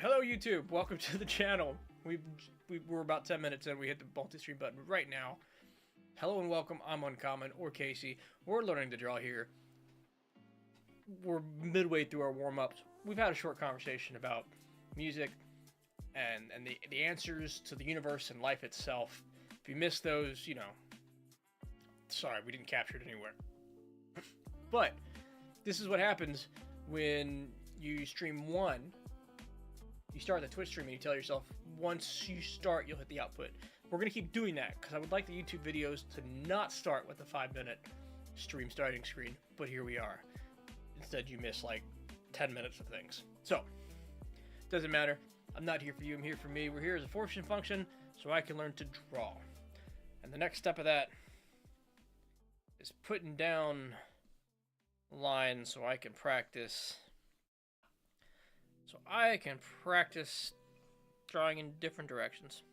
Hello YouTube, welcome to the channel. We're about 10 minutes in, we hit the multi-stream button right now. Hello and welcome, I'm Uncommon, or Casey. We're learning to draw here. We're midway through our warm-ups. We've had a short conversation about music and the answers to the universe and life itself. If you missed those, you know, sorry, we didn't capture it anywhere. But this is what happens when you stream one. You start the Twitch stream and you tell yourself, once you start, you'll hit the output. We're going to keep doing that because I would like the YouTube videos to not start with a 5-minute stream starting screen, but here we are. Instead, you miss like 10 minutes of things. So, doesn't matter. I'm not here for you, I'm here for me. We're here as a fortune function so I can learn to draw. And the next step of that is putting down lines so I can practice. So I can practice drawing in different directions.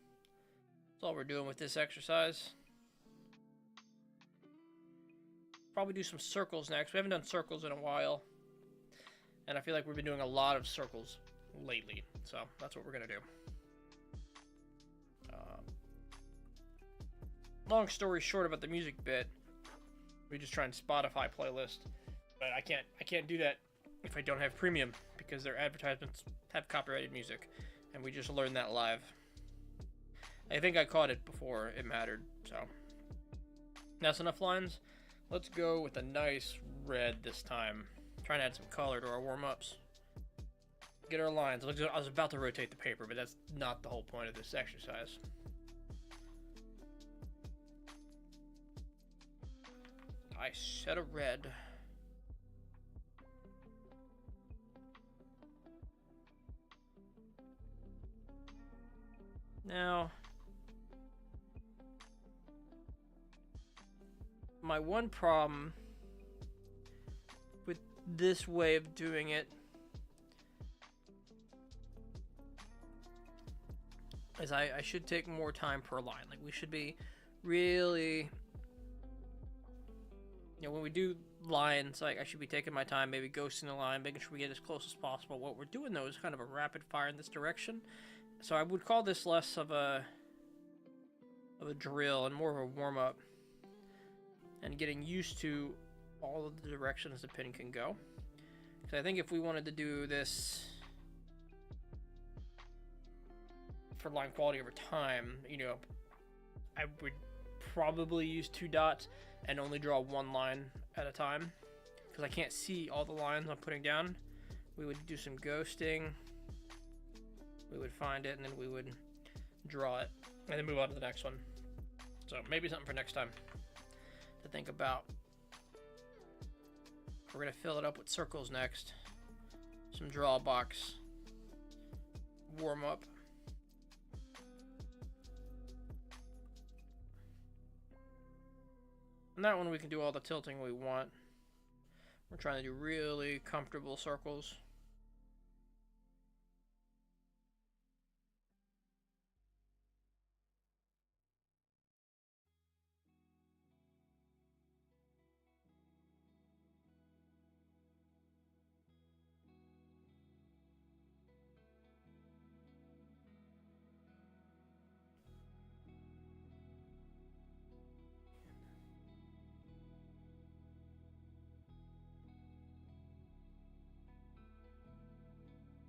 That's all we're doing with this exercise. Probably do some circles next. We haven't done circles in a while. And I feel like we've been doing a lot of circles lately. So that's what we're going to do. Long story short about the music bit. We just try and Spotify playlist. But I can't do that if I don't have premium, because their advertisements have copyrighted music, and we just learned that live. I think I caught it before it mattered, so. That's enough lines. Let's go with a nice red this time. Trying to add some color to our warm-ups. Get our lines. I was about to rotate the paper, but that's not the whole point of this exercise. Nice set of red. Now, my one problem with this way of doing it is I should take more time per line. Like, we should be really, you know, when we do lines, like, I should be taking my time, maybe ghosting the line, making sure we get as close as possible. What we're doing, though, is kind of a rapid fire in this direction. So I would call this less of a drill and more of a warm-up, and getting used to all of the directions the pen can go. Because I think if we wanted to do this for line quality over time, you know, I would probably use 2 dots and only draw 1 line at a time, because I can't see all the lines I'm putting down. We would do some ghosting. We would find it, and then we would draw it, and then move on to the next one. So maybe something for next time to think about. We're going to fill it up with circles next. Some draw box. Warm up. And that one we can do all the tilting we want. We're trying to do really comfortable circles.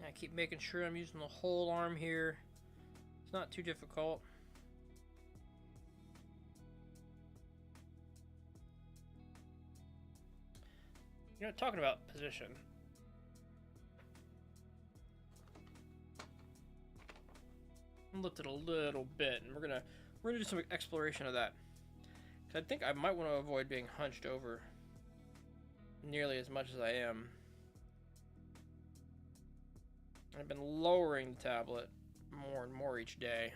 I keep making sure I'm using the whole arm here. It's not too difficult. You know, talking about position. I'm lift it a little bit, and we're gonna do some exploration of that. 'Cause I think I might want to avoid being hunched over nearly as much as I am. I've been lowering the tablet more and more each day.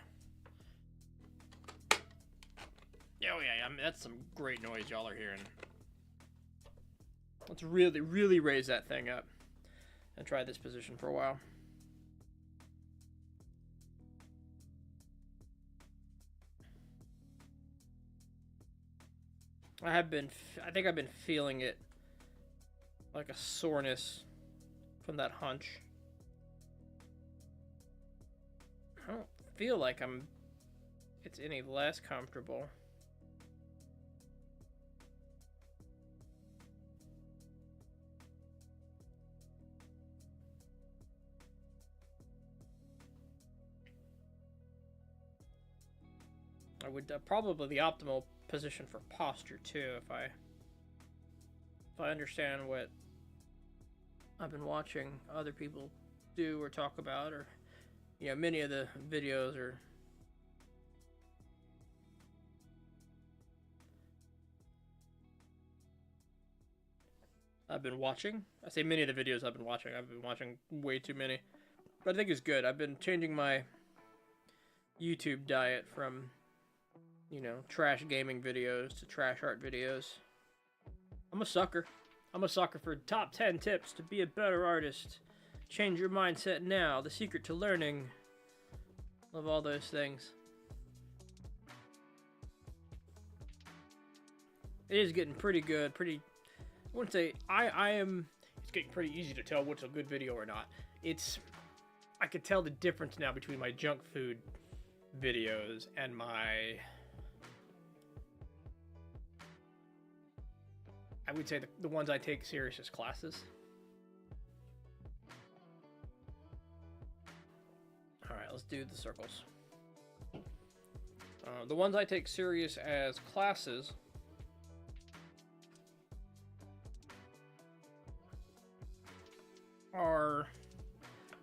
Oh yeah, I mean, that's some great noise y'all are hearing. Let's really raise that thing up and try this position for a while. I think I've been feeling it, like a soreness from that hunch. I don't feel like it's any less comfortable. I would probably the optimal position for posture too, if I understand what I've been watching other people do or talk about, or many of the videos are I've been watching. I say many of the videos I've been watching way too many. But I think it's good. I've been changing my YouTube diet from trash gaming videos to trash art videos. I'm a sucker. I'm a sucker for top 10 tips to be a better artist. Change your mindset now. The secret to learning. Love all those things. It is getting pretty good. I wouldn't say it's getting pretty easy to tell what's a good video or not. I could tell the difference now between my junk food videos and my, I would say the ones I take serious as classes. Alright, let's do the circles. The ones I take serious as classes are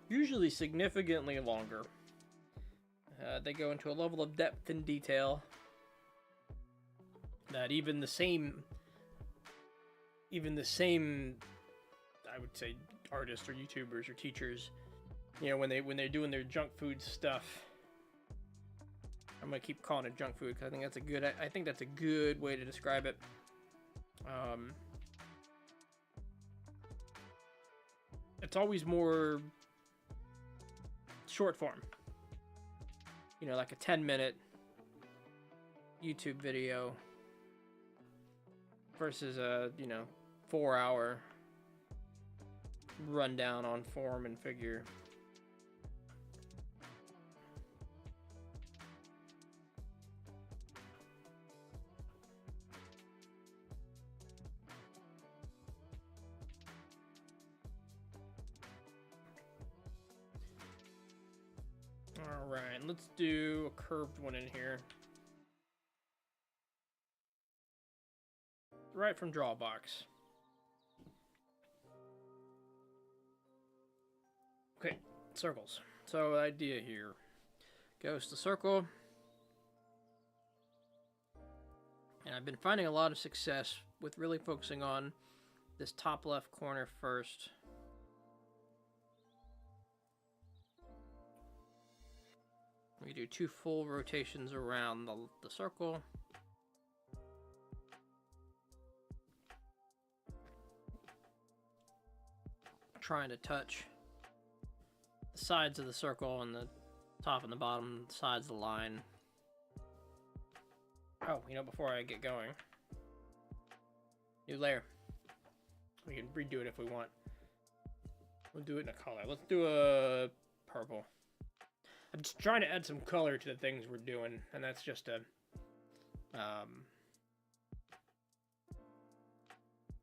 usually significantly longer. They go into a level of depth and detail that even the same, I would say, artists or YouTubers or teachers, when they're doing their junk food stuff. I'm gonna keep calling it junk food because I think that's a good way to describe it. It's always more short form. Like a 10-minute YouTube video versus a, 4-hour rundown on form and figure. Alright, let's do a curved one in here. Right from Drawbox. Okay, circles. So the idea here goes to circle. And I've been finding a lot of success with really focusing on this top left corner first. We do 2 full rotations around the circle. Trying to touch the sides of the circle and the top and the bottom sides of the line. Oh, before I get going, new layer. We can redo it if we want. We'll do it in a color. Let's do a purple. I'm just trying to add some color to the things we're doing, and that's just a, I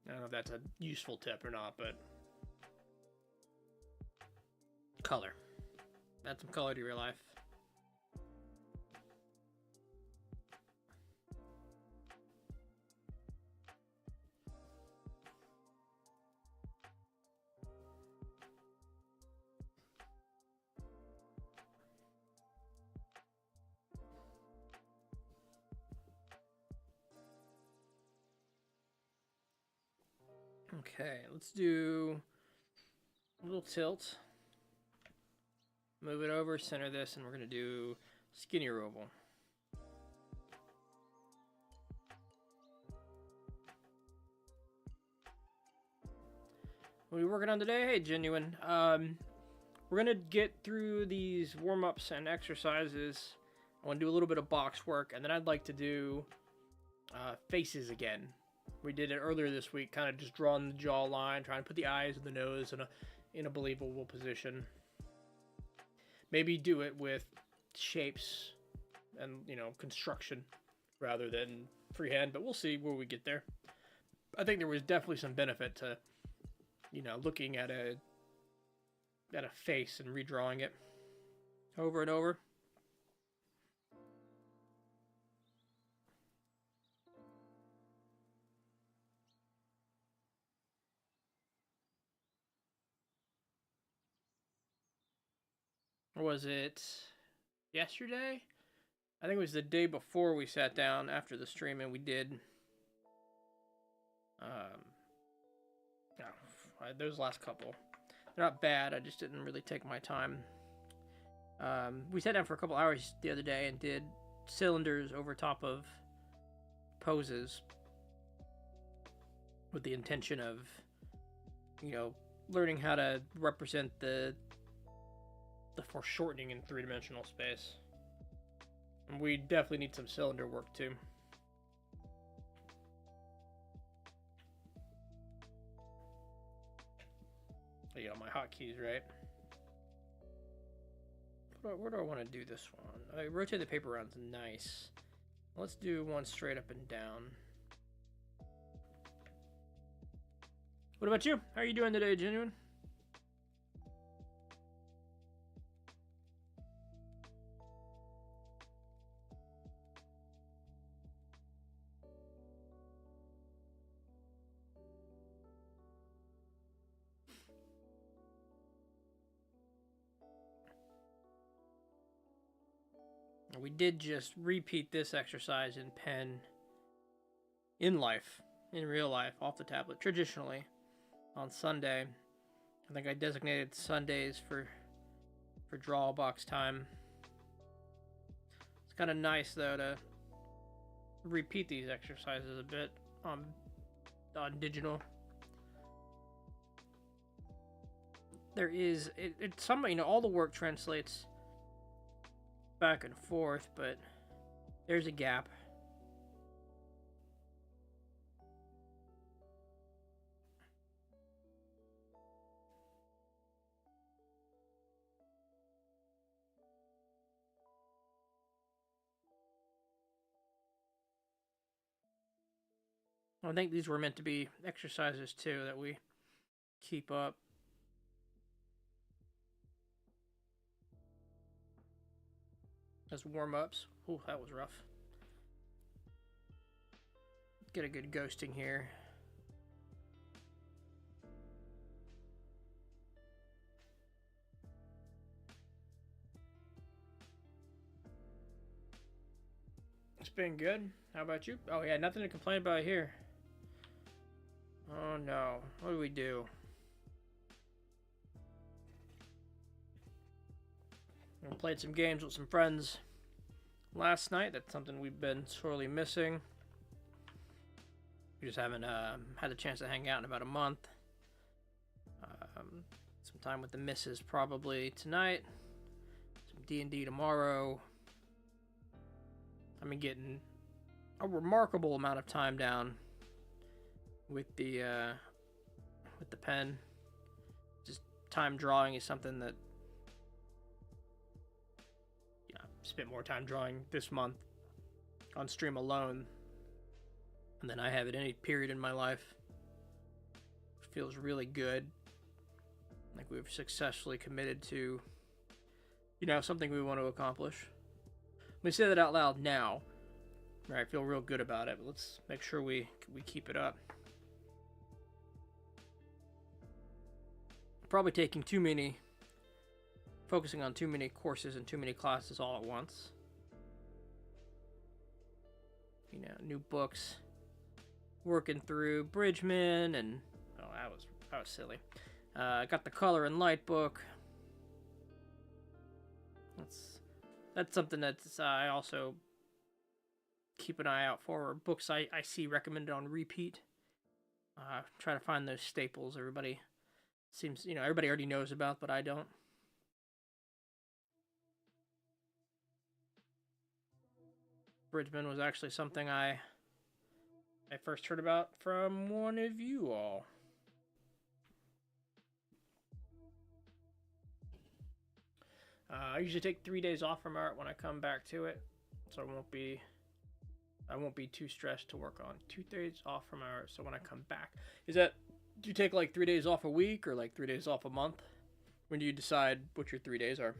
don't know if that's a useful tip or not, but color. Add some color to your life. Okay, let's do a little tilt. Move it over, center this, and we're going to do skinnier oval. What are we working on today? Hey, Genuine. We're going to get through these warm-ups and exercises. I want to do a little bit of box work, and then I'd like to do faces again. We did it earlier this week, kind of just drawing the jawline, trying to put the eyes and the nose in a believable position. Maybe do it with shapes and, you know, construction rather than freehand, but we'll see where we get there. I think there was definitely some benefit to, you know, looking at a face and redrawing it over and over. Or was it yesterday? I think it was the day before we sat down after the stream and we did. Those last couple, they're not bad. I just didn't really take my time. We sat down for a couple hours the other day and did cylinders over top of poses with the intention of, you know, learning how to represent the foreshortening in three-dimensional space. And we definitely need some cylinder work too. You got my hotkeys right. Where do I want to do this one? Rotate the paper around is nice. Let's do one straight up and down. What about you? How are you doing today, Genuine? We did just repeat this exercise in pen in real life, off the tablet, traditionally, on Sunday. I think I designated Sundays for draw box time. It's kind of nice, though, to repeat these exercises a bit on digital. There is, some, you know, all the work translates back and forth, but there's a gap. I think these were meant to be exercises too that we keep up. As warm-ups. Ooh, that was rough. Get a good ghosting here. It's been good. How about you? Oh yeah, nothing to complain about here. Oh no. What do we do? I played some games with some friends last night. That's something we've been sorely missing. We just haven't had a chance to hang out in about a month. Some time with the missus probably tonight. Some D&D tomorrow. I've been getting a remarkable amount of time down with the pen. Just time drawing is something that spent more time drawing this month on stream alone than I have at any period in my life. It feels really good. Like we've successfully committed to, you know, something we want to accomplish. Let me say that out loud now. Right, I feel real good about it, but let's make sure we keep it up. Probably taking focusing on too many courses and too many classes all at once. You know, new books, working through Bridgman, and oh, that was silly. Got the Color and Light book. That's something that I also keep an eye out for. Books I see recommended on repeat. Try to find those staples everybody seems, you know, everybody already knows about, but I don't. Bridgman was actually something I first heard about from one of you all. I usually take 3 days off from art when I come back to it, so I won't be too stressed to work on. 2 days off from art, so when I come back, do you take like 3 days off a week or like 3 days off a month? When do you decide what your 3 days are?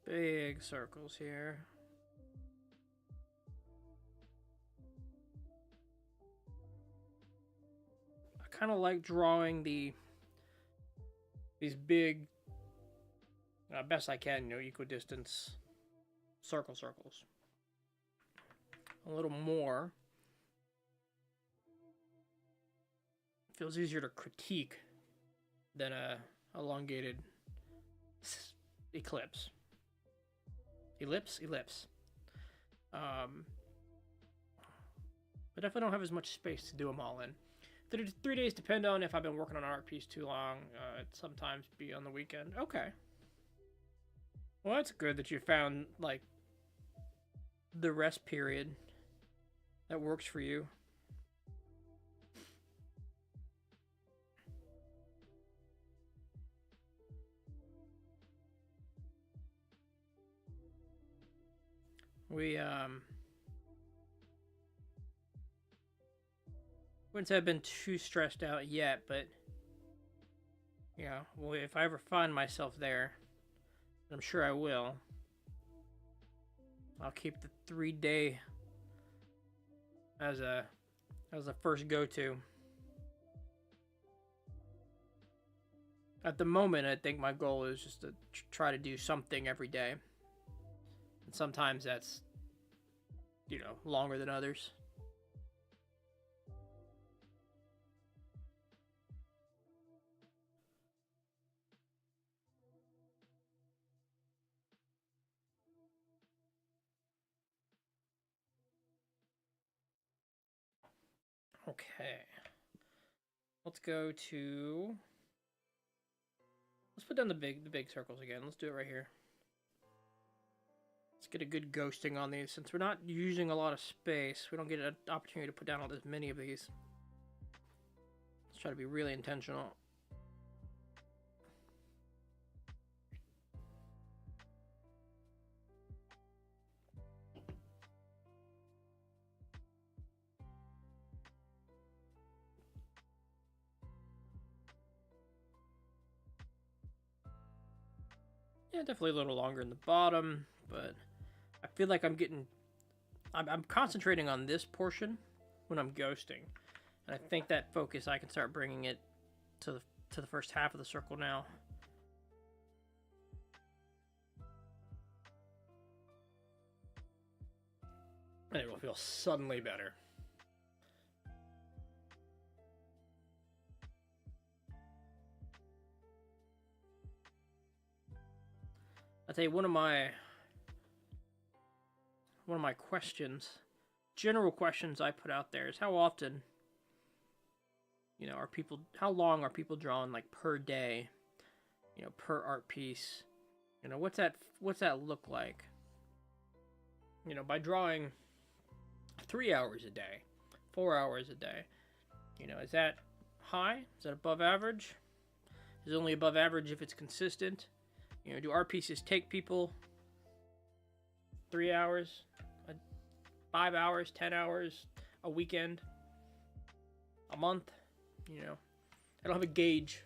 Big circles here. I kind of like drawing these big, best I can, equidistance circles. A little more. Feels easier to critique than a elongated ellipse. But definitely don't have as much space to do them all in. 3 days depend on if I've been working on an art piece too long. It sometimes be on the weekend. Okay. Well, that's good that you found like the rest period that works for you. We wouldn't say I've been too stressed out yet, but well, if I ever find myself there, I'm sure I will. I'll keep the 3-day as a first go-to. At the moment, I think my goal is just to try to do something every day. And sometimes that's, longer than others. Okay. Let's put down the big circles again. Let's do it right here. Let's get a good ghosting on these. Since we're not using a lot of space, we don't get an opportunity to put down all this many of these. Let's try to be really intentional. Yeah, definitely a little longer in the bottom, but I feel like I'm concentrating on this portion when I'm ghosting. And I think that focus, I can start bringing it to the first half of the circle now. And it will feel suddenly better. I'll tell you, one of my questions, general questions I put out there is how often, how long are people drawing like per day, per art piece? What's that look like? By drawing 3 hours a day, 4 hours a day, is that high? Is that above average? Is it only above average if it's consistent? Do art pieces take people 3 hours, 5 hours, 10 hours, a weekend, a month? I don't have a gauge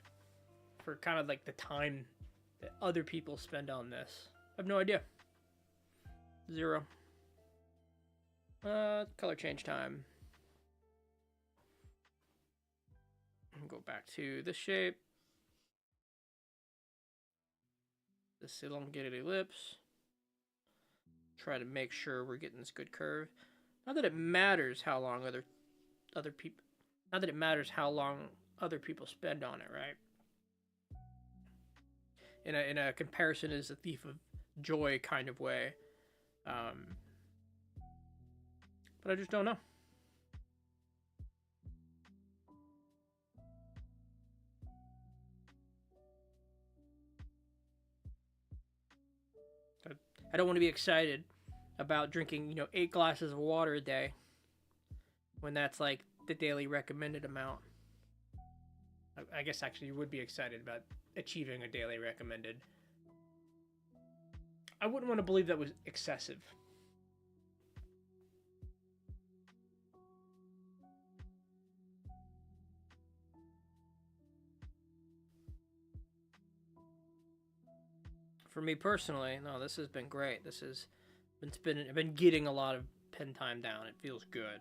for kind of like the time that other people spend on this. I have no idea. 0. Color change time. Go back to this shape. This elongated ellipse. Try to make sure we're getting this good curve. Not that it matters how long other people. Not that it matters how long other people spend on it, right? In a comparison is a thief of joy kind of way. But I just don't know. I don't want to be excited about drinking, 8 glasses of water a day when that's like the daily recommended amount. I guess actually you would be excited about achieving a daily recommended. I wouldn't want to believe that was excessive. For me personally, no, this has been great. I've been getting a lot of pen time down. It feels good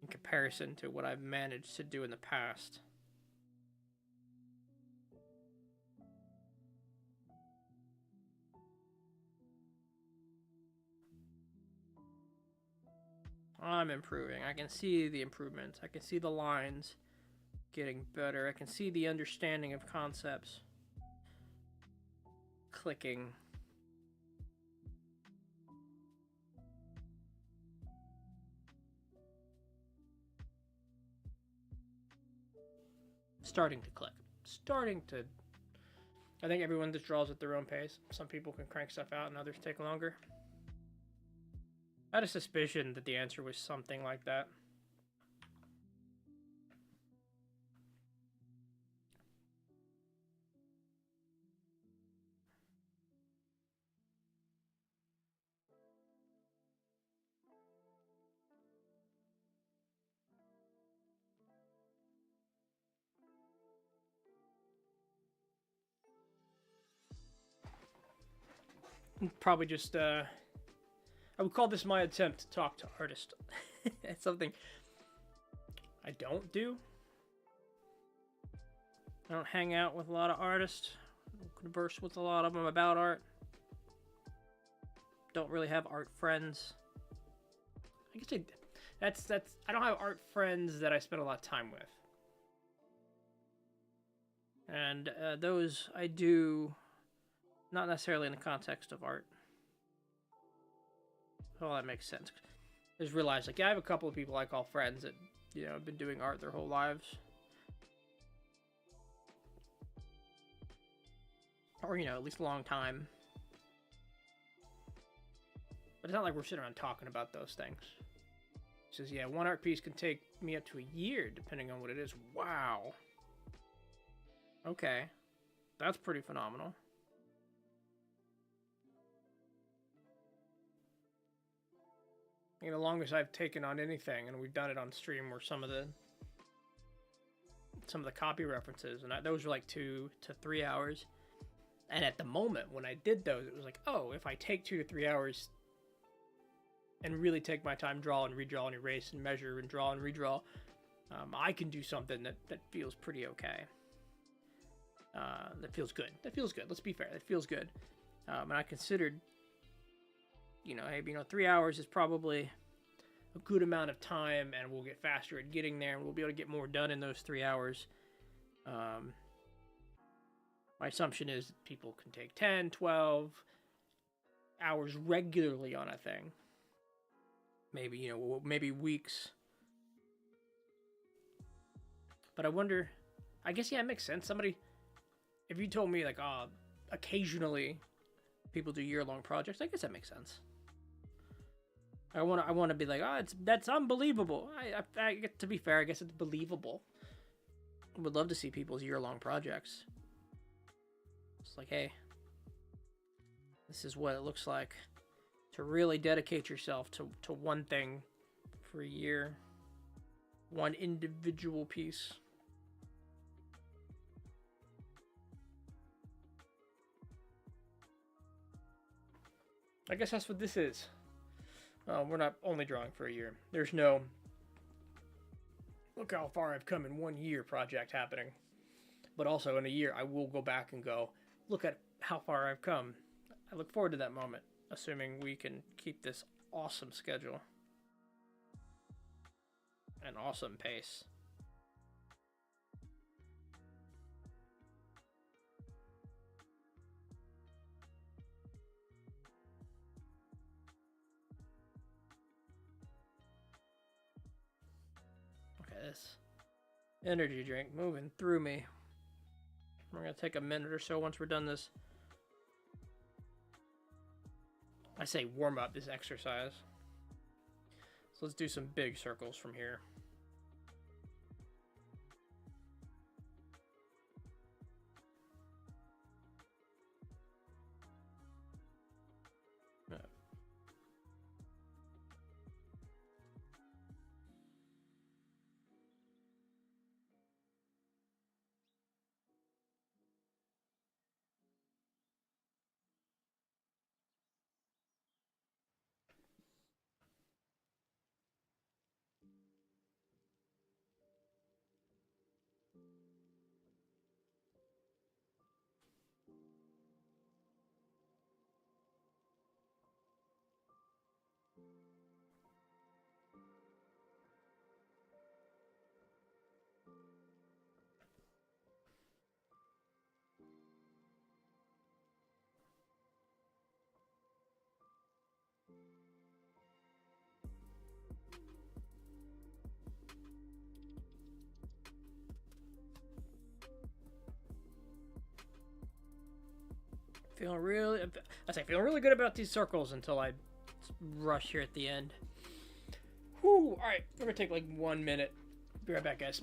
in comparison to what I've managed to do in the past. I'm improving. I can see the improvements. I can see the lines getting better. I can see the understanding of concepts clicking. Starting to click. I think everyone just draws at their own pace. Some people can crank stuff out and others take longer. I had a suspicion that the answer was something like that. Probably just, I would call this my attempt to talk to artists. It's something I don't do. I don't hang out with a lot of artists. I don't converse with a lot of them about art. Don't really have art friends. I guess that's I don't have art friends that I spend a lot of time with. And those I do not necessarily in the context of art. Well, that makes sense. I just realized, like, yeah, I have a couple of people I call friends that, have been doing art their whole lives. Or, at least a long time. But it's not like we're sitting around talking about those things. He says, yeah, one art piece can take me up to a year, depending on what it is. Wow. Okay. That's pretty phenomenal. I think the longest I've taken on anything, and we've done it on stream, were some of the copy references, and those were like 2 to 3 hours. And at the moment when I did those, it was like, oh, if I take 2 to 3 hours and really take my time, draw and redraw and erase and measure and draw and redraw, I can do something that feels pretty okay. That feels good. Let's be fair. That feels good. And I considered, hey, 3 hours is probably a good amount of time, and we'll get faster at getting there, and we'll be able to get more done in those 3 hours. My assumption is that people can take 10, 12 hours regularly on a thing. Maybe, maybe weeks. But I wonder, I guess, yeah, it makes sense. If you told me, like, occasionally people do year-long projects, I guess that makes sense. I want to be like, that's unbelievable. To be fair, I guess it's believable. I would love to see people's year-long projects. It's like, hey, this is what it looks like to really dedicate yourself to one thing for a year. One individual piece. I guess that's what this is. We're not only drawing for a year. There's no look how far I've come in 1 year project happening. But also in a year, I will go back and go, look at how far I've come. I look forward to that moment, assuming we can keep this awesome schedule. an awesome pace. Okay, this energy drink moving through me. We're gonna take a minute or so once we're done this. I say warm up, this exercise. So let's do some big circles from here. Feeling really good about these circles until I rush here at the end. Whew, alright, we're gonna take like 1 minute. Be right back, guys.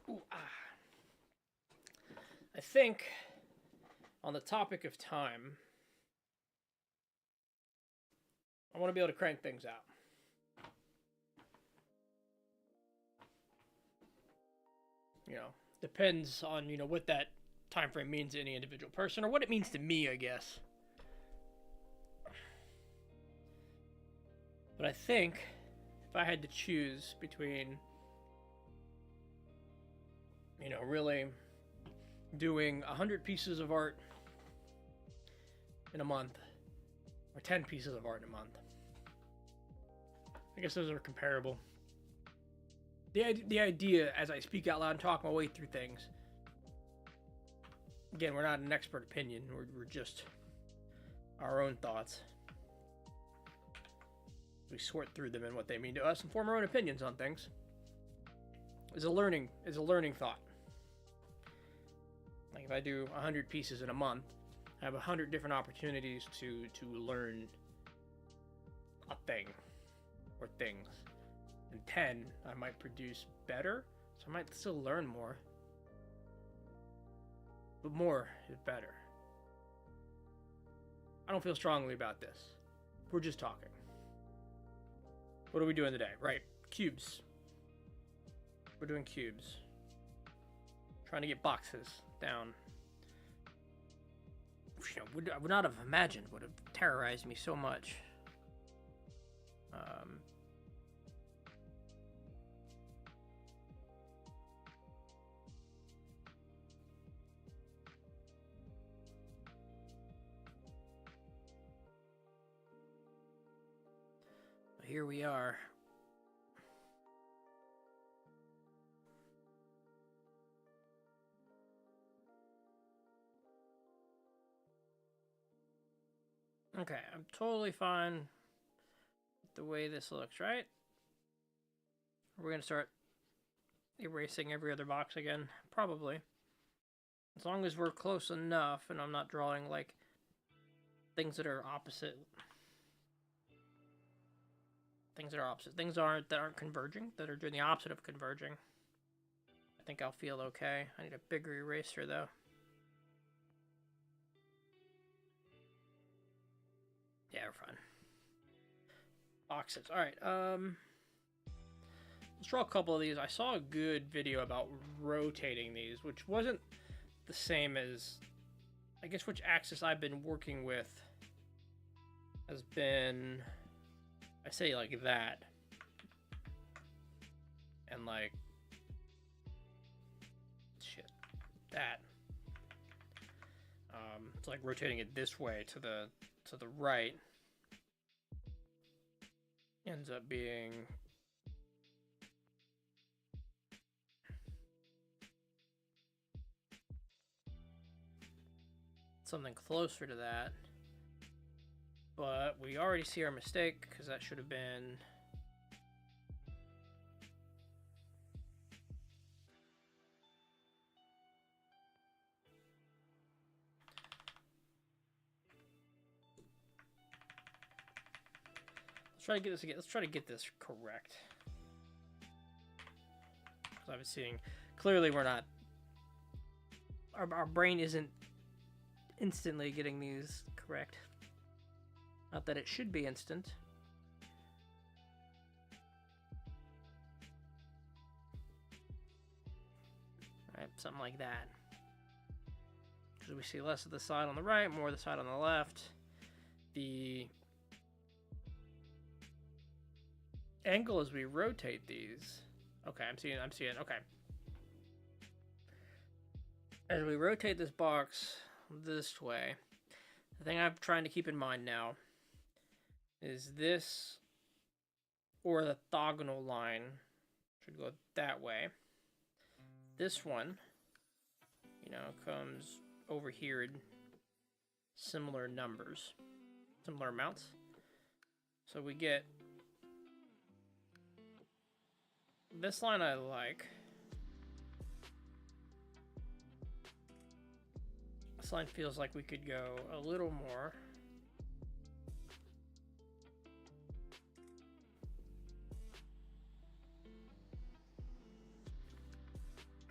Ooh, ah. I think on the topic of time, I want to be able to crank things out. You know, depends on, what that time frame means to any individual person, or what it means to me, I guess. But I think if I had to choose between, really doing 100 pieces of art in a month, or 10 pieces of art in a month, I guess those are comparable. The idea, as I speak out loud and talk my way through things, again, we're not an expert opinion, we're just our own thoughts. We sort through them and what they mean to us and form our own opinions on things. Is a learning thought. Like if I do 100 pieces in a month, I have 100 different opportunities to learn a thing or things. And 10, I might produce better, so I might still learn more. But more is better. I don't feel strongly about this. We're just talking. What are we doing today? Right, cubes. We're doing cubes. Trying to get boxes down. I would not have imagined would have terrorized me so much. Here we are. Okay, I'm totally fine with the way this looks, right? We're going to start erasing every other box again, probably. As long as we're close enough and I'm not drawing, like, things that are opposite. Things that are opposite. Things that aren't converging, that are doing the opposite of converging. I think I'll feel okay. I need a bigger eraser, though. Yeah, we're fine. Boxes. Alright, let's draw a couple of these. I saw a good video about rotating these, which wasn't the same as, I guess, which axis I've been working with has been, I say like that, and like, shit, that. It's like rotating it this way to the right ends up being something closer to that. But we already see our mistake, because that should have been... Let's try to get this again. Let's try to get this correct. Because I've been seeing... Clearly we're not... Our brain isn't instantly getting these correct. Not that it should be instant. Alright, something like that. Because we see less of the side on the right, more of the side on the left. The angle as we rotate these. Okay, I'm seeing, okay. As we rotate this box this way, the thing I'm trying to keep in mind now is this or the orthogonal line should go that way. This one, you know, comes over here in similar numbers, similar amounts. So we get this line I like. This line feels like we could go a little more.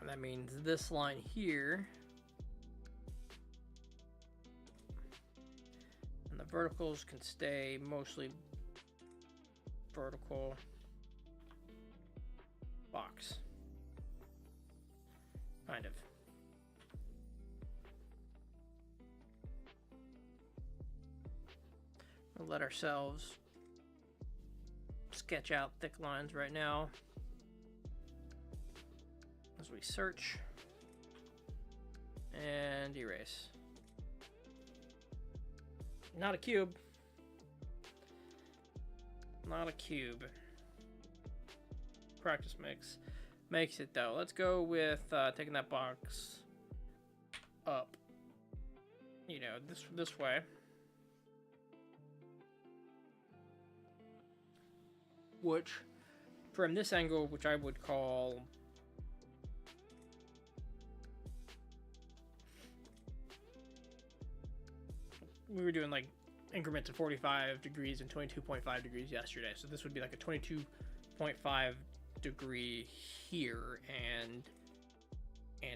And that means this line here and the verticals can stay mostly vertical box. Kind of. We'll let ourselves sketch out thick lines right now as we search and erase. Not a cube. Not a cube. Practice makes it though. Let's go with taking that box up. You know, this way. Which, from this angle, which I would call we were doing like increments of 45 degrees and 22.5 degrees yesterday, so this would be like a 22.5 degree here and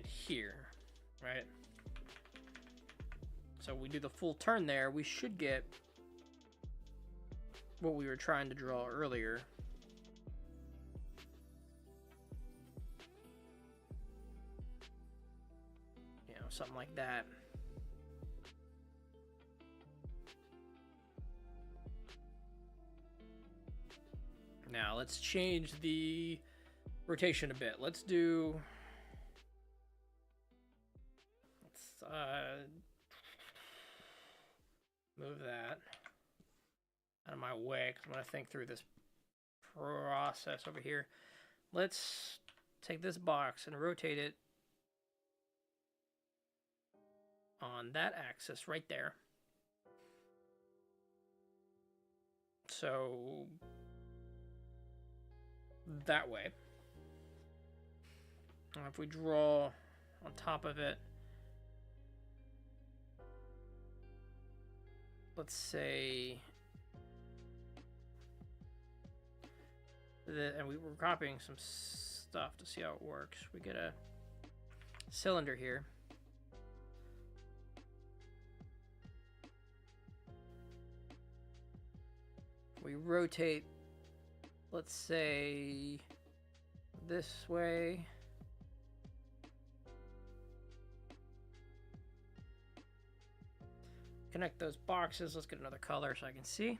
here, right? So we do the full turn there, we should get what we were trying to draw earlier. You know, something like that. Now let's change the rotation a bit. Let's move that out of my way because I'm going to think through this process over here. Let's take this box and rotate it on that axis right there. So that way. And if we draw on top of it, let's say that, and we were copying some stuff to see how it works. We get a cylinder here. We rotate, let's say, this way. Connect those boxes. Let's get another color so I can see.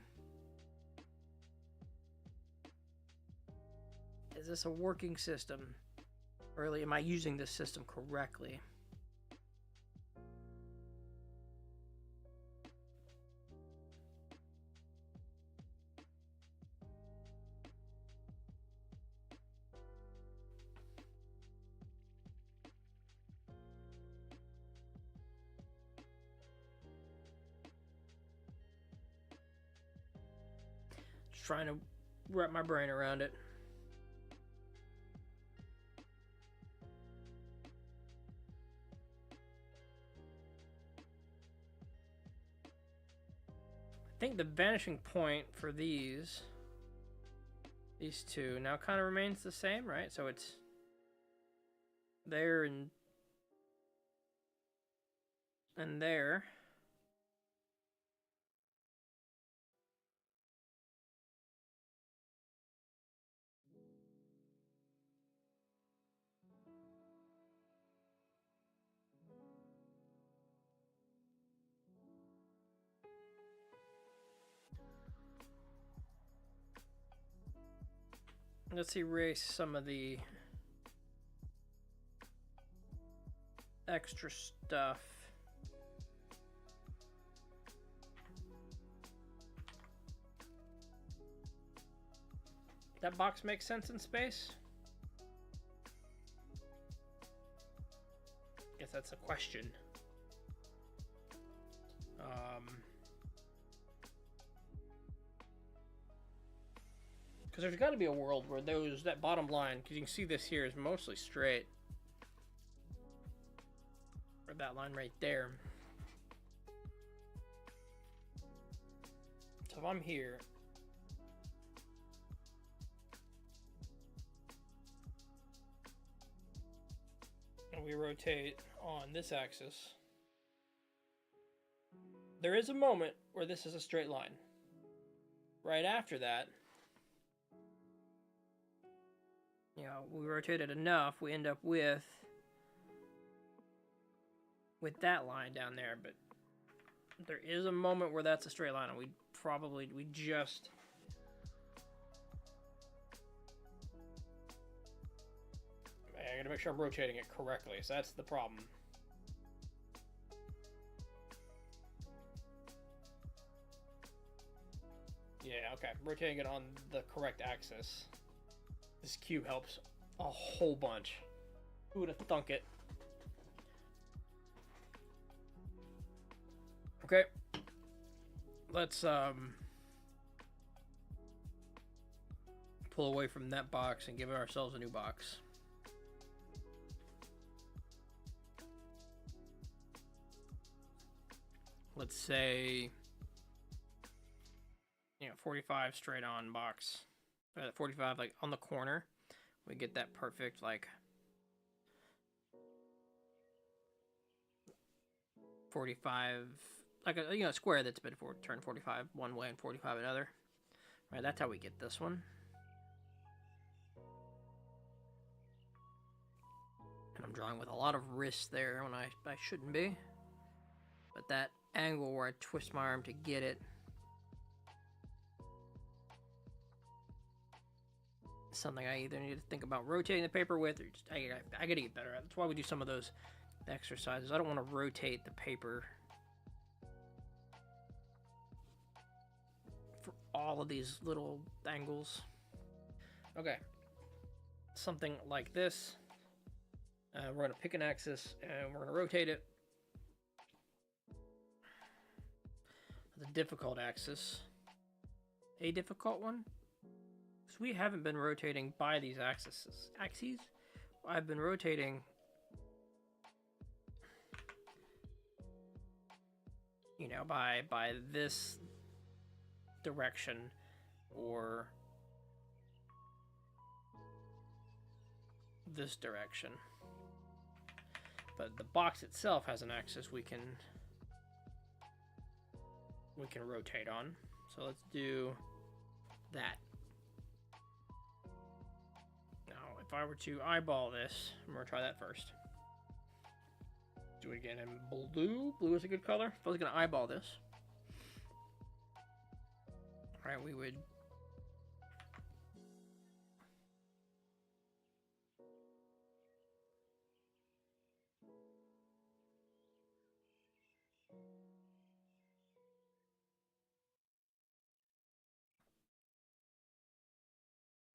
Is this a working system? Or am I using this system correctly? Just trying to wrap my brain around it. I think the vanishing point for these two now kind of remains the same, right? So it's there and there. Let's erase some of the extra stuff. That box makes sense in space? Guess that's a question. Because there's got to be a world where that bottom line, because you can see this here is mostly straight. Or that line right there. So if I'm here, and we rotate on this axis, there is a moment where this is a straight line. Right after that, you know, we rotate it enough, we end up with that line down there, but there is a moment where that's a straight line, and we just I gotta make sure I'm rotating it correctly, so that's the problem. Yeah, okay, rotating it on the correct axis. This cube helps a whole bunch. Who would have thunk it? Okay. Let's pull away from that box and give ourselves a new box. Let's say, 45 straight on box. 45 like on the corner. We get that perfect like 45, like a square that's been turned 45 one way and 45 another. Right, that's how we get this one. And I'm drawing with a lot of wrist there when I shouldn't be. But that angle where I twist my arm to get it, something I either need to think about rotating the paper with, or just I gotta get better at. That's why we do some of those exercises. I don't want to rotate the paper for all of these little angles. Okay. Something like this. We're going to pick an axis and we're going to rotate it. The difficult axis. A difficult one? Because we haven't been rotating by these axes. I've been rotating by this direction or this direction. But the box itself has an axis we can rotate on. So let's do that. Now, if I were to eyeball this, I'm gonna try that first. Do it again in blue. Blue is a good color. If I was gonna eyeball this, all right, we would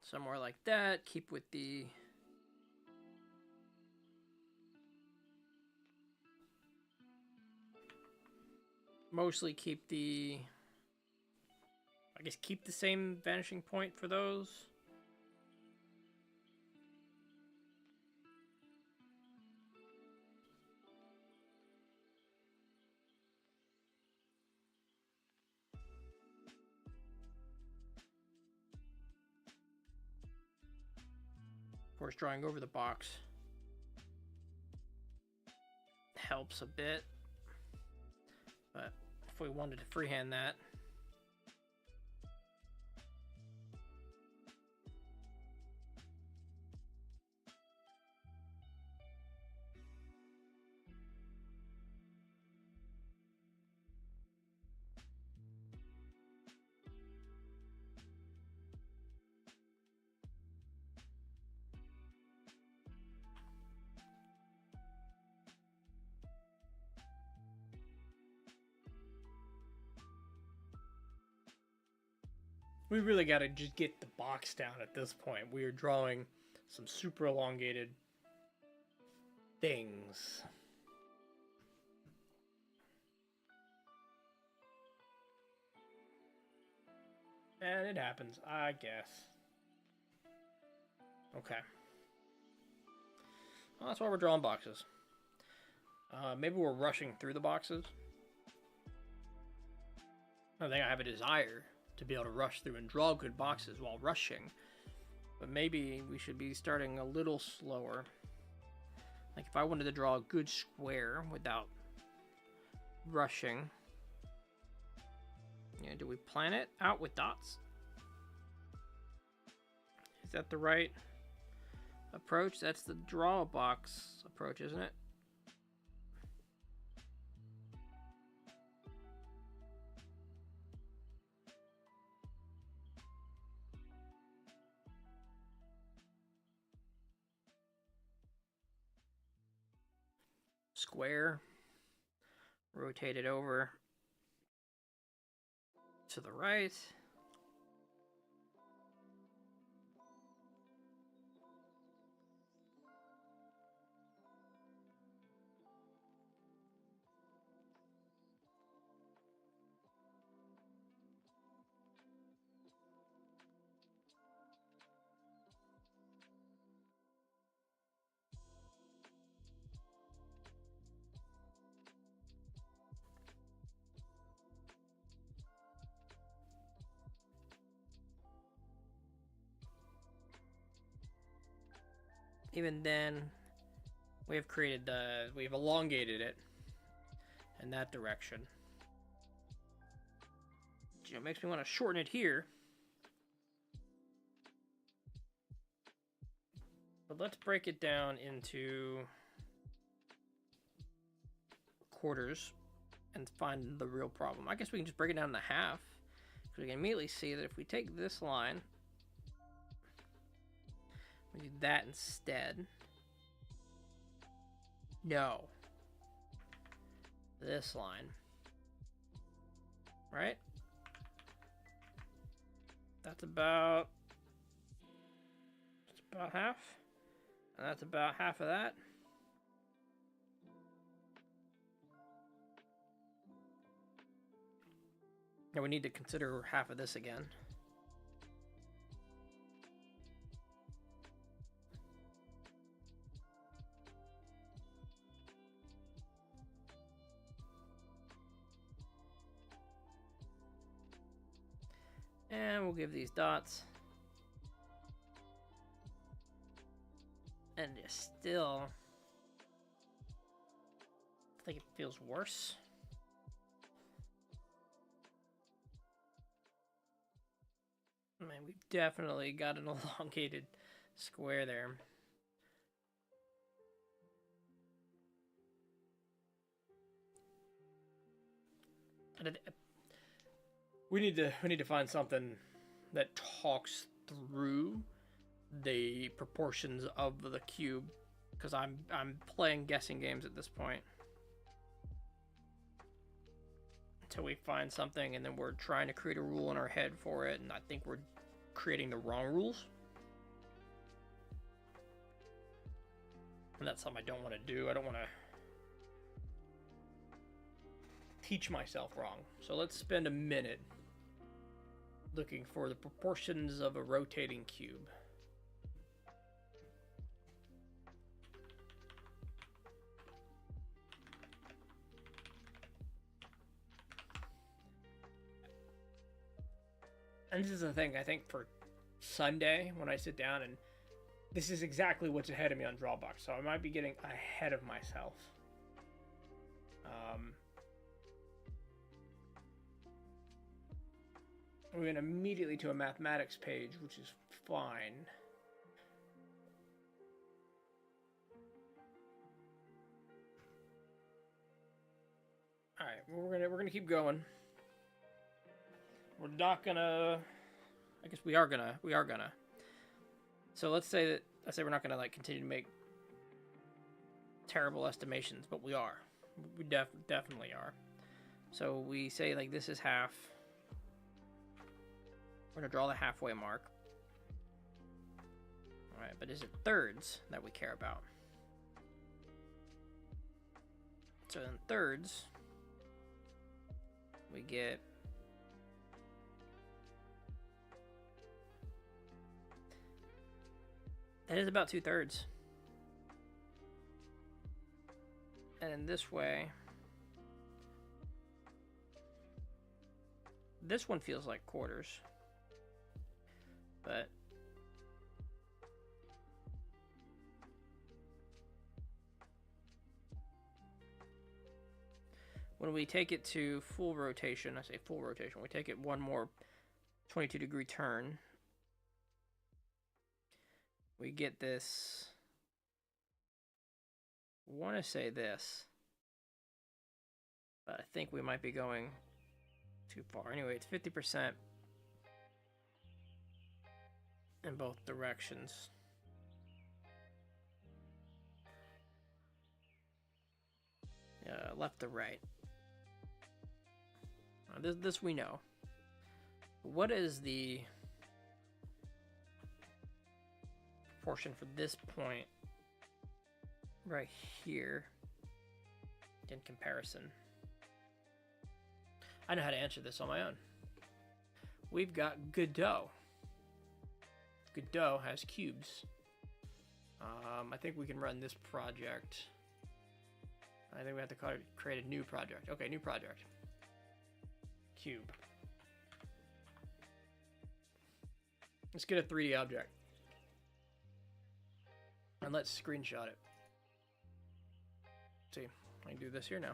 somewhere like that. Keep with the mostly keep the, I guess, keep the same vanishing point for those. Of course, drawing over the box helps a bit, but if we wanted to freehand that, we really got to just get the box down at this point. We are drawing some super elongated things. And it happens, I guess. Okay. Well, that's why we're drawing boxes. Maybe we're rushing through the boxes. I think I have a desire to be able to rush through and draw good boxes while rushing. But maybe we should be starting a little slower. Like if I wanted to draw a good square without rushing. Yeah, do we plan it out with dots? Is that the right approach? That's the draw box approach, isn't it? Square, rotate it over to the right. Even then, we've elongated it in that direction. It makes me want to shorten it here. But let's break it down into quarters and find the real problem. I guess we can just break it down into half. Because we can immediately see that if we take this line, we do that instead. No. This line. Right? That's about about half. And that's about half of that. Now we need to consider half of this again. And we'll give these dots. And still, I think it feels worse. Man, we've definitely got an elongated square there. We need to find something that talks through the proportions of the cube, because I'm playing guessing games at this point until we find something, and then we're trying to create a rule in our head for it, and I think we're creating the wrong rules, and that's something I don't want to do. I don't want to teach myself wrong. So let's spend a minute looking for the proportions of a rotating cube. And this is the thing, I think for Sunday, when I sit down, and this is exactly what's ahead of me on Drawbox, so I might be getting ahead of myself. We went immediately to a mathematics page, which is fine. All right, well, we're gonna keep going. We're not gonna. I guess we are gonna. So let's say we're not gonna like continue to make terrible estimations, but we are. We definitely are. So we say like this is half. We're gonna draw the halfway mark. All right, but is it thirds that we care about? So in thirds, we get that is about 2/3. And in this way, this one feels like quarters. But when we take it to full rotation, I say full rotation, we take it one more 22-degree turn, we get this, I want to say this, but I think we might be going too far. Anyway, it's 50% in both directions. Left to right. This we know. What is the proportion for this point right here in comparison? I know how to answer this on my own. We've got Godot. Godot has cubes. I think we can run this project. I think we have to create a new project. Okay, new project. Cube. Let's get a 3D object. And let's screenshot it. See, I can do this here now.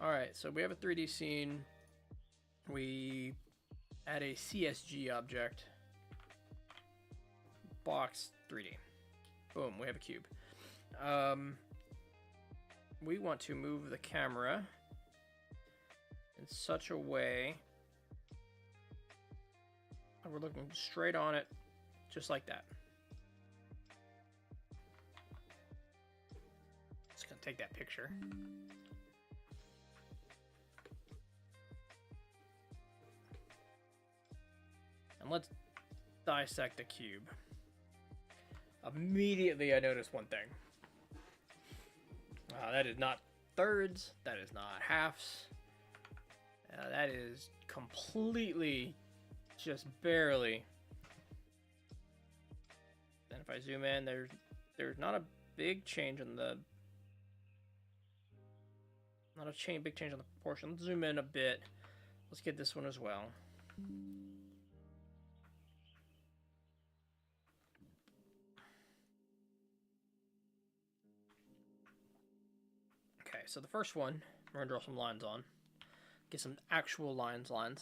Alright, so we have a 3D scene. We add a CSG object. Box 3D. Boom, we have a cube. We want to move the camera in such a way that we're looking straight on it, just like that. Just gonna take that picture. And let's dissect a cube. immediately I noticed one thing. That is not thirds. That is not halves. That is completely, just barely. And if I zoom in, there's not a big change on the, big change on the proportion. Let's zoom in a bit. Let's get this one as well. Okay, so the first one, we're gonna draw some lines on. Get some actual lines. So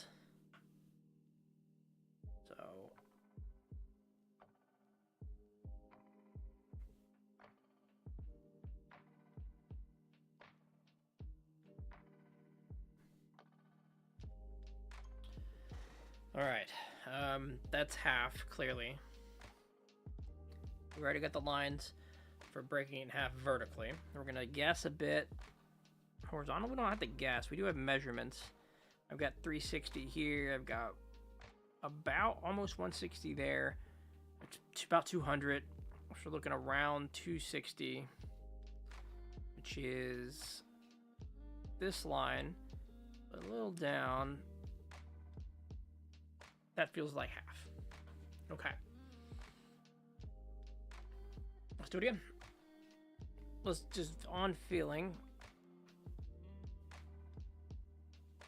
all right, that's half, clearly. We already got the lines for breaking it in half vertically. We're gonna guess a bit horizontal. We don't have to guess. We do have measurements. I've got 360 here. I've got about almost 160 there. It's about 200. So we're looking around 260, which is this line, a little down. That feels like half. Okay. Let's do it again. Let's just on feeling.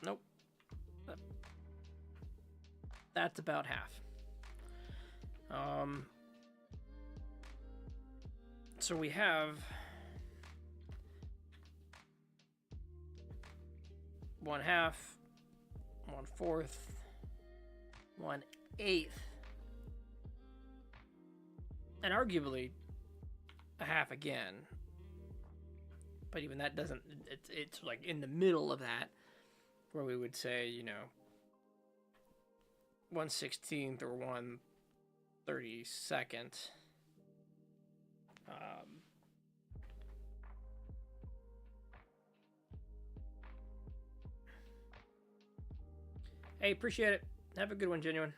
Nope. That's about half. So we have 1/2, 1/4, 1/8, and arguably a half again. But even that doesn't, it's like in the middle of that, where we would say, you know, 1/16 or 1/32. Hey, appreciate it. Have a good one, Genuine.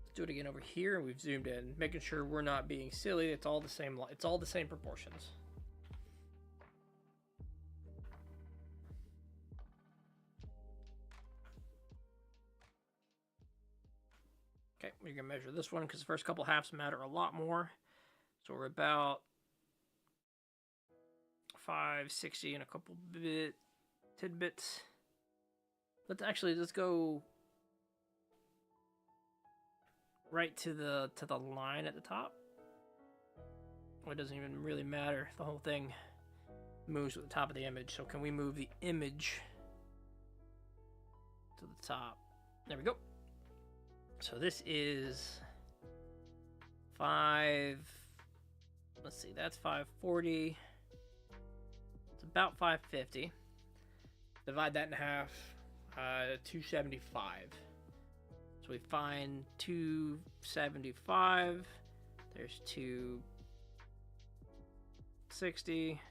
Let's do it again over here. We've zoomed in, making sure we're not being silly. It's all the same. It's all the same proportions. Okay, we're gonna measure this one because the first couple halves matter a lot more. So we're about 560 and a couple tidbits. Let's go right to the line at the top. Well, it doesn't even really matter. The whole thing moves with the top of the image. So can we move the image to the top? There we go. So this is 5. Let's see, that's 540. It's about 550. Divide that in half, 275. So we find 275. There's 260.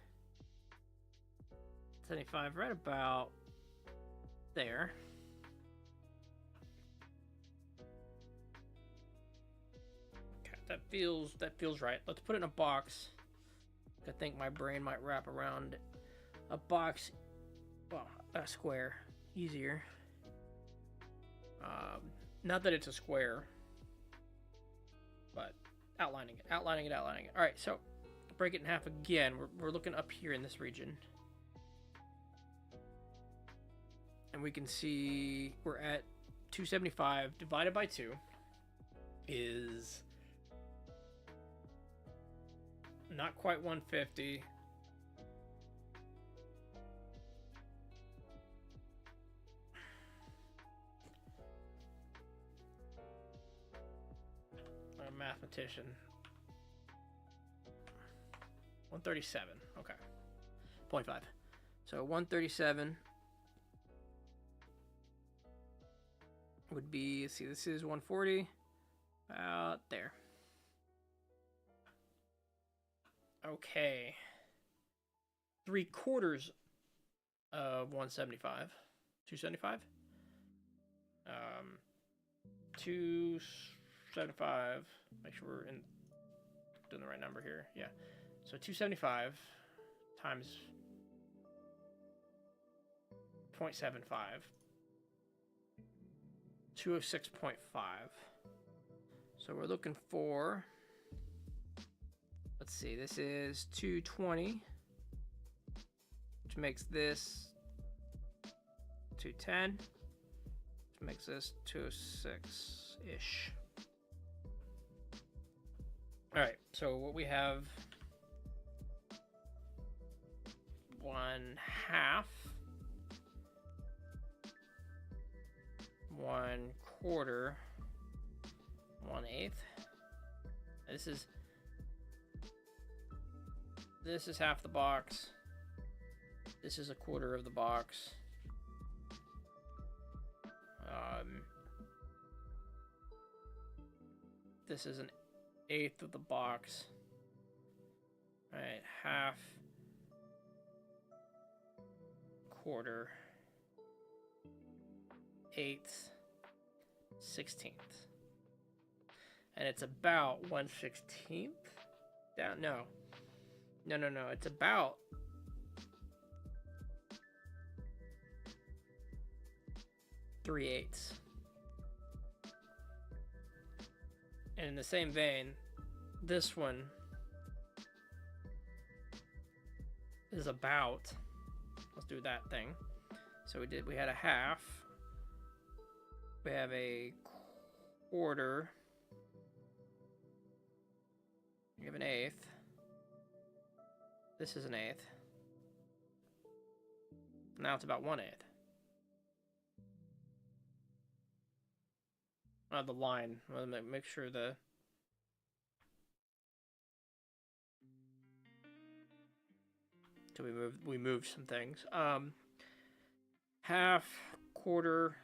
75, right about there. Okay, that feels right. Let's put it in a box. I think my brain might wrap around a box. Well, a square, easier. Not that it's a square, but outlining it. All right, so break it in half again. We're looking up here in this region, and we can see we're at 275 divided by 2 is not quite 150. I'm a mathematician. 137. Okay. 0.5. So 137 would be, let's see, this is 140. About there. Okay. 3/4 of 175. 275. 275. Make sure we're doing the right number here. Yeah. So 275 times 0.75. 206.5. So we're looking for, let's see, this is 220, which makes this 210, which makes this 206-ish. All right, so what we have, 1/2, 1/4, 1/8. This is half the box. This is 1/4 of the box. This is 1/8 of the box. All right, 1/2, 1/4, 1/8, 1/16. And it's about 1/16 down. No. It's about 3/8. And in the same vein, this one is about, let's do that thing. So we had 1/2. We have 1/4. We have 1/8. This is 1/8. Now it's about 1/8. The line. Well, make sure so we moved some things. 1/2, 1/4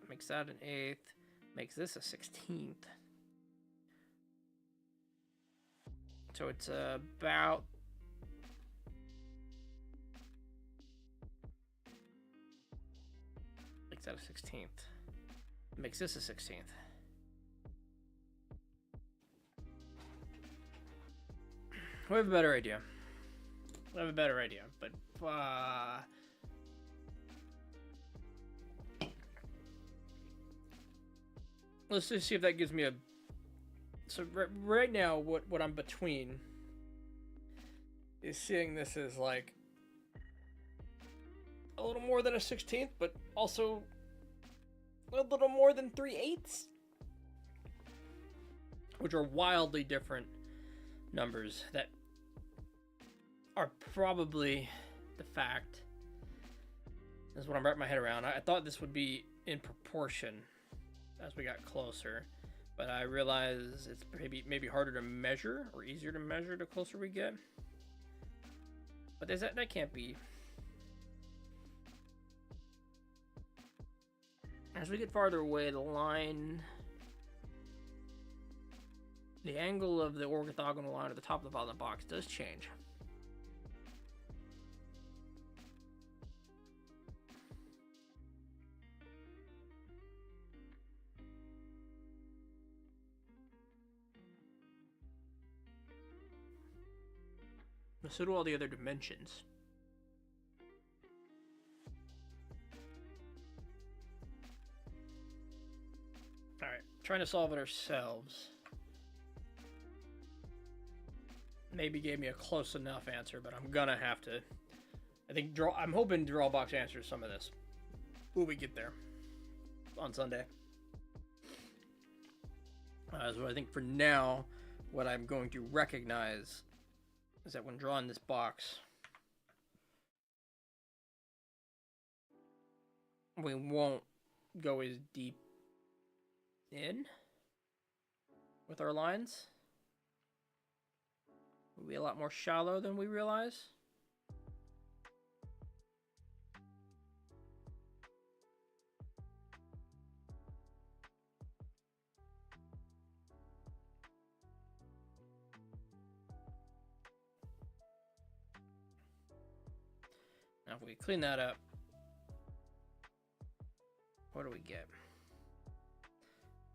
makes that 1/8. Makes this 1/16. So it's about makes that 1/16. Makes this 1/16. We have a better idea. But let's just see if that gives me a. So right now, what I'm between is seeing this as like a little more than a 1/16, but also a little more than 3/8, which are wildly different numbers that are probably the fact. This is what I'm wrapping my head around. I thought this would be in proportion as we got closer, but I realize it's maybe harder to measure or easier to measure the closer we get. But that can't be. As we get farther away, the line, the angle of the orthogonal line at the top of the bottom of the box does change. So do all the other dimensions. Alright, trying to solve it ourselves. Maybe gave me a close enough answer, but I'm gonna have to. I'm hoping Drawbox answers some of this when we get there on Sunday. So I think for now, what I'm going to recognize is that when drawing this box, we won't go as deep in with our lines. We'll be a lot more shallow than we realize. Now if we clean that up, what do we get?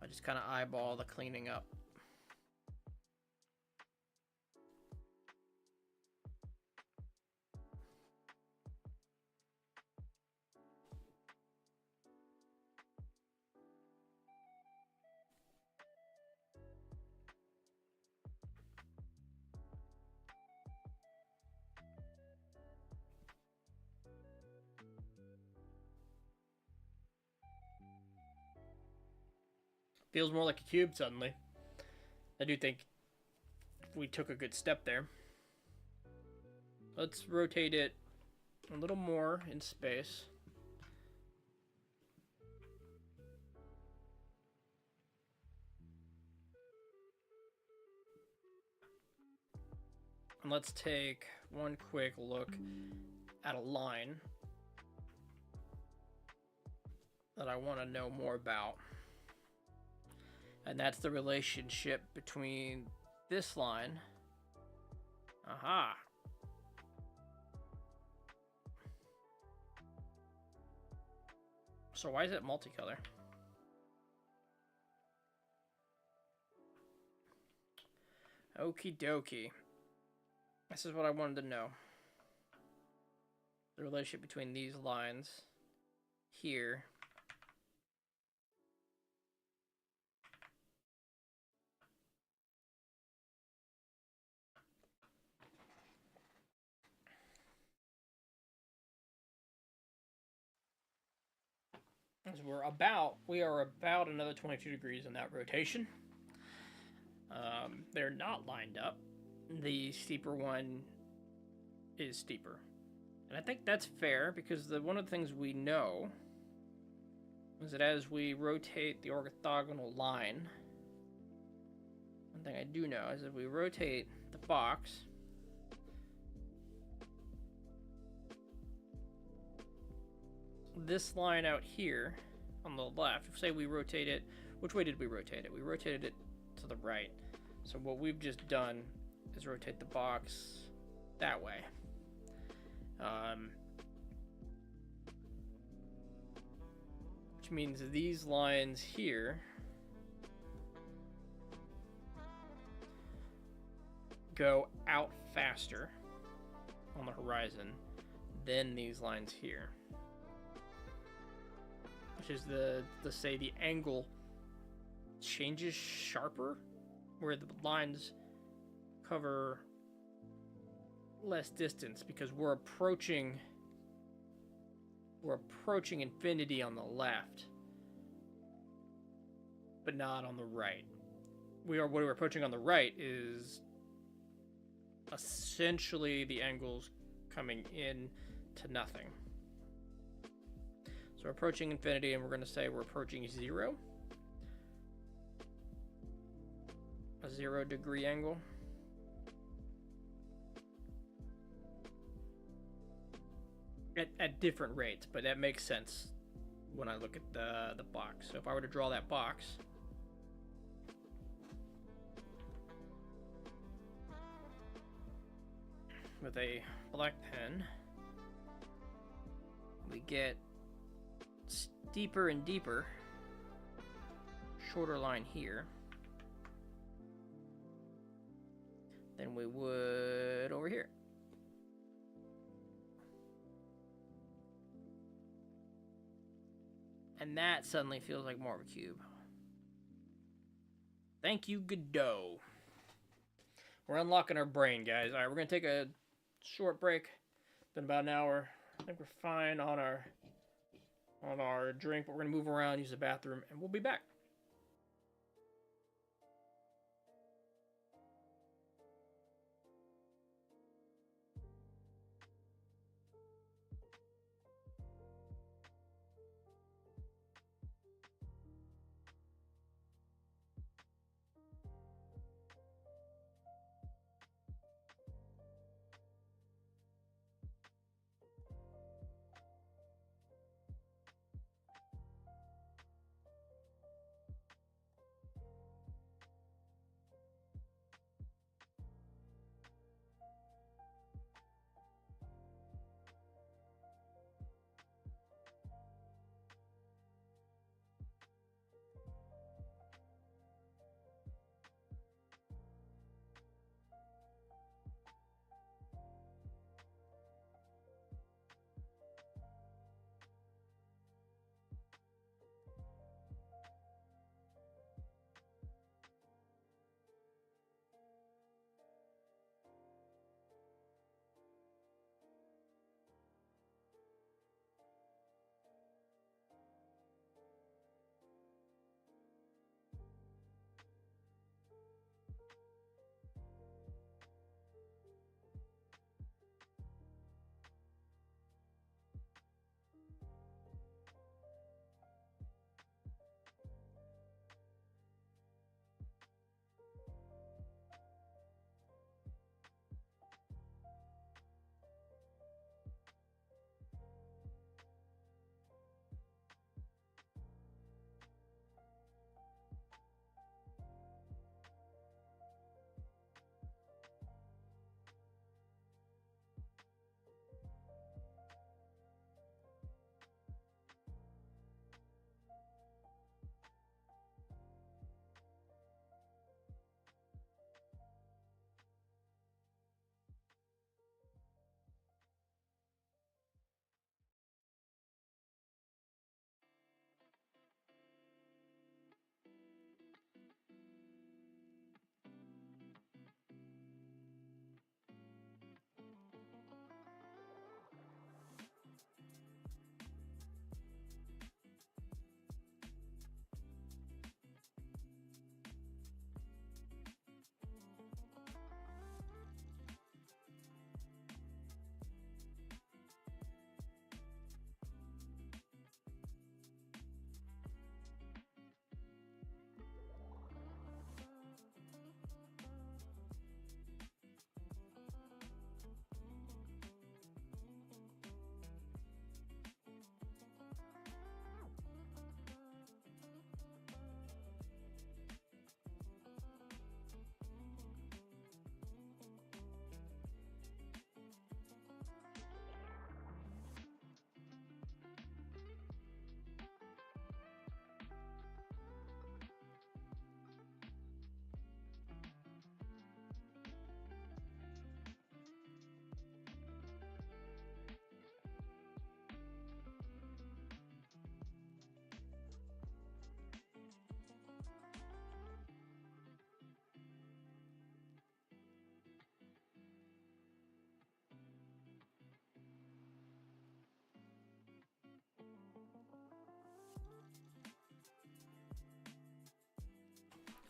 I just kind of eyeball the cleaning up. Feels more like a cube suddenly. I do think we took a good step there. Let's rotate it a little more in space. And let's take one quick look at a line that I want to know more about. And that's the relationship between this line. Aha. So why is it multicolor? Okie dokie. This is what I wanted to know. The relationship between these lines here. As we are about another 22 degrees in that rotation. They're not lined up. The steeper one is steeper. And I think that's fair because one of the things we know is that as we rotate the orthogonal line, one thing I do know is that we rotate the box, this line out here on the left, say we rotate it, which way did we rotate it? We rotated it to the right. So what we've just done is rotate the box that way. Which means these lines here go out faster on the horizon than these lines here. Which is say the angle changes sharper, where the lines cover less distance because we're approaching infinity on the left, but not on the right. What we're approaching on the right is essentially the angles coming in to nothing. So we're approaching infinity, and we're going to say we're approaching 0. A 0 degree angle. At different rates, but that makes sense when I look at the box. So if I were to draw that box, with a black pen, we get steeper and deeper, shorter line here than we would over here. And that suddenly feels like more of a cube. Thank you, Godot. We're unlocking our brain, guys. All right, we're going to take a short break. Been about an hour. I think we're fine on our drink, but we're going to move around, use the bathroom, and we'll be back.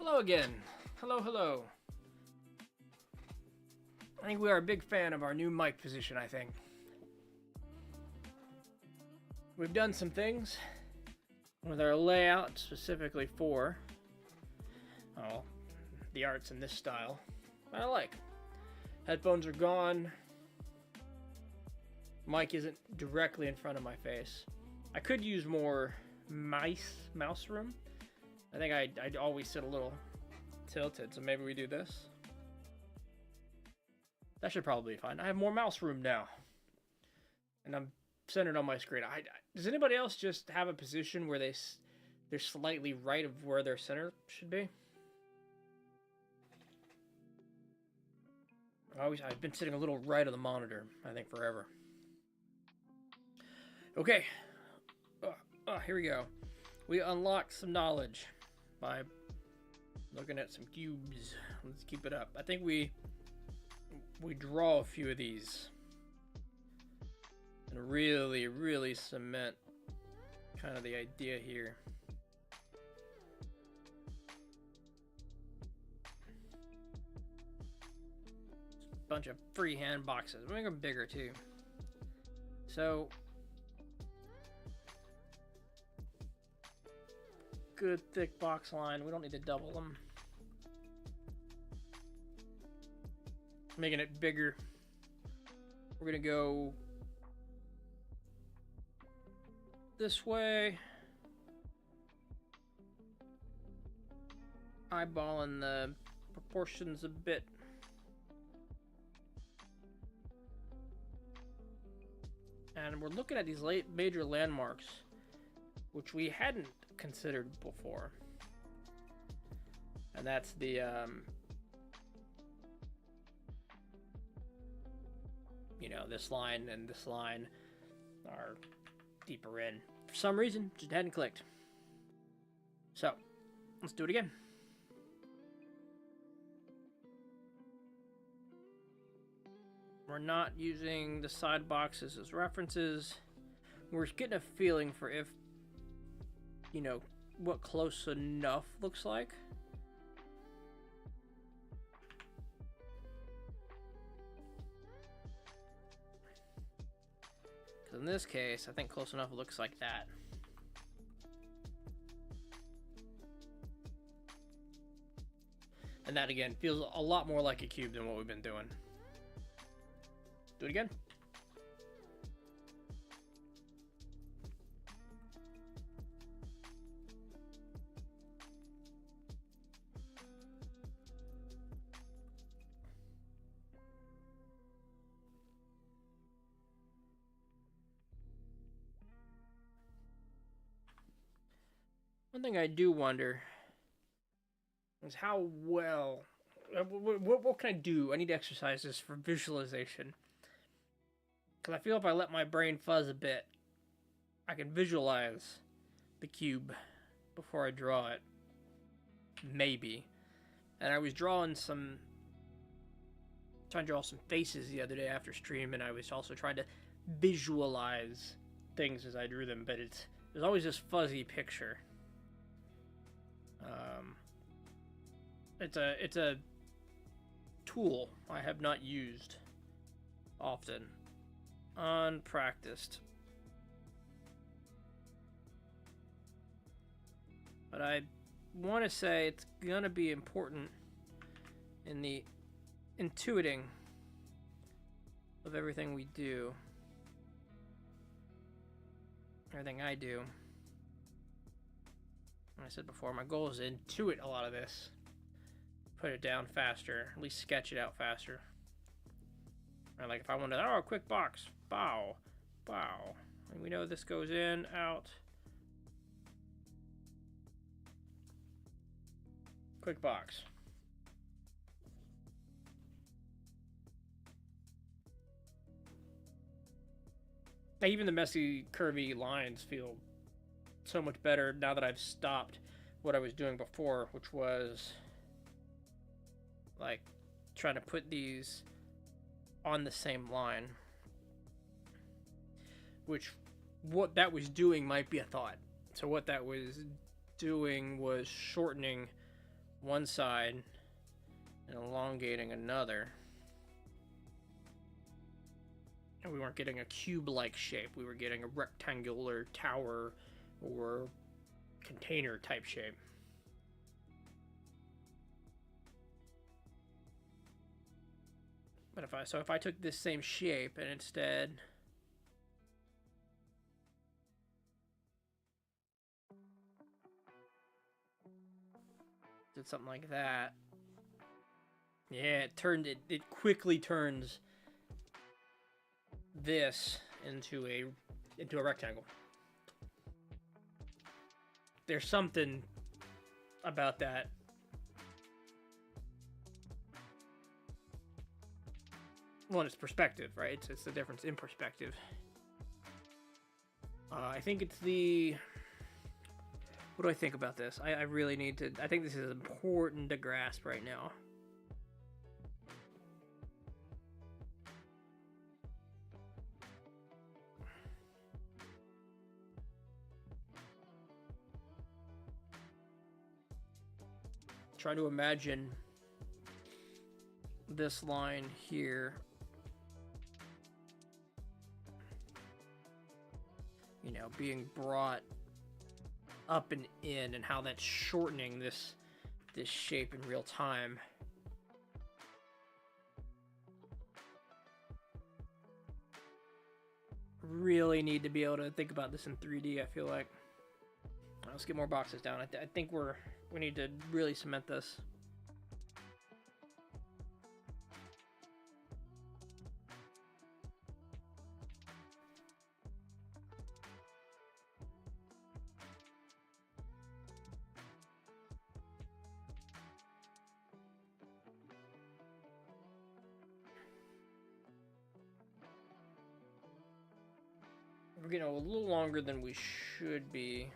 Hello again. Hello, hello. I think we are a big fan of our new mic position, I think. We've done some things with our layout specifically for the arts in this style. I like. Headphones are gone. Mic isn't directly in front of my face. I could use more mouse room. I think I'd always sit a little tilted, so maybe we do this. That should probably be fine. I have more mouse room now. And I'm centered on my screen. Does anybody else just have a position where they're slightly right of where their center should be? I've been sitting a little right of the monitor, I think, forever. Okay. Here we go. We unlocked some knowledge by looking at some cubes. Let's keep it up. I think we draw a few of these and really, really cement kind of the idea here. Bunch of freehand boxes. We'll make them bigger too. So good thick box line. We don't need to double them. Making it bigger. We're gonna go this way. Eyeballing the proportions a bit. And we're looking at these major landmarks, which we hadn't considered before. And that's the this line and this line are deeper in. For some reason, just hadn't clicked. So, let's do it again. We're not using the side boxes as references. We're getting a feeling for if, what close enough looks like. Because in this case, I think close enough looks like that. And that, again, feels a lot more like a cube than what we've been doing. Do it again. One thing I do wonder is how well... What can I do? I need to exercise this for visualization. Because I feel if I let my brain fuzz a bit, I can visualize the cube before I draw it. Maybe. And I was trying to draw some faces the other day after stream, and I was also trying to visualize things as I drew them, but there's always this fuzzy picture. It's a tool I have not used often. Unpracticed. But I want to say it's gonna be important in the intuiting of everything we do. Everything I do. Like I said before, my goal is to intuit a lot of this. Put it down faster, at least sketch it out faster. And like if I wanted, a quick box, bow, bow. And we know this goes in, out. Quick box. Now, even the messy, curvy lines feel so much better now that I've stopped what I was doing before, which was like trying to put these on the same line, which what that was doing might be a thought. So what that was doing was shortening one side and elongating another. And we weren't getting a cube-like shape. We were getting a rectangular tower or container type shape. But if I took this same shape and instead did something like that, yeah, it quickly turns this into a rectangle. There's something about that. Well, it's perspective, right? It's the difference in perspective. I think it's the... What do I think about this? I really need to... I think this is important to grasp right now. Try to imagine this line here, you know, being brought up and in, and how that's shortening this shape in real time. Really need to be able to think about this in 3D, I feel like. Let's get more boxes down. I think we need to really cement this. We're getting a little longer than we should be.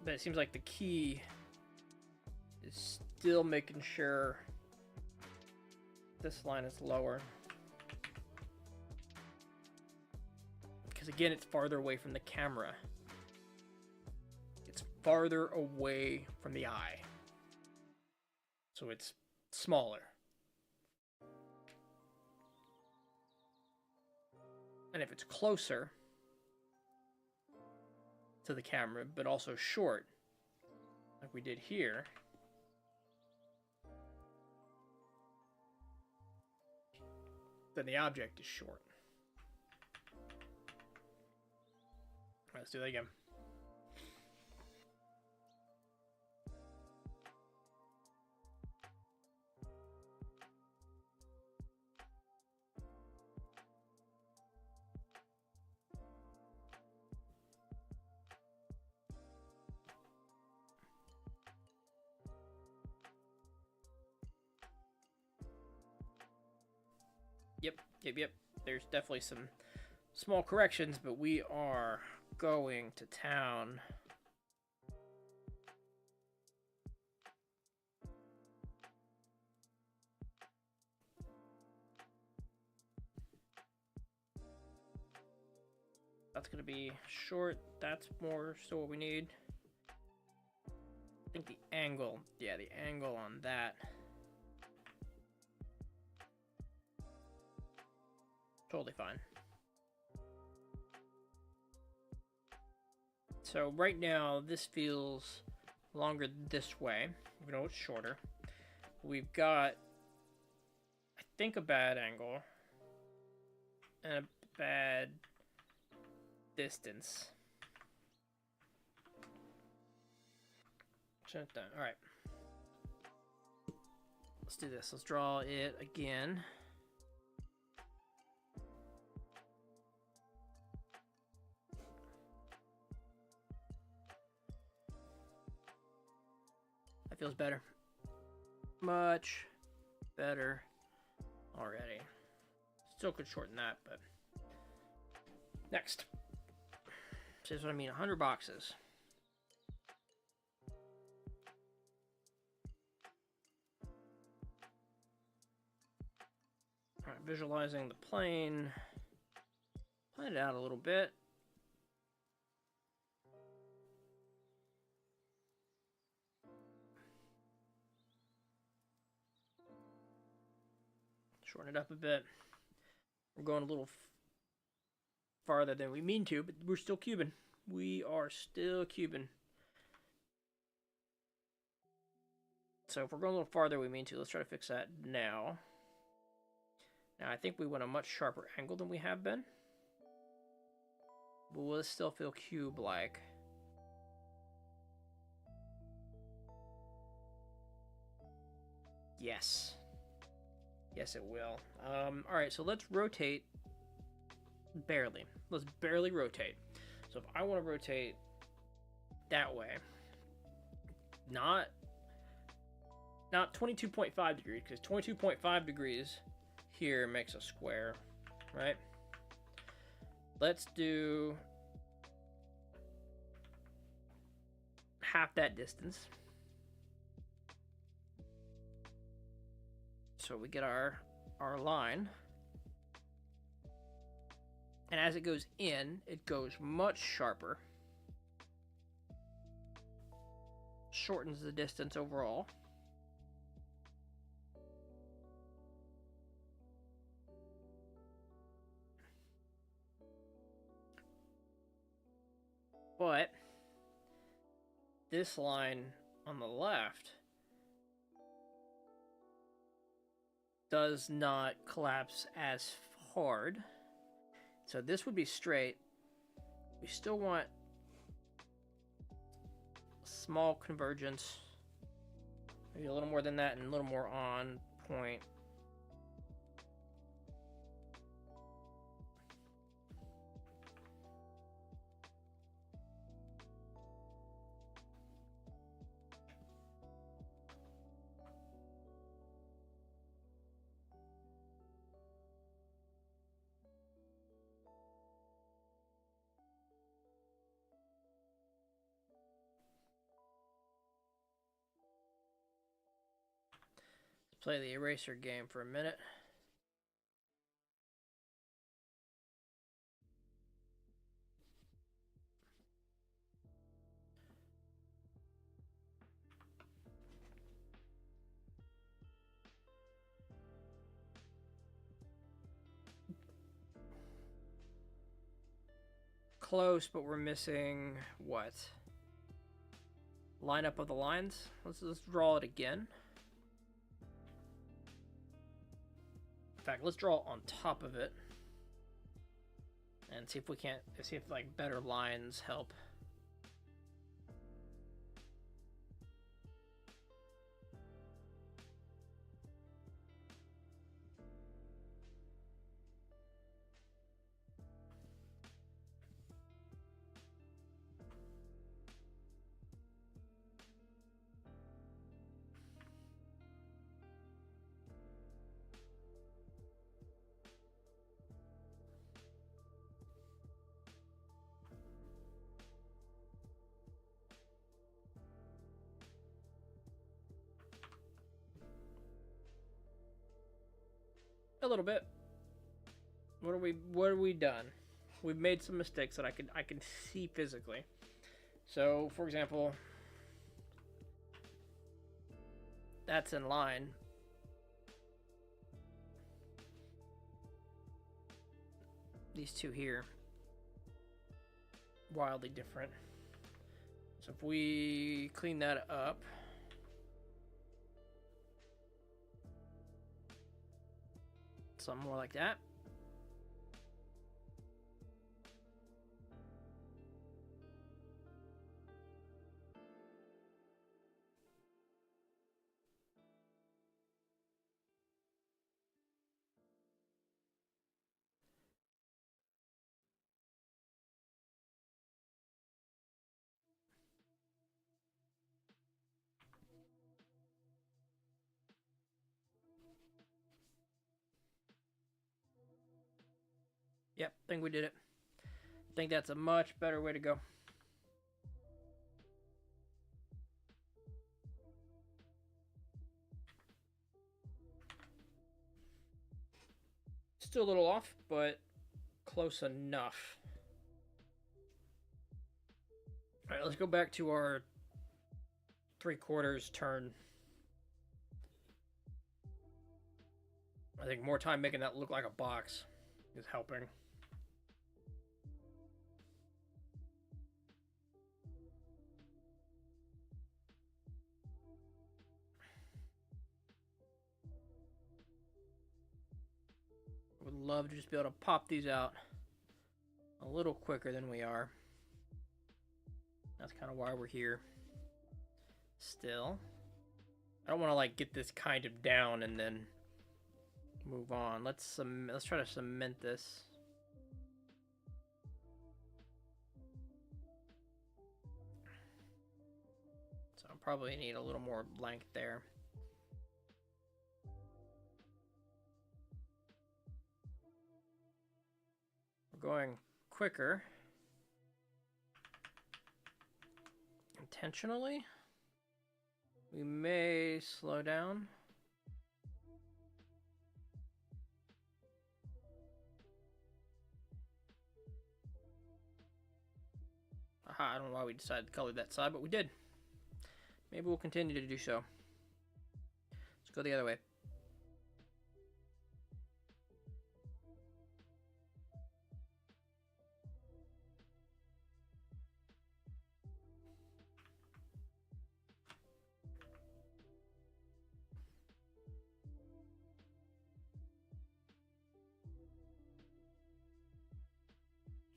But it seems like the key is still making sure this line is lower. Because again, it's farther away from the camera. It's farther away from the eye. So it's smaller. And if it's closer to the camera, but also short, like we did here, then the object is short. Let's do that again. Yep. There's definitely some small corrections, but we are going to town. That's going to be short. That's more so what we need. I think the angle, yeah, the angle on that. Totally fine. So right now, this feels longer this way, even though it's shorter. We've got, I think, a bad angle and a bad distance. Shut down. All right. Let's do this. Let's draw it again. That feels better. Much better already. Still could shorten that, but next. This is what I mean, 100 boxes. All right, visualizing the plane. Plan it out a little bit. Shorten it up a bit. We're going a little farther than we mean to, but we're still cubing. We are still cubing. So if we're going a little farther than we mean to, let's try to fix that now. Now I think we want a much sharper angle than we have been. But will this still feel cube-like? Yes. Yes, it will. Alright, so let's rotate barely. Let's barely rotate. So if I want to rotate that way, not 22.5 degrees, because 22.5 degrees here makes a square, right? Let's do half that distance. So we get our line. And as it goes in, it goes much sharper. Shortens the distance overall. But this line on the left does not collapse as hard. So this would be straight. We still want small convergence. Maybe a little more than that and a little more on point. Play the eraser game for a minute. Close, but we're missing what? Lineup of the lines. Let's draw it again. In fact, let's draw on top of it and see if we can't see if like better lines help. A little bit. What have we done? We've made some mistakes that I can see physically. So, for example, that's in line. These two here, wildly different. So if we clean that up, something more like that. Yep, I think we did it. I think that's a much better way to go. Still a little off, but close enough. All right, let's go back to our 3/4 turn. I think more time making that look like a box is helping. I would love to just be able to pop these out a little quicker than we are. That's kind of why we're here. Still, I don't want to like get this kind of down and then move on. Let's try to cement this. So I'll probably need a little more length there. We're going quicker. Intentionally. We may slow down. Aha, I don't know why we decided to color that side, but we did. Maybe we'll continue to do so. Let's go the other way.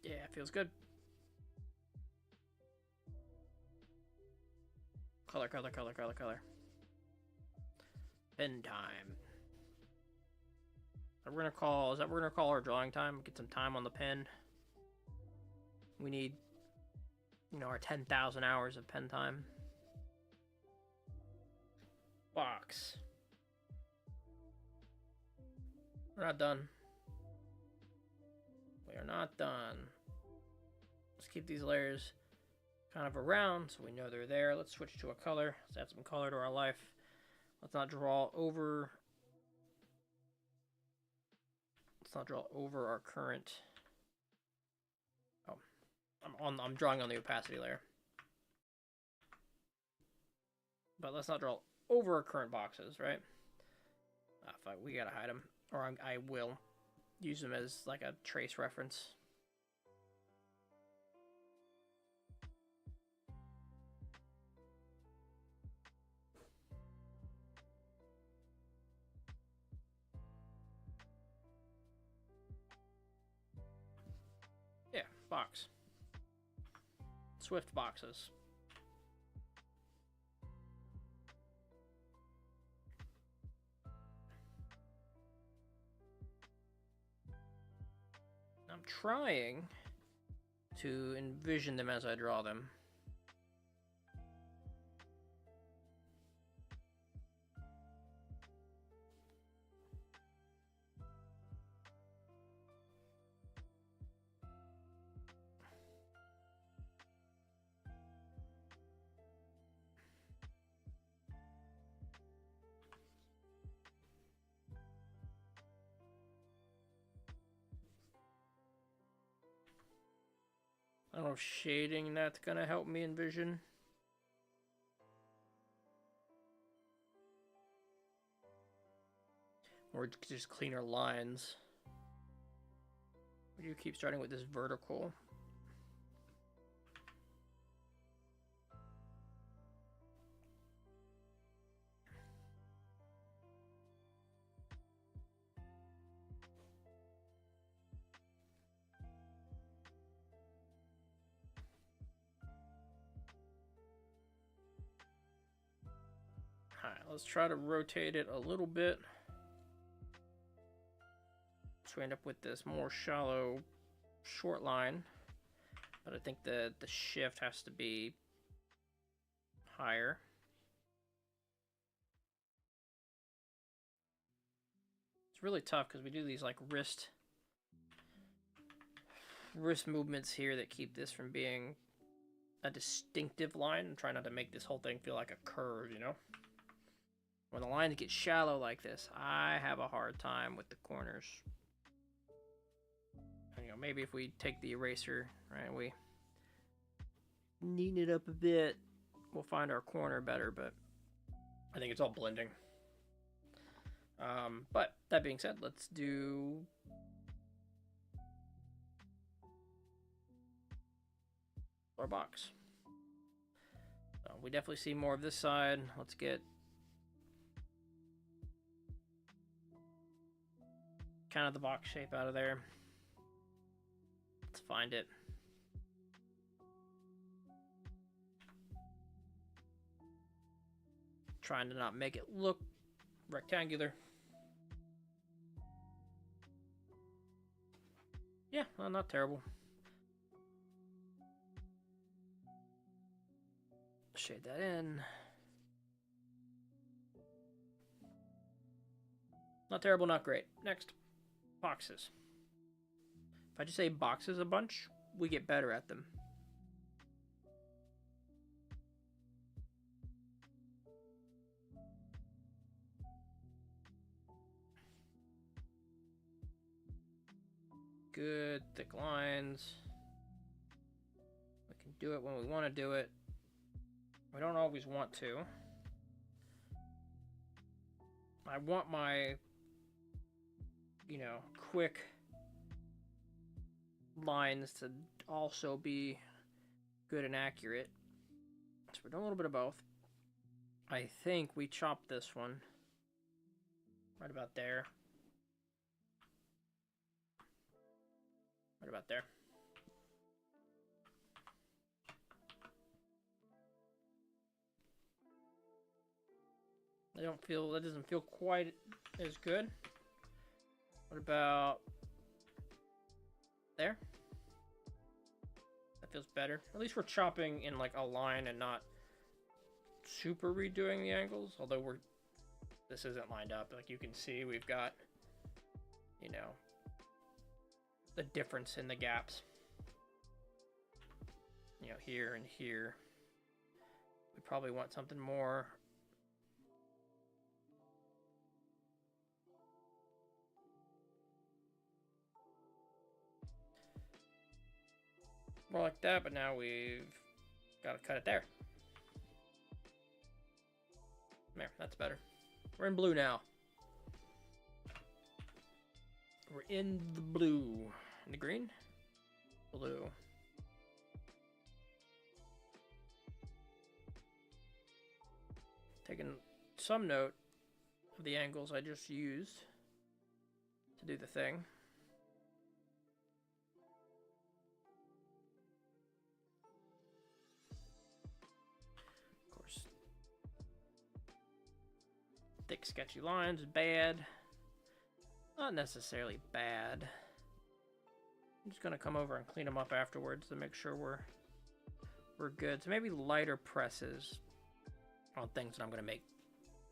Yeah, feels good. Color, color, color, color, color. Pen time. Is that what we're gonna call our drawing time? Get some time on the pen. We need, you know, our 10,000 hours of pen time. Box. We're not done. We are not done. Let's keep these layers kind of around so we know they're there. Let's switch to a color. Let's add some color to our life. Let's not draw over. Let's not draw over our current. Oh, I'm drawing on the opacity layer. But let's not draw over our current boxes, right? Fuck, we gotta hide them, or I will use them as like a trace reference. Yeah, box. Swift boxes. I'm trying to envision them as I draw them. I don't know if shading that's gonna help me envision. Or just cleaner lines. Or do you keep starting with this vertical? Alright, let's try to rotate it a little bit. So we end up with this more shallow, short line. But I think the shift has to be higher. It's really tough because we do these like wrist movements here that keep this from being a distinctive line. I'm trying not to make this whole thing feel like a curve, you know? When the lines get shallow like this, I have a hard time with the corners. And, you know, maybe if we take the eraser, right, we neaten it up a bit, we'll find our corner better, but I think it's all blending. But that being said, let's do our box. So we definitely see more of this side. Let's get kind of the box shape out of there. Let's find it. Trying to not make it look rectangular. Yeah, well, not terrible. Shade that in. Not terrible, not great. Next, boxes. If I just say boxes a bunch, we get better at them. Good, thick lines. We can do it when we want to do it. We don't always want to. I want my, quick lines to also be good and accurate. So we're doing a little bit of both. I think we chopped this one right about there. Right about there. That doesn't feel quite as good. What about there? That feels better. At least we're chopping in like a line and not super redoing the angles. Although this isn't lined up. Like you can see, we've got, the difference in the gaps. Here and here. We probably want something more. More like that, but now we've got to cut it there. There, that's better. We're in blue now. We're in the blue. In the green? Blue. Taking some note of the angles I just used to do the thing. Thick, sketchy lines, bad. Not necessarily bad. I'm just gonna come over and clean them up afterwards to make sure we're good. So maybe lighter presses on things that I'm gonna make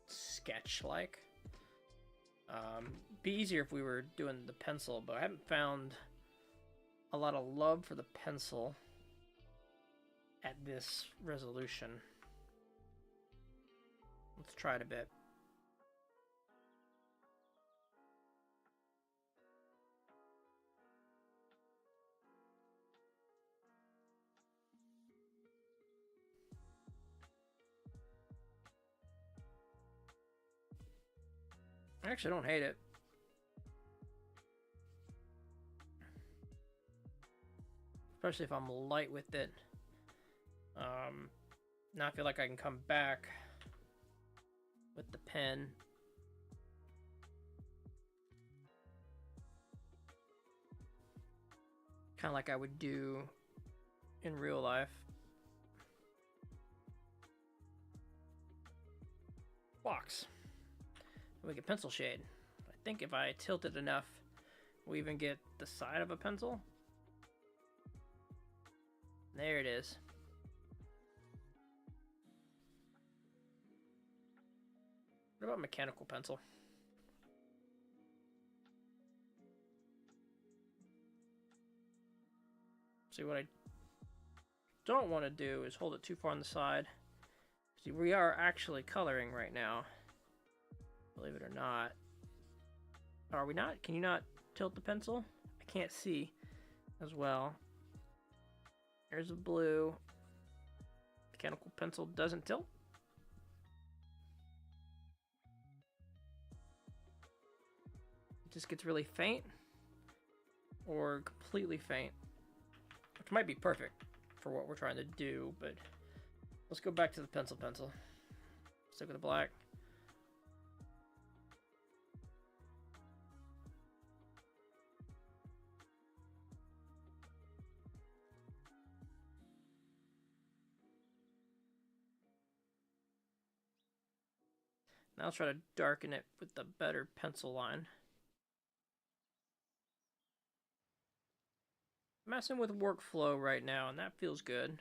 sketch-like. Be easier if we were doing the pencil, but I haven't found a lot of love for the pencil at this resolution. Let's try it a bit. I actually don't hate it. Especially if I'm light with it. Now I feel like I can come back with the pen. Kind of like I would do in real life. Box. We get pencil shade. I think if I tilt it enough, we even get the side of a pencil. There it is. What about mechanical pencil? See, what I don't want to do is hold it too far on the side. See, we are actually coloring right now. Believe it or not. Are we not? Can you not tilt the pencil? I can't see as well. There's a blue. Mechanical pencil doesn't tilt. just gets really faint or completely faint, which might be perfect for what we're trying to do, but let's go back to the pencil. Stick with the black. Now I'll try to darken it with the better pencil line. Messing with workflow right now, and that feels good.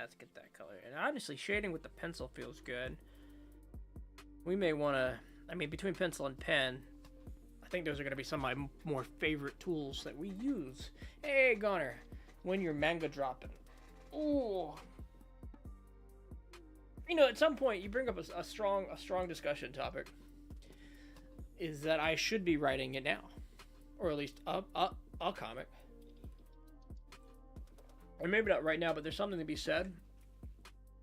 Let's get that color. And honestly, shading with the pencil feels good. We may want to, I mean, between pencil and pen, I think those are going to be some of my more favorite tools that we use. Hey, Goner, when you're manga dropping. Ooh. You know, at some point, you bring up a strong discussion topic. Is that I should be writing it now. Or at least a comic. Or maybe not right now, but there's something to be said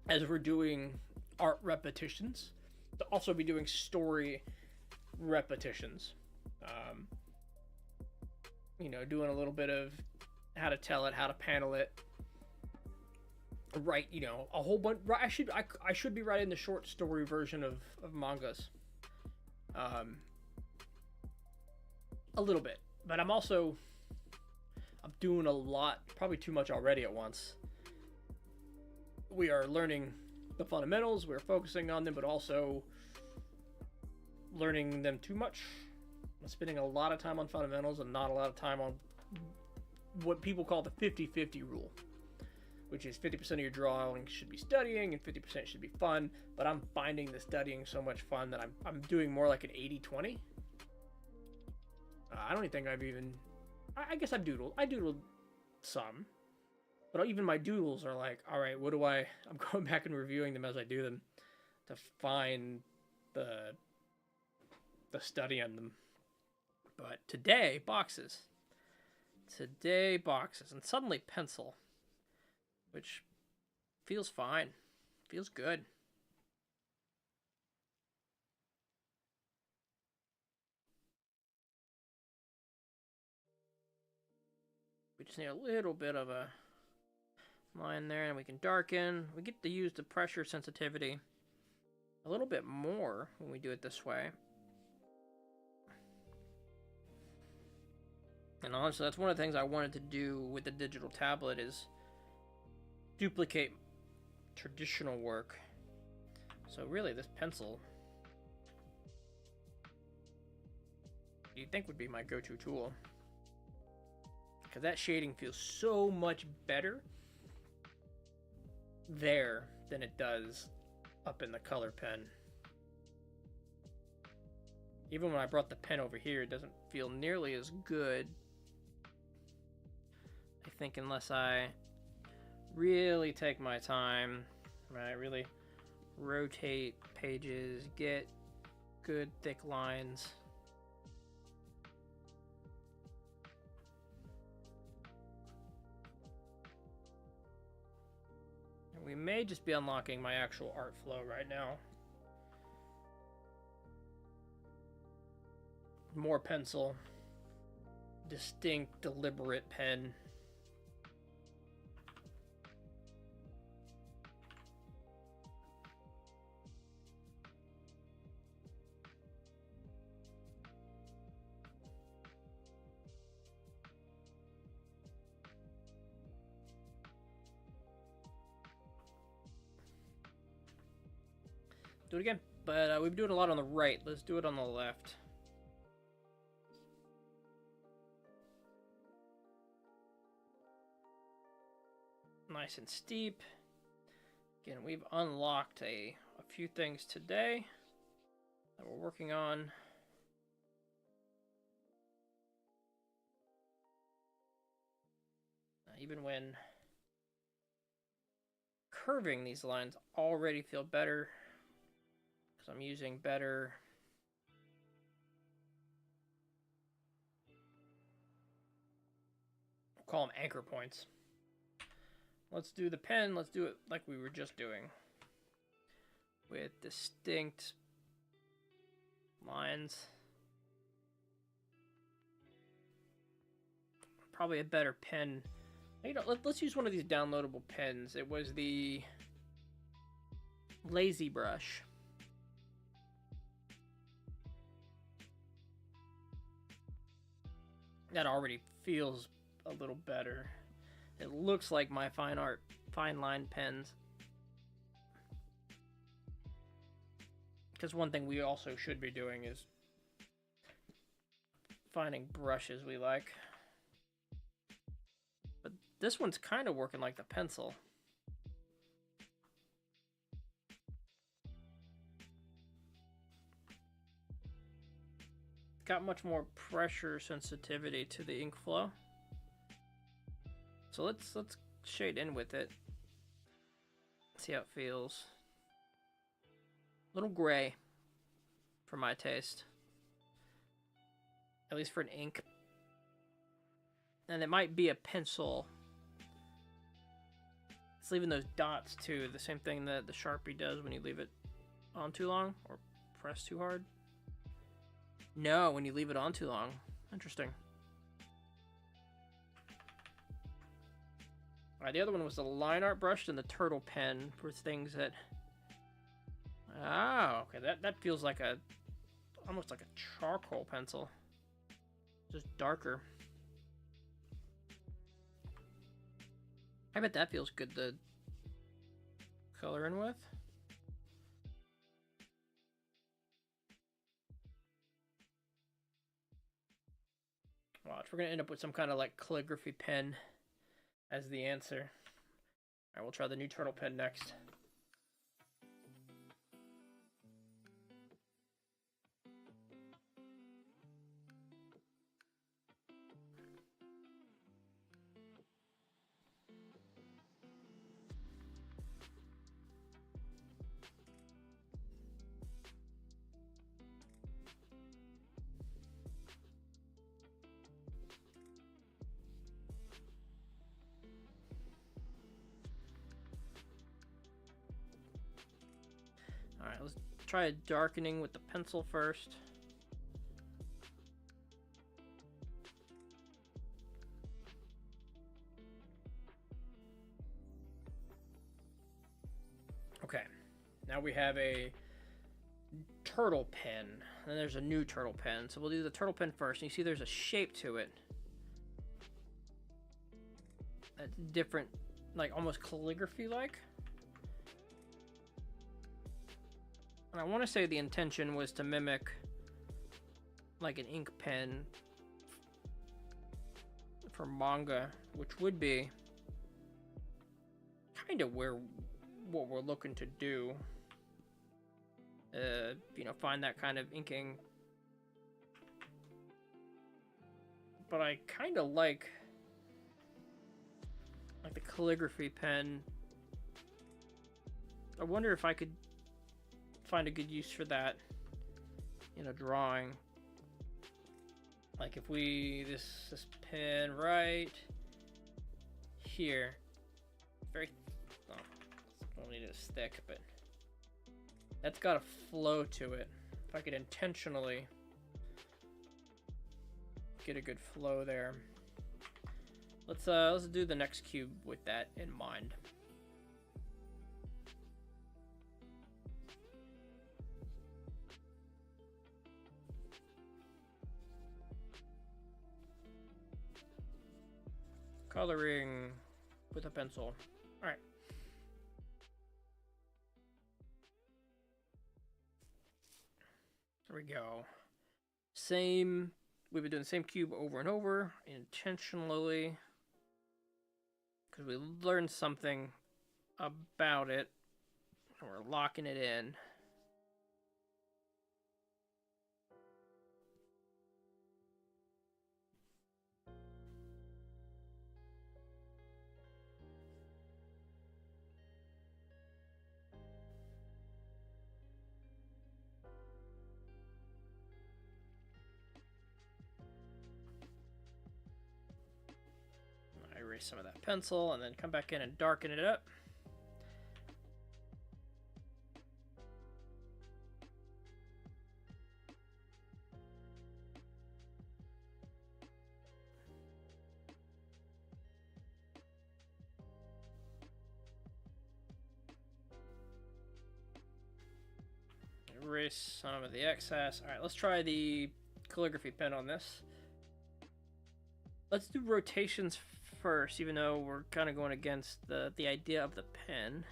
as we're doing art repetitions to also be doing story repetitions. You know, doing a little bit of how to tell it, how to panel it, write, you know, a whole bunch. I should be writing the short story version of mangas, a little bit, but I'm doing a lot, probably too much already at once. We are learning the fundamentals, we're focusing on them, but also learning them too much. I'm spending a lot of time on fundamentals and not a lot of time on what people call the 50-50 rule, which is 50% of your drawing should be studying and 50% should be fun, but I'm finding the studying so much fun that I'm doing more like an 80-20. I don't even think I've even... I guess I've doodled. I doodled some. But even my doodles are like, all right, what do I... I'm going back and reviewing them as I do them to find the study on them. But today, boxes. Today, boxes. And suddenly pencil. Which feels fine. Feels good. We just need a little bit of a line there, and we can darken. We get to use the pressure sensitivity a little bit more when we do it this way. And honestly, that's one of the things I wanted to do with the digital tablet is duplicate traditional work. So really, this pencil, you'd think would be my go-to tool. Because that shading feels so much better there than it does up in the color pen. Even when I brought the pen over here, it doesn't feel nearly as good. I think unless I really take my time, right, really rotate pages, get good thick lines. And we may just be unlocking my actual art flow right now. More pencil, distinct, deliberate pen. Do it again, but we've been doing a lot on the right. Let's do it on the left. Nice and steep. Again, we've unlocked a few things today that we're working on. even when curving these lines already feel better because I'm using better we'll call them anchor points. Let's do the pen. Let's do it like we were just doing with distinct lines. Probably a better pen. You know, let's use one of these downloadable pens. It was the Lazy Brush. That already feels a little better. It looks like my fine line pens. Because one thing we also should be doing is finding brushes we like. But this one's kind of working like the pencil. Got much more pressure sensitivity to the ink flow. So let's shade in with it. See how it feels. A little gray for my taste. At least for an ink. And it might be a pencil. It's leaving those dots too. The same thing that the Sharpie does when you leave it on too long or press too hard. No, when you leave it on too long. Interesting. Alright, the other one was the line art brush and the turtle pen for things that... Oh, okay, that feels like a... almost like a charcoal pencil. Just darker. I bet that feels good to color in with. Watch, we're gonna end up with some kind of like calligraphy pen as the answer. Alright, we'll try the new turtle pen next. Alright, let's try darkening with the pencil first. Okay, now we have a turtle pen, and there's a new turtle pen. So we'll do the turtle pen first, and you see there's a shape to it. That's different, like almost calligraphy-like. And I want to say the intention was to mimic like an ink pen for manga, which would be kind of what we're looking to do. You know, find that kind of inking. But I kind of like the calligraphy pen. I wonder if I could find a good use for that in a drawing. Like if we this pen right here, very don't need it thick, but that's got a flow to it. If I could intentionally get a good flow there. Let's do the next cube with that in mind. Coloring with a pencil. All right. There we go. We've been doing the same cube over and over intentionally because we learned something about it and we're locking it in. erase some of that pencil and then come back in and darken it up. Erase some of the excess. All right, let's try the calligraphy pen on this. Let's do rotations first, even though we're kind of going against the idea of the pen.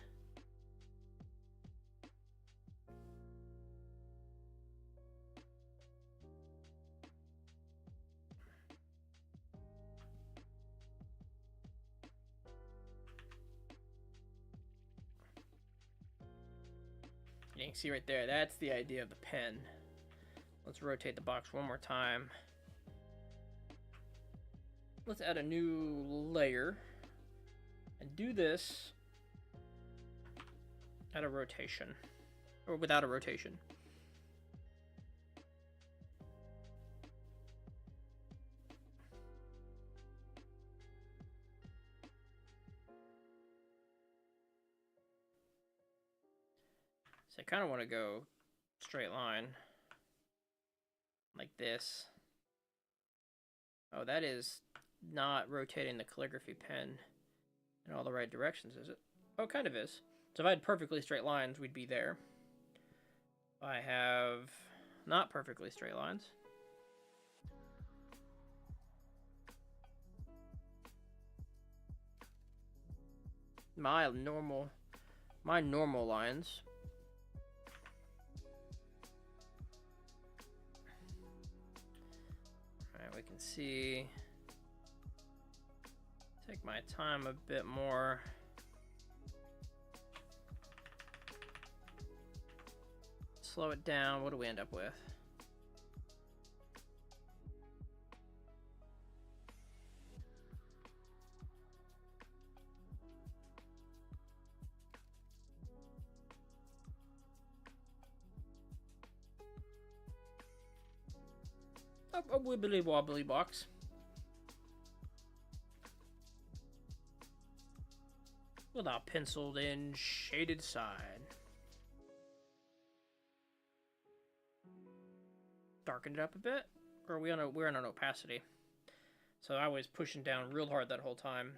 You can see right there, that's the idea of the pen. Let's rotate the box one more time. Let's add a new layer and do this at a rotation, or without a rotation. So I kind of want to go straight line like this. Oh, that is not rotating the calligraphy pen in all the right directions, is it? Oh, it kind of is. So if I had perfectly straight lines, we'd be there. I have not perfectly straight lines. My normal lines. Alright, we can see. Take my time a bit more. Slow it down. What do we end up with? A wibbly wobbly box. With our penciled in shaded side. Darken it up a bit, or are we on we're on an opacity. So I was pushing down real hard that whole time.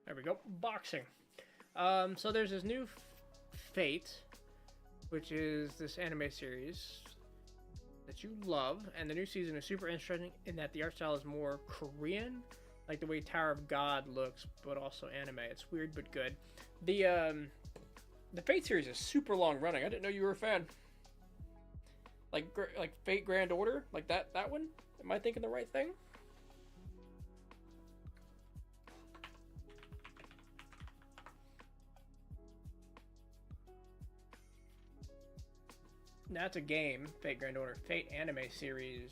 There we go. Boxing. So there's this new Fate, which is this anime series that you love, and the new season is super interesting in that the art style is more Korean, like the way Tower of God looks, but also anime. It's weird but good. The Fate series is super long running. I didn't know you were a fan. Like Fate Grand Order, like that one. Am I thinking the right thing? That's a game, Fate Grand Order. Fate anime series.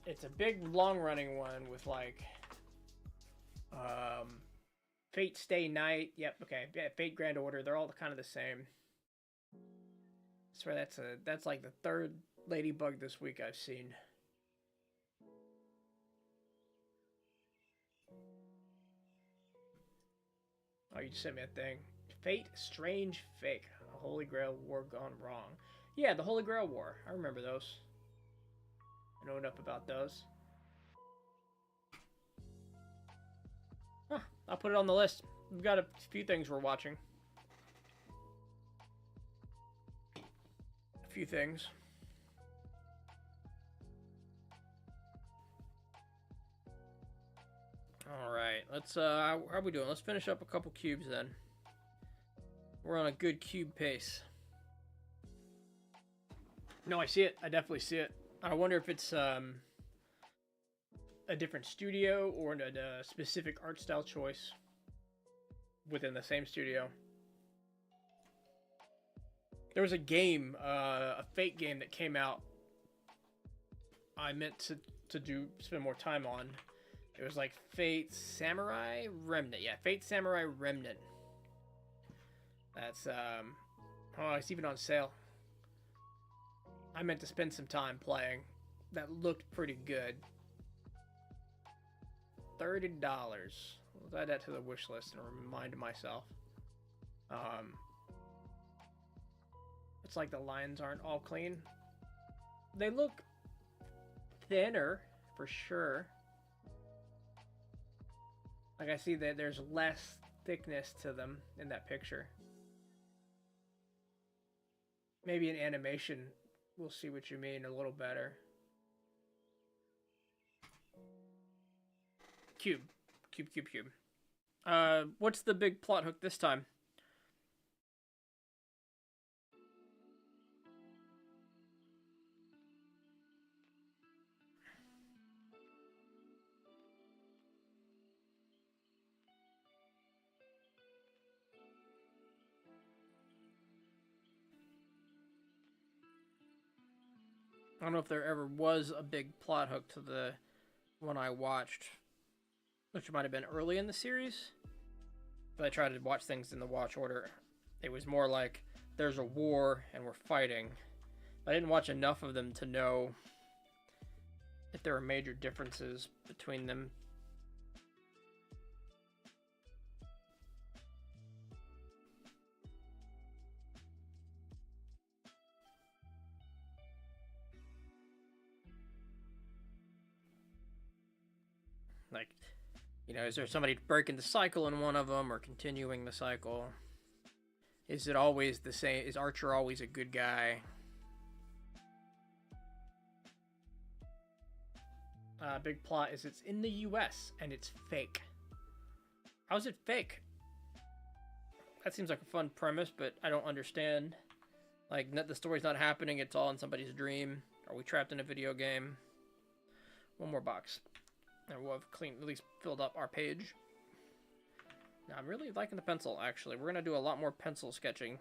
It's a big, long-running one with, like, Fate Stay Night. Yep, okay. Yeah, Fate Grand Order. They're all kind of the same. I swear that's like the third Ladybug this week I've seen. Oh, you just sent me a thing. Fate Strange Fake. A Holy Grail War Gone Wrong. Yeah, the Holy Grail War. I remember those. I know enough about those. Huh, I'll put it on the list. We've got a few things we're watching. A few things. Alright, let's, how are we doing? Let's finish up a couple cubes then. We're on a good cube pace. No, I see it. I definitely see it. I wonder if it's a different studio or a specific art style choice within the same studio. There was a game, a Fate game that came out. I meant to spend more time on. It was like Fate Samurai Remnant. Yeah, Fate Samurai Remnant. That's oh, it's even on sale. I meant to spend some time playing. That looked pretty good. $30. Let's add that to the wish list and remind myself. It's like the lines aren't all clean. They look thinner for sure. Like I see that there's less thickness to them in that picture. Maybe in animation we'll see what you mean a little better. Cube. What's the big plot hook this time? I don't know if there ever was a big plot hook to the one I watched, which might have been early in the series. But I tried to watch things in the watch order. It was more like there's a war and we're fighting. I didn't watch enough of them to know if there were major differences between them. Like, you know, is there somebody breaking the cycle in one of them or continuing the cycle? Is it always the same? Is Archer always a good guy? Big plot is it's in the US and it's fake. How's it fake? That seems like a fun premise, but I don't understand. Like, the story's not happening, it's all in somebody's dream. Are we trapped in a video game? One more box. And we'll have at least filled up our page. Now, I'm really liking the pencil, actually. We're going to do a lot more pencil sketching.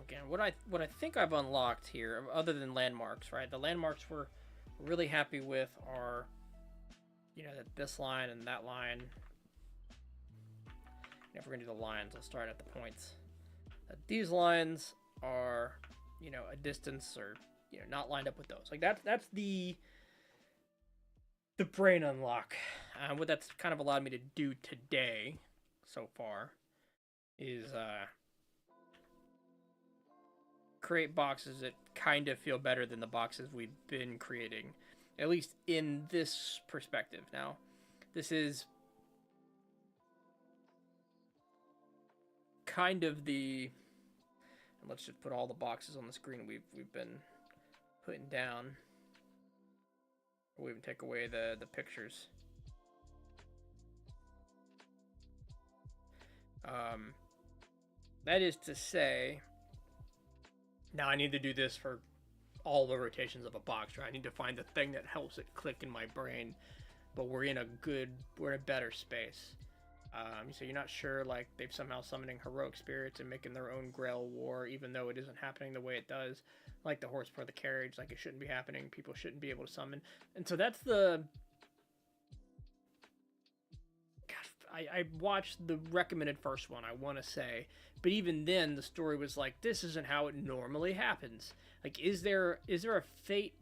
Again, what I think I've unlocked here, other than landmarks, right? The landmarks we're really happy with are, you know, this line and that line. And if we're gonna do the lines, I'll start at the points. These lines are, you know, a distance or, you know, not lined up with those. Like that's the brain unlock. What that's kind of allowed me to do today so far is create boxes that kind of feel better than the boxes we've been creating, at least in this perspective. Now, this is kind of the, and let's just put all the boxes on the screen we've been putting down. We'll even take away the pictures. That is to say, now I need to do this for all the rotations of a box, right? I need to find the thing that helps it click in my brain, but we're in a better space. So you're not sure, like, they've somehow summoning heroic spirits and making their own Grail war, even though it isn't happening the way it does. Like the horse for the carriage, like it shouldn't be happening. People shouldn't be able to summon. And so that's the... I watched the recommended first one, I want to say, but even then the story was like, this isn't how it normally happens. Like, is there a Fate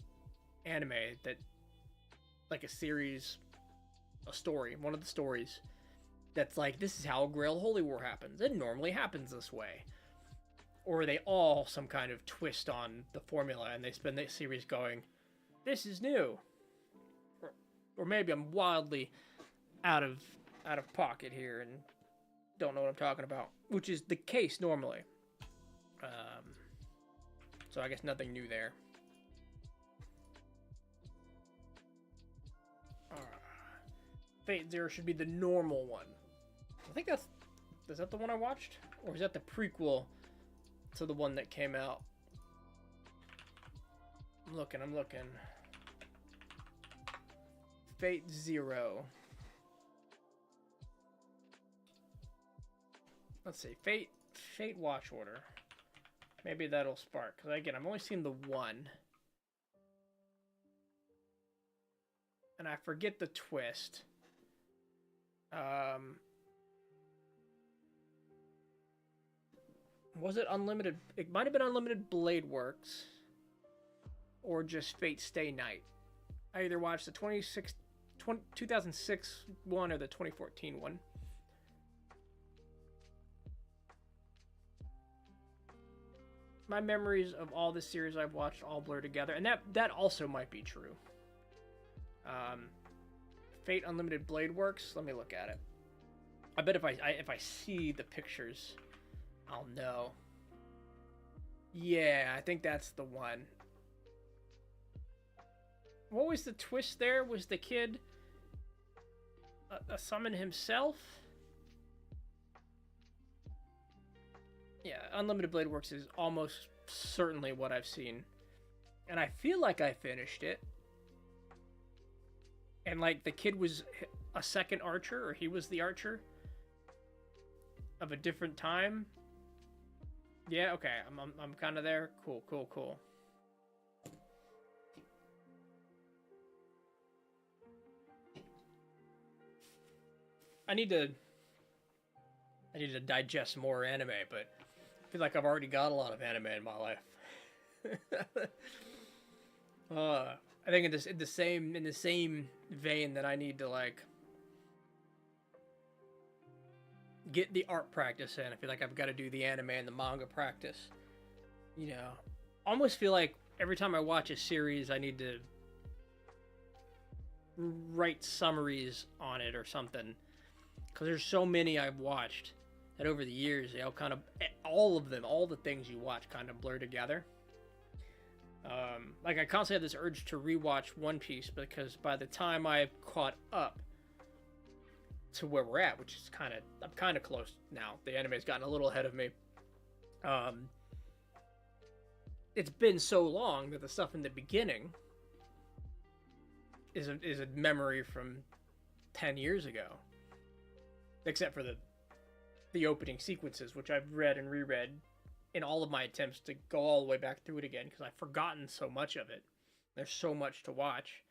anime that, like a series, a story, one of the stories that's like, this is how Grail Holy War happens. It normally happens this way. Or are they all some kind of twist on the formula and they spend the series going, this is new. Or maybe I'm wildly out of pocket here and don't know what I'm talking about, which is the case normally. So I guess nothing new there. Fate Zero should be the normal one. I think is that the one I watched? Or is that the prequel to the one that came out? I'm looking. Fate Zero. Let's see. Fate Watch Order. Maybe that'll spark. Because again, I've only seen the one. And I forget the twist. Was it Unlimited? It might have been Unlimited Blade Works. Or just Fate Stay Night. I either watched the 2006 one or the 2014 one. My memories of all the series I've watched all blur together, and that also might be true. Fate Unlimited Blade Works. Let me look at it. I bet if I see the pictures, I'll know. Yeah, I think that's the one. What was the twist there? Was the kid a summon himself? Yeah, Unlimited Blade Works is almost certainly what I've seen. And I feel like I finished it. And like the kid was a second archer, or he was the archer of a different time. Yeah, okay, I'm kind of there. Cool. I need to digest more anime, but I feel like I've already got a lot of anime in my life. I think in the same vein that I need to like get the art practice in. I feel like I've got to do the anime and the manga practice. You know, almost feel like every time I watch a series, I need to write summaries on it or something. Because there's so many I've watched that over the years, they all kind of, all of them, all the things you watch kind of blur together. Like I constantly have this urge to rewatch One Piece because by the time I've caught up to where we're at, which is I'm kind of close now. The anime's gotten a little ahead of me. It's been so long that the stuff in the beginning is a memory from 10 years ago. Except for the opening sequences, which I've read and reread in all of my attempts to go all the way back through it again, because I've forgotten so much of it. There's so much to watch.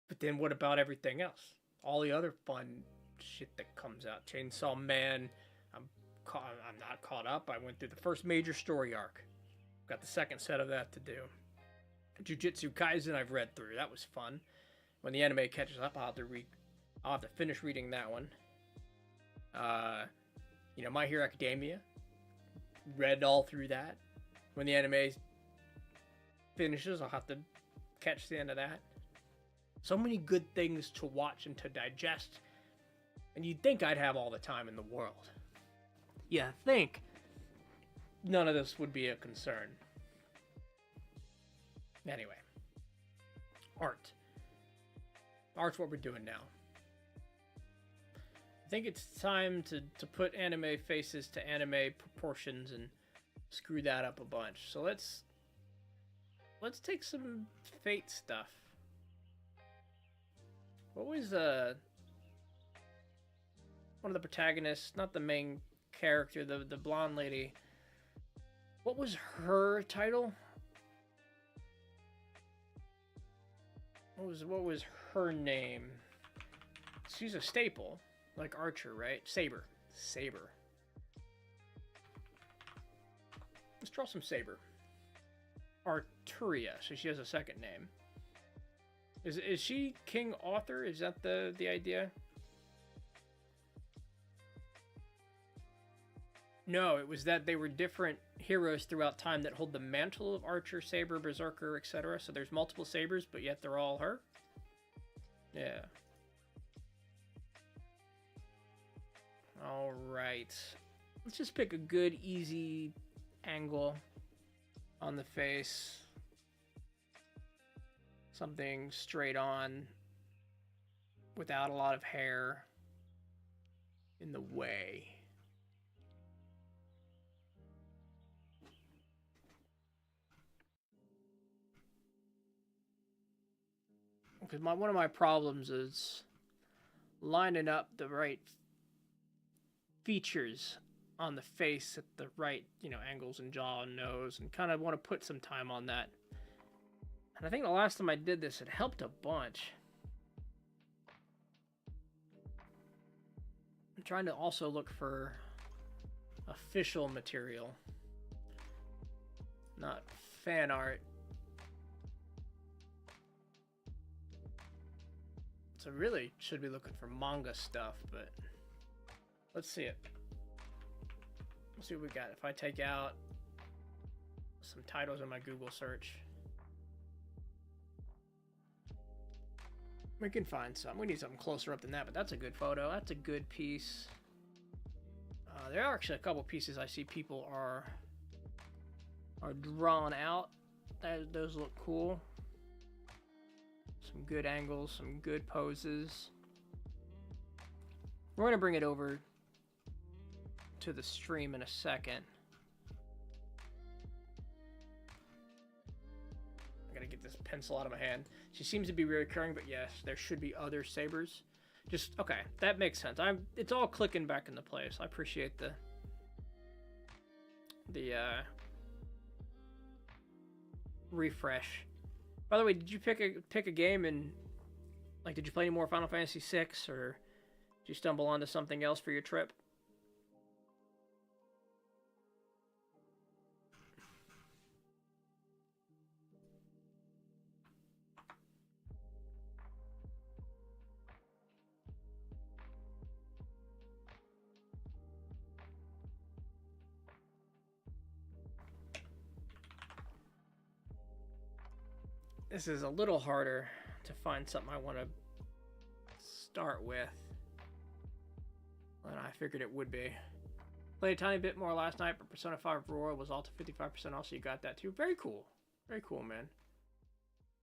But then what about everything else? All the other fun shit that comes out. Chainsaw Man, I'm not caught up. I went through the first major story arc. Got the second set of that to do. Jujutsu Kaisen I've read through. That was fun. When the anime catches up, I'll have to finish reading that one. My Hero Academia. Read all through that. When the anime finishes, I'll have to catch the end of that. So many good things to watch and to digest. And you'd think I'd have all the time in the world. Yeah, think none of this would be a concern. Anyway. Art. Art's what we're doing now. I think it's time to put anime faces to anime proportions and screw that up a bunch. So let's take some Fate stuff. What was one of the protagonists, not the main character, the blonde lady? What was her title? What was her name? She's a staple, like Archer, right? Saber. Let's draw some Saber. Arturia, so she has a second name. Is she King Arthur? Is that the idea? No, it was that they were different heroes throughout time that hold the mantle of Archer, Saber, Berserker, etc. So there's multiple Sabers, but yet they're all her? Yeah. Alright. Let's just pick a good, easy angle on the face. Something straight on without a lot of hair in the way. Because one of my problems is lining up the right features on the face at the right, angles and jaw and nose, and kind of want to put some time on that. And I think the last time I did this, it helped a bunch. I'm trying to also look for official material, not fan art. So really should be looking for manga stuff, but let's see it. Let's see what we got. If I take out some titles in my Google search, we can find some. We need something closer up than that, but that's a good photo. That's a good piece. There are actually a couple pieces I see people are drawn out. Those look cool. Some good angles, some good poses. We're gonna bring it over to the stream in a second. I gotta get this pencil out of my hand. She seems to be reoccurring, but yes, there should be other sabers. Just, okay, that makes sense. It's all clicking back into place. I appreciate the refresh. By the way, did you pick a game and did you play any more Final Fantasy VI, or did you stumble onto something else for your trip? This is a little harder to find something I want to start with than I figured it would be. Played a tiny bit more last night, but Persona 5 Royal was all to 55% off, so you got that too. Very cool. Very cool, man.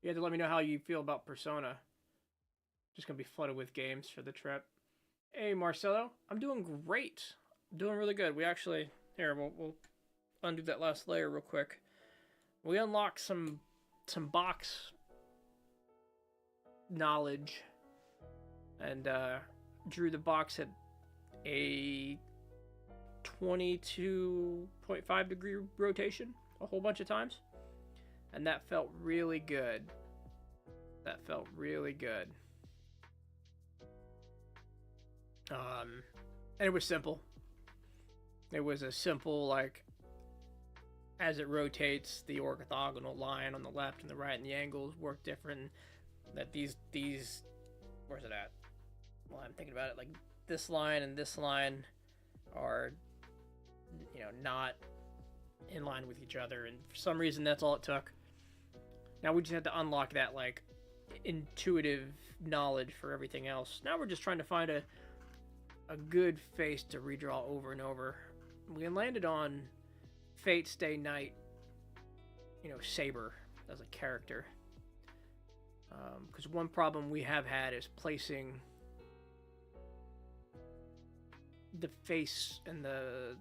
You had to let me know how you feel about Persona. Just going to be flooded with games for the trip. Hey, Marcelo. I'm doing great. I'm doing really good. We actually... Here, we'll undo that last layer real quick. We unlocked some box knowledge, and drew the box at a 22.5 degree rotation a whole bunch of times, and that felt really good. And it was simple. It was a simple, as it rotates, the orthogonal line on the left and the right and the angles work different. That these where's it at? Well, I'm thinking about it, this line and this line are, not in line with each other, and for some reason that's all it took. Now we just had to unlock that, intuitive knowledge for everything else. Now we're just trying to find a good face to redraw over and over. We landed on Fate Stay Night, Saber as a character. Because one problem we have had is placing the face and the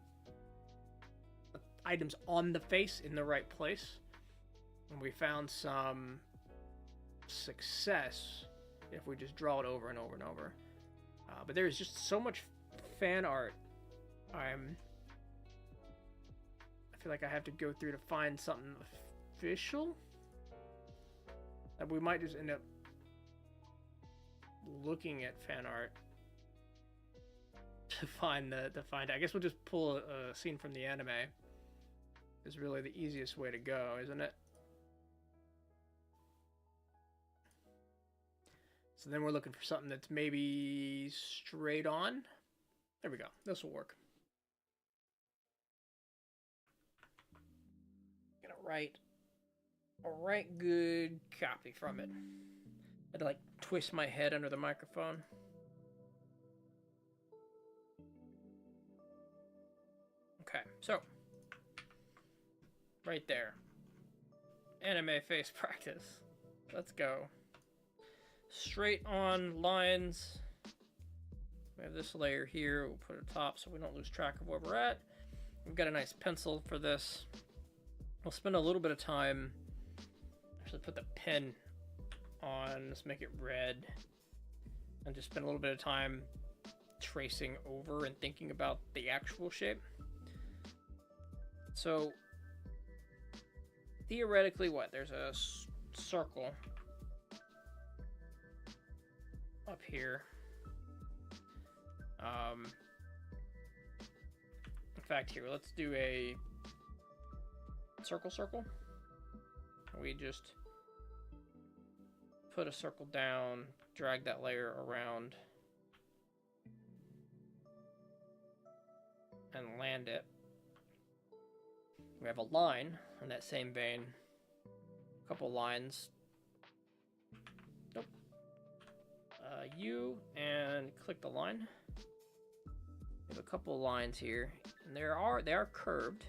items on the face in the right place. And we found some success if we just draw it over and over and over. But there's just so much fan art. I feel like I have to go through to find something official. That we might just end up looking at fan art to find I guess we'll just pull a scene from the anime. Is really the easiest way to go, isn't it? So then we're looking for something that's maybe straight on. There we go. This will work. Gonna write a right good copy from it. I had to twist my head under the microphone. Okay, so right there. Anime face practice. Let's go. Straight on lines. We have this layer here. We'll put it top so we don't lose track of where we're at. We've got a nice pencil for this. We'll spend a little bit of time. Actually, put the pen on, let's make it red, and just spend a little bit of time tracing over and thinking about the actual shape. So theoretically, what? There's a circle up here. In fact, here, let's do a circle. We just put a circle down, drag that layer around, and land it. We have a line in that same vein. A couple lines. Nope. U, and click the line. We have a couple lines here, and they are curved.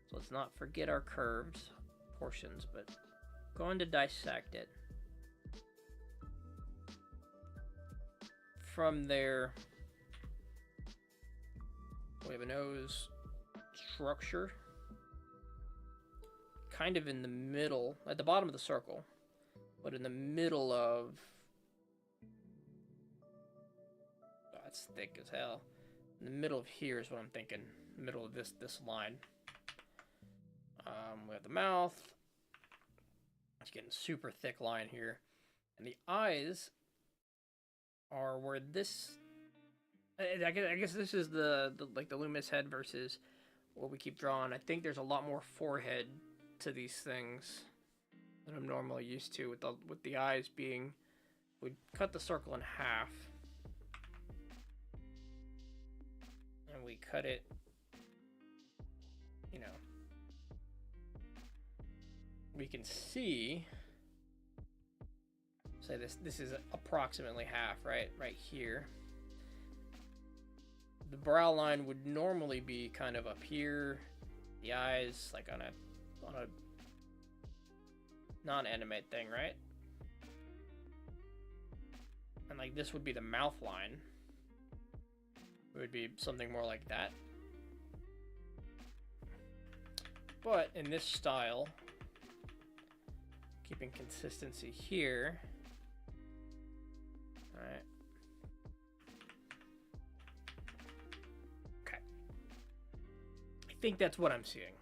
So let's not forget our curved portions, but going to dissect it. From there, we have a nose structure, kind of in the middle, at the bottom of the circle, but in the middle of, oh, that's thick as hell. In the middle of here is what I'm thinking. Middle of this line. We have the mouth. It's getting super thick line here, and the eyes are where this. I guess this is the like the Loomis head versus what we keep drawing. I think there's a lot more forehead to these things than I'm normally used to, with the eyes being. We cut the circle in half, and we cut it, you know, we can see, say this is approximately half, right here. The brow line would normally be kind of up here, the eyes like on a non-animate thing, right? And like this would be the mouth line. It would be something more like that. But in this style, keeping consistency here. All right. Okay. I think that's what I'm seeing.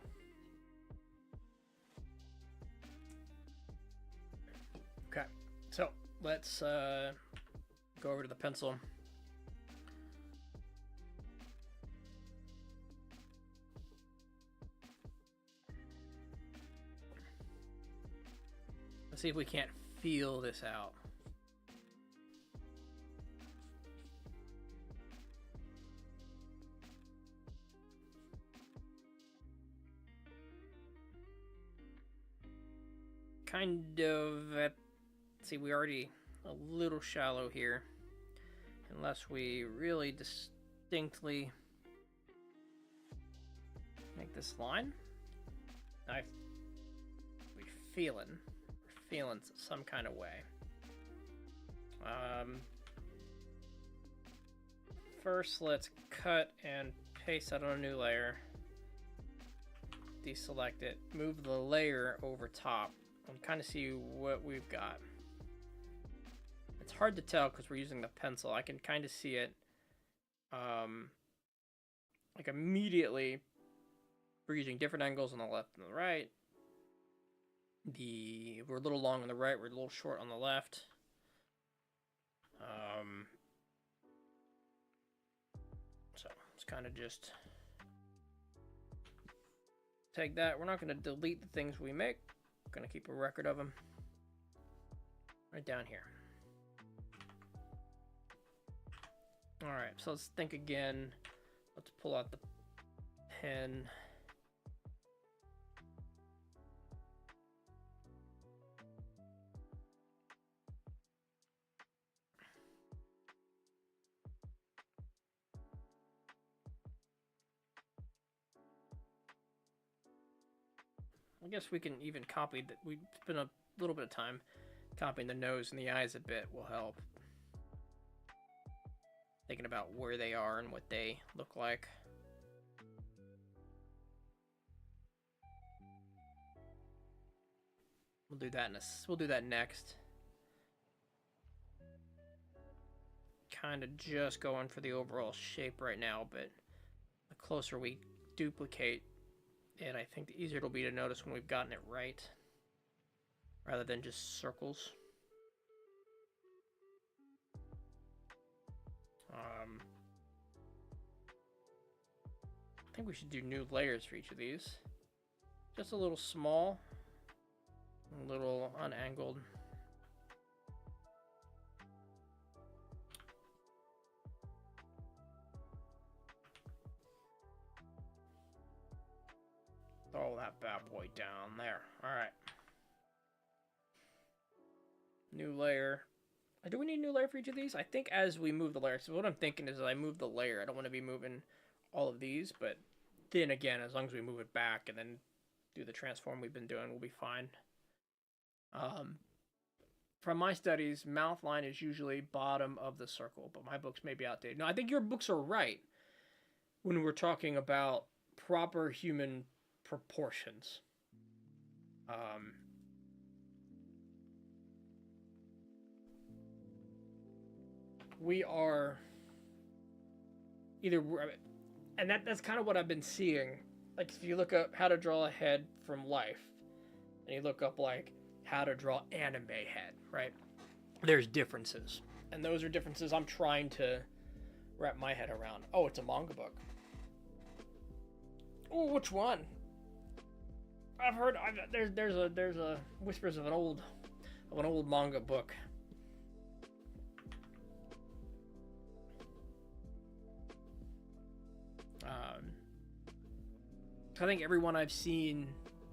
Okay. So let's go over to the pencil. See if we can't feel this out. Kind of at, see, we already a little shallow here, unless we really distinctly make this line. We're feeling some kind of way. First, let's cut and paste that on a new layer. Deselect it, move the layer over top, and kind of see what we've got. It's hard to tell because we're using the pencil. I can kind of see it, like immediately. We're using different angles on the left and the right. We're a little long on the right, we're a little short on the left. So it's kind of just take that. We're not going to delete the things we make. We're going to keep a record of them right down here. All right, so let's think again. Let's pull out the pen. I guess we can even copy that. We spend a little bit of time copying the nose and the eyes a bit will help. Thinking about where they are and what they look like. We'll do that next. kind of just going for the overall shape right now, but the closer we duplicate it, I think the easier it'll be to notice when we've gotten it right, rather than just circles. I think we should do new layers for each of these. Just a little small, a little unangled. Throw that bad boy down there. All right. New layer. Do we need a new layer for each of these? I think as we move the layer. So what I'm thinking is, as I move the layer, I don't want to be moving all of these, but then again, as long as we move it back and then do the transform we've been doing, we'll be fine. From my studies, mouth line is usually bottom of the circle, but my books may be outdated. No, I think your books are right when we're talking about proper human proportions. We are either, and that's kind of what I've been seeing. Like, if you look up how to draw a head from life, and you look up like how to draw anime head, right? There's differences, and those are differences I'm trying to wrap my head around. Oh, it's a manga book. Oh, which one? I've heard there's a whispers of an old manga book. I think everyone I've seen,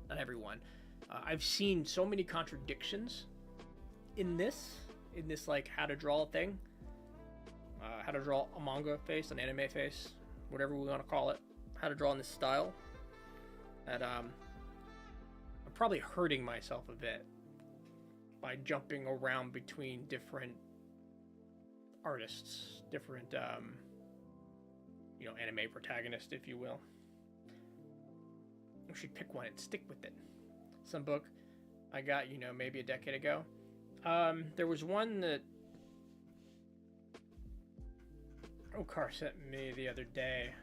not everyone, I've seen so many contradictions in this like how to draw thing, how to draw a manga face, an anime face, whatever we want to call it, how to draw in this style, that I'm probably hurting myself a bit by jumping around between different artists, different anime protagonists, if you will. We should pick one and stick with it. Some book I got, maybe a decade ago. There was one that Okar sent me the other day,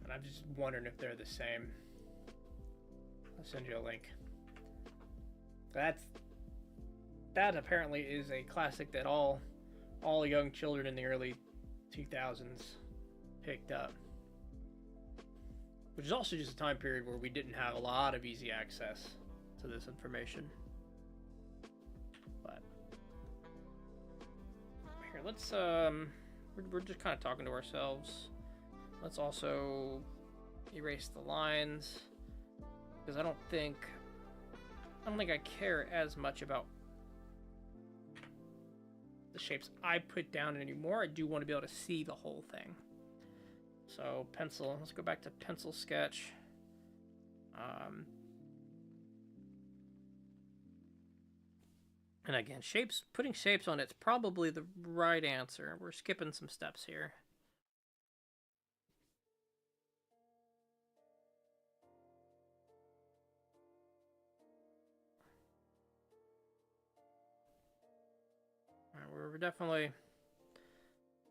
and I'm just wondering if they're the same. I'll send you a link. That apparently is a classic that all young children in the early 2000s picked up. Which is also just a time period where we didn't have a lot of easy access to this information. But here, let's we're just kind of talking to ourselves. Let's also erase the lines, because I don't think I care as much about the shapes I put down anymore. I do want to be able to see the whole thing. So pencil, let's go back to pencil sketch. And again, putting shapes on it's probably the right answer. We're skipping some steps here. All right, we're definitely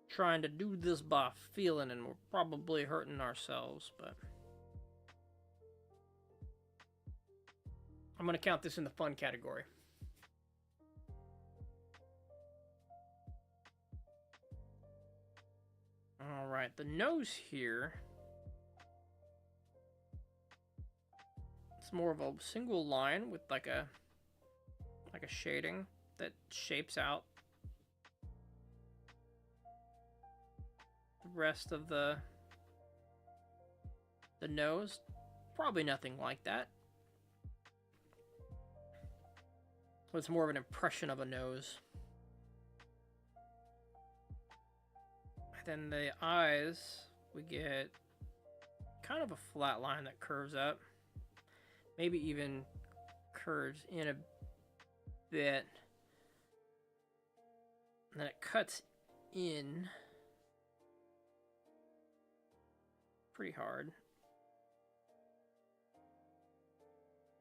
trying to do this by feeling, and we're probably hurting ourselves, but I'm going to count this in the fun category. All right, the nose here, it's more of a single line with like a shading that shapes out the rest of the nose. Probably nothing like that. So it's more of an impression of a nose. Then the eyes, we get kind of a flat line that curves up. Maybe even curves in a bit. And then it cuts in pretty hard.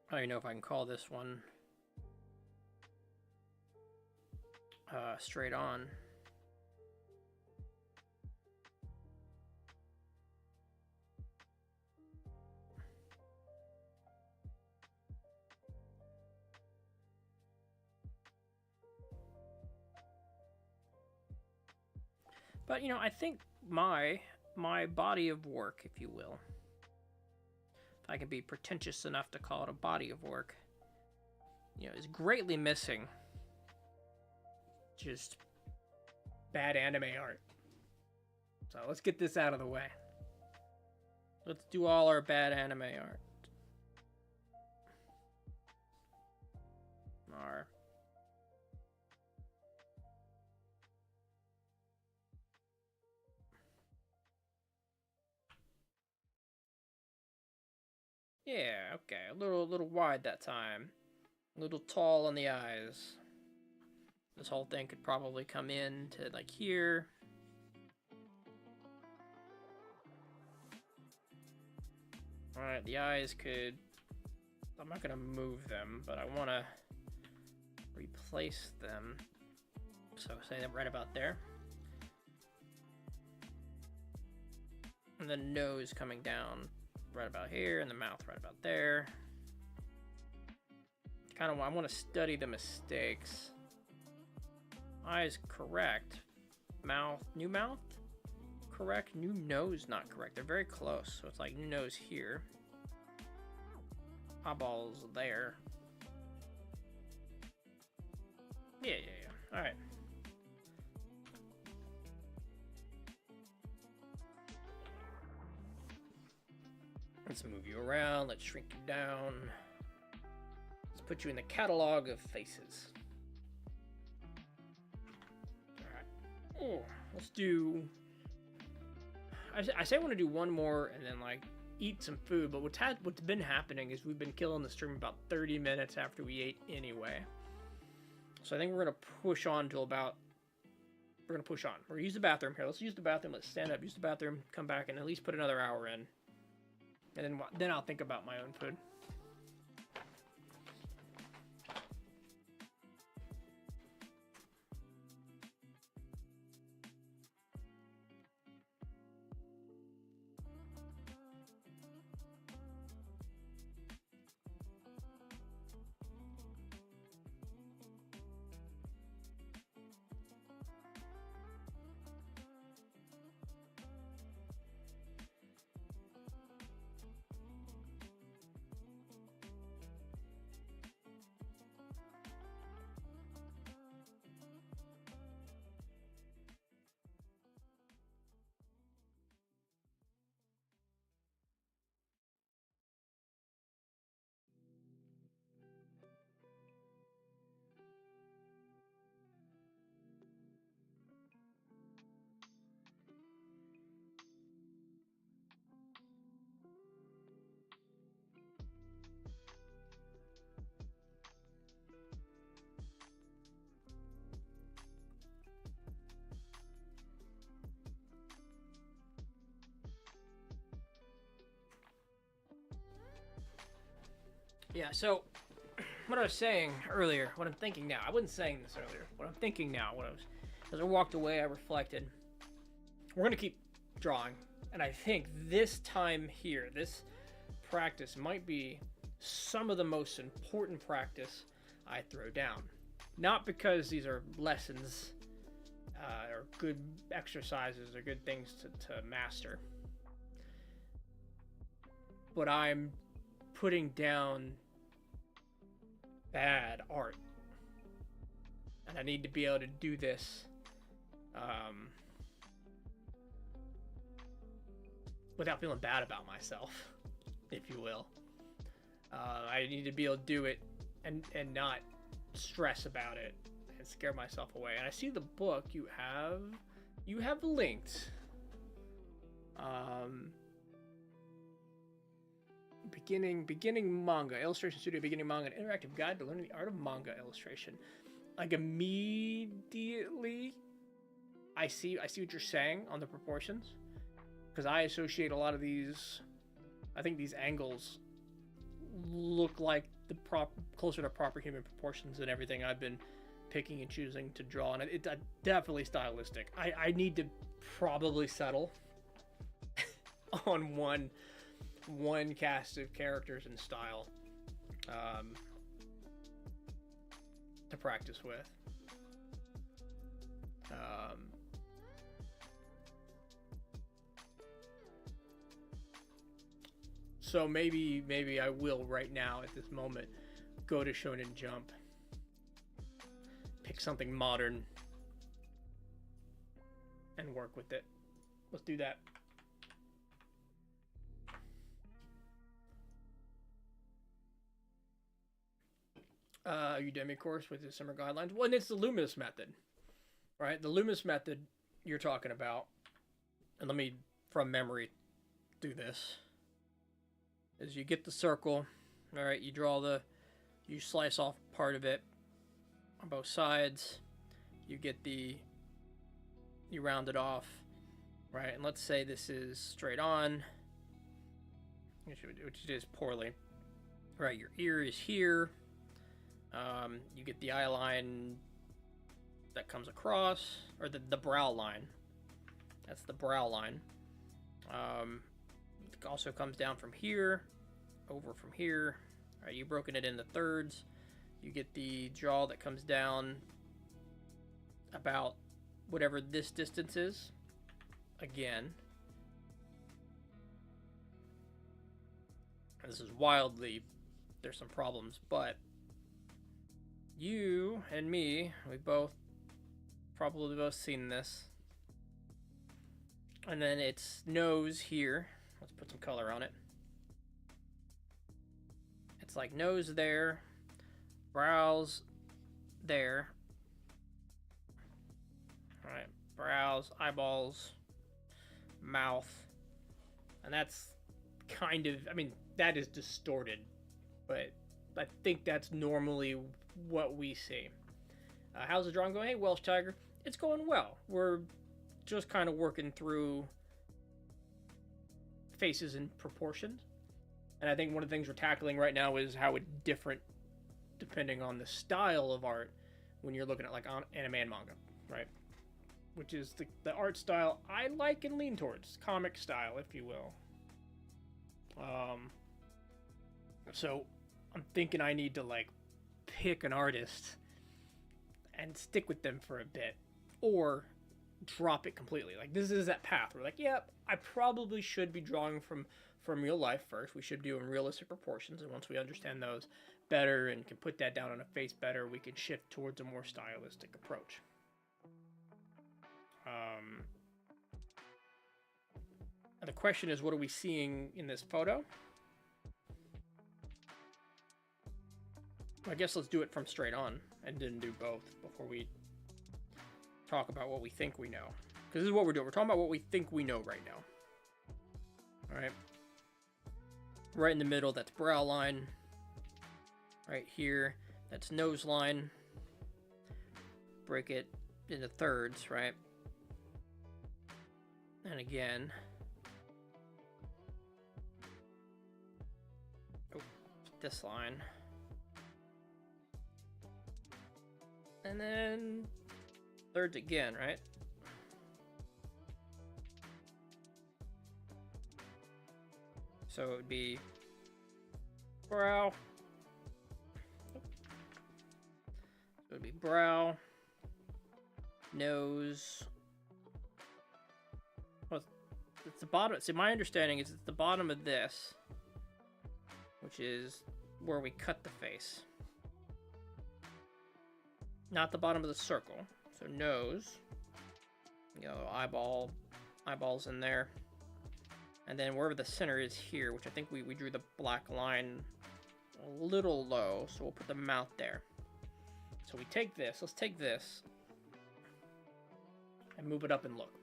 I don't even know if I can call this one straight on. But you know, I think my body of work, if you will, if I can be pretentious enough to call it a body of work, you know, is greatly missing just bad anime art. So let's get this out of the way. Let's do all our bad anime art. Our yeah, okay, a little wide that time, a little tall on the eyes. This whole thing could probably come in to like here. All right, the eyes could. I'm not gonna move them, but I want to replace them. So say that right about there. And the nose coming down right about here, and the mouth right about there. Kind of, I want to study the mistakes. Eyes correct. Mouth, new mouth? Correct. New nose not correct. They're very close. So it's like new nose here. Eyeballs there. Yeah. Alright. Let's move you around. Let's shrink you down. Let's put you in the catalog of faces. Alright. Oh, let's do... I say I want to do one more and then, like, eat some food, but what's been happening is we've been killing the stream about 30 minutes after we ate anyway. So I think we're going to push on till about... We're going to push on. We're going to use the bathroom. Here, let's use the bathroom. Let's stand up, use the bathroom, come back, and at least put another hour in. And then I'll think about my own food. Yeah, so what I was saying earlier, what I'm thinking now, I wasn't saying this earlier, what I'm thinking now, as I walked away, I reflected, we're going to keep drawing, and I think this time here, this practice might be some of the most important practice I throw down. Not because these are lessons or good exercises or good things to master, but I'm putting down bad art, and I need to be able to do this without feeling bad about myself, if you will. I need to be able to do it and not stress about it and scare myself away. And I see the book you have linked. Beginning manga illustration studio, beginning manga, an interactive guide to learning the art of manga illustration. Like immediately, I see what you're saying on the proportions, because I associate a lot of these. I think these angles look like the closer to proper human proportions than everything I've been picking and choosing to draw, and it's definitely stylistic. I need to probably settle on one cast of characters and style to practice with. So maybe I will right now at this moment go to Shonen Jump. Pick something modern and work with it. Let's do that. Udemy course with the summer guidelines. Well, and it's the Loomis method, right? The Loomis method you're talking about, and let me, from memory, do this. Is you get the circle, all right? You slice off part of it on both sides. You round it off, right? And let's say this is straight on, which it is poorly, right? Your ear is here. You get the eye line that comes across, or the brow line. That's the brow line. It also comes down from here, over from here. All right, you've broken it into thirds. You get the jaw that comes down about whatever this distance is. Again, this is wildly, there's some problems, but you and me, we probably both seen this. And then it's nose here. Let's put some color on it. It's like nose there, brows there. All right, brows, eyeballs, mouth. And that's kind of, I mean, that is distorted, but I think that's normally what we see. How's the drawing going? Hey, Welsh Tiger. It's going well. We're just kind of working through faces and proportions. And I think one of the things we're tackling right now is how it's different depending on the style of art when you're looking at like anime and manga, right? Which is the art style I like and lean towards. Comic style, if you will. So I'm thinking I need to like pick an artist and stick with them for a bit, or drop it completely. Like, this is that path. We're like, yep, I probably should be drawing from real life first. We should do in realistic proportions, and once we understand those better and can put that down on a face better, we can shift towards a more stylistic approach. The question is, what are we seeing in this photo? I guess let's do it from straight on and then do both before we talk about what we think we know. Because this is what we're doing. We're talking about what we think we know right now. All right. Right in the middle, that's brow line. Right here, that's nose line. Break it into thirds, right? And again. Oh, this line. And then thirds again, right? So it would be brow. It would be brow, nose. Well, it's the bottom. See, my understanding is it's the bottom of this, which is where we cut the face. Not the bottom of the circle. So nose, you know, eyeballs in there. And then wherever the center is here, which I think we drew the black line a little low, so we'll put the mouth there. So we take this, let's take this, and move it up and look.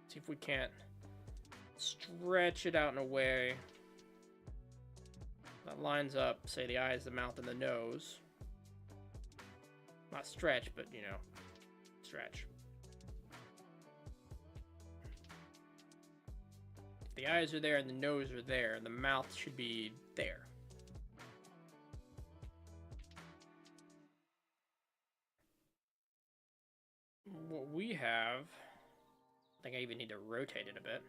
See if we can't stretch it out in a way that lines up, say, the eyes, the mouth, and the nose. Not stretch, but, you know, stretch. The eyes are there and the nose are there, and the mouth should be there. What we have, I think I even need to rotate it a bit.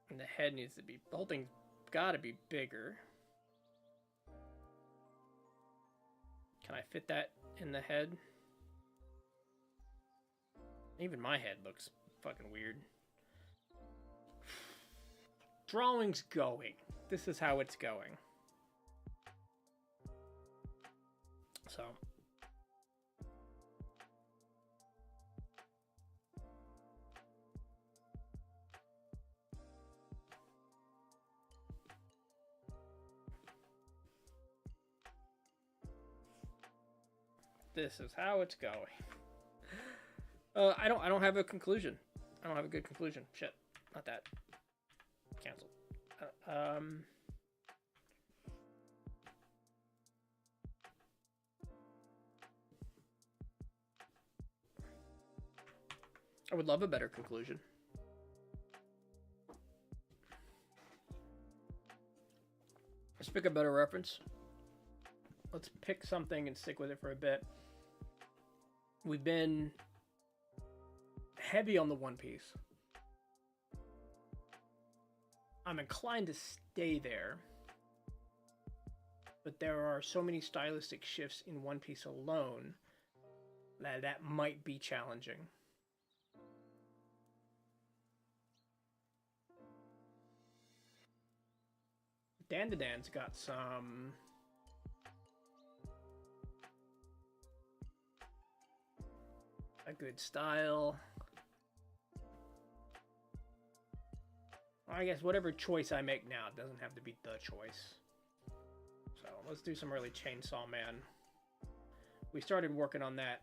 And the head needs to be, the whole thing's gotta be bigger. Can I fit that in the head? Even my head looks fucking weird. Drawing's going. This is how it's going. So. This is how it's going. I don't have a conclusion. I don't have a good conclusion. Shit. Not that. Cancelled. I would love a better conclusion. Let's pick a better reference. Let's pick something and stick with it for a bit. We've been heavy on the One Piece. I'm inclined to stay there, but there are so many stylistic shifts in One Piece alone that might be challenging. Dandadan's got some a good style. I guess whatever choice I make now doesn't have to be the choice. So let's do some early Chainsaw Man. We started working on that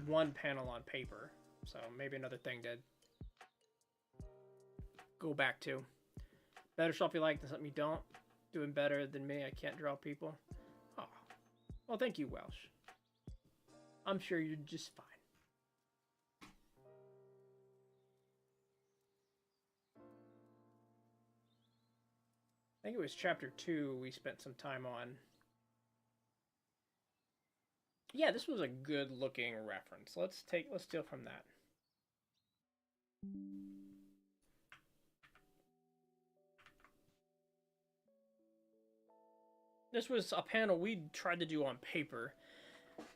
one panel on paper, so maybe another thing to go back to. Better stuff you like than something you don't. Doing better than me. I can't draw people. Oh, well, thank you, Welsh. I'm sure you're just fine. I think it was chapter 2 we spent some time on. Yeah, this was a good looking reference. Let's steal from that. This was a panel we tried to do on paper.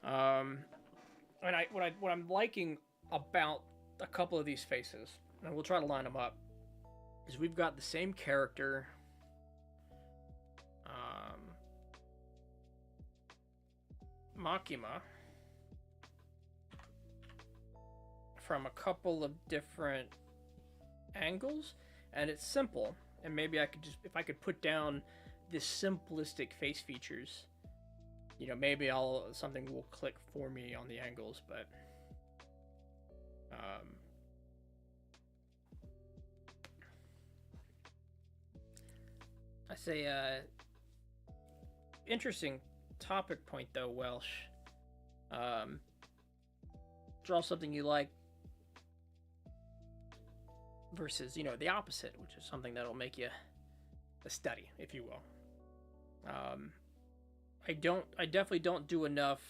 And what I'm liking about a couple of these faces, and we'll try to line them up, is we've got the same character. Makima from a couple of different angles, and it's simple. And maybe I could just, if I could put down this simplistic face features, you know, maybe something will click for me on the angles. But I say interesting topic point though, Welsh. Draw something you like versus, you know, the opposite, which is something that'll make you a study, if you will. I definitely don't do enough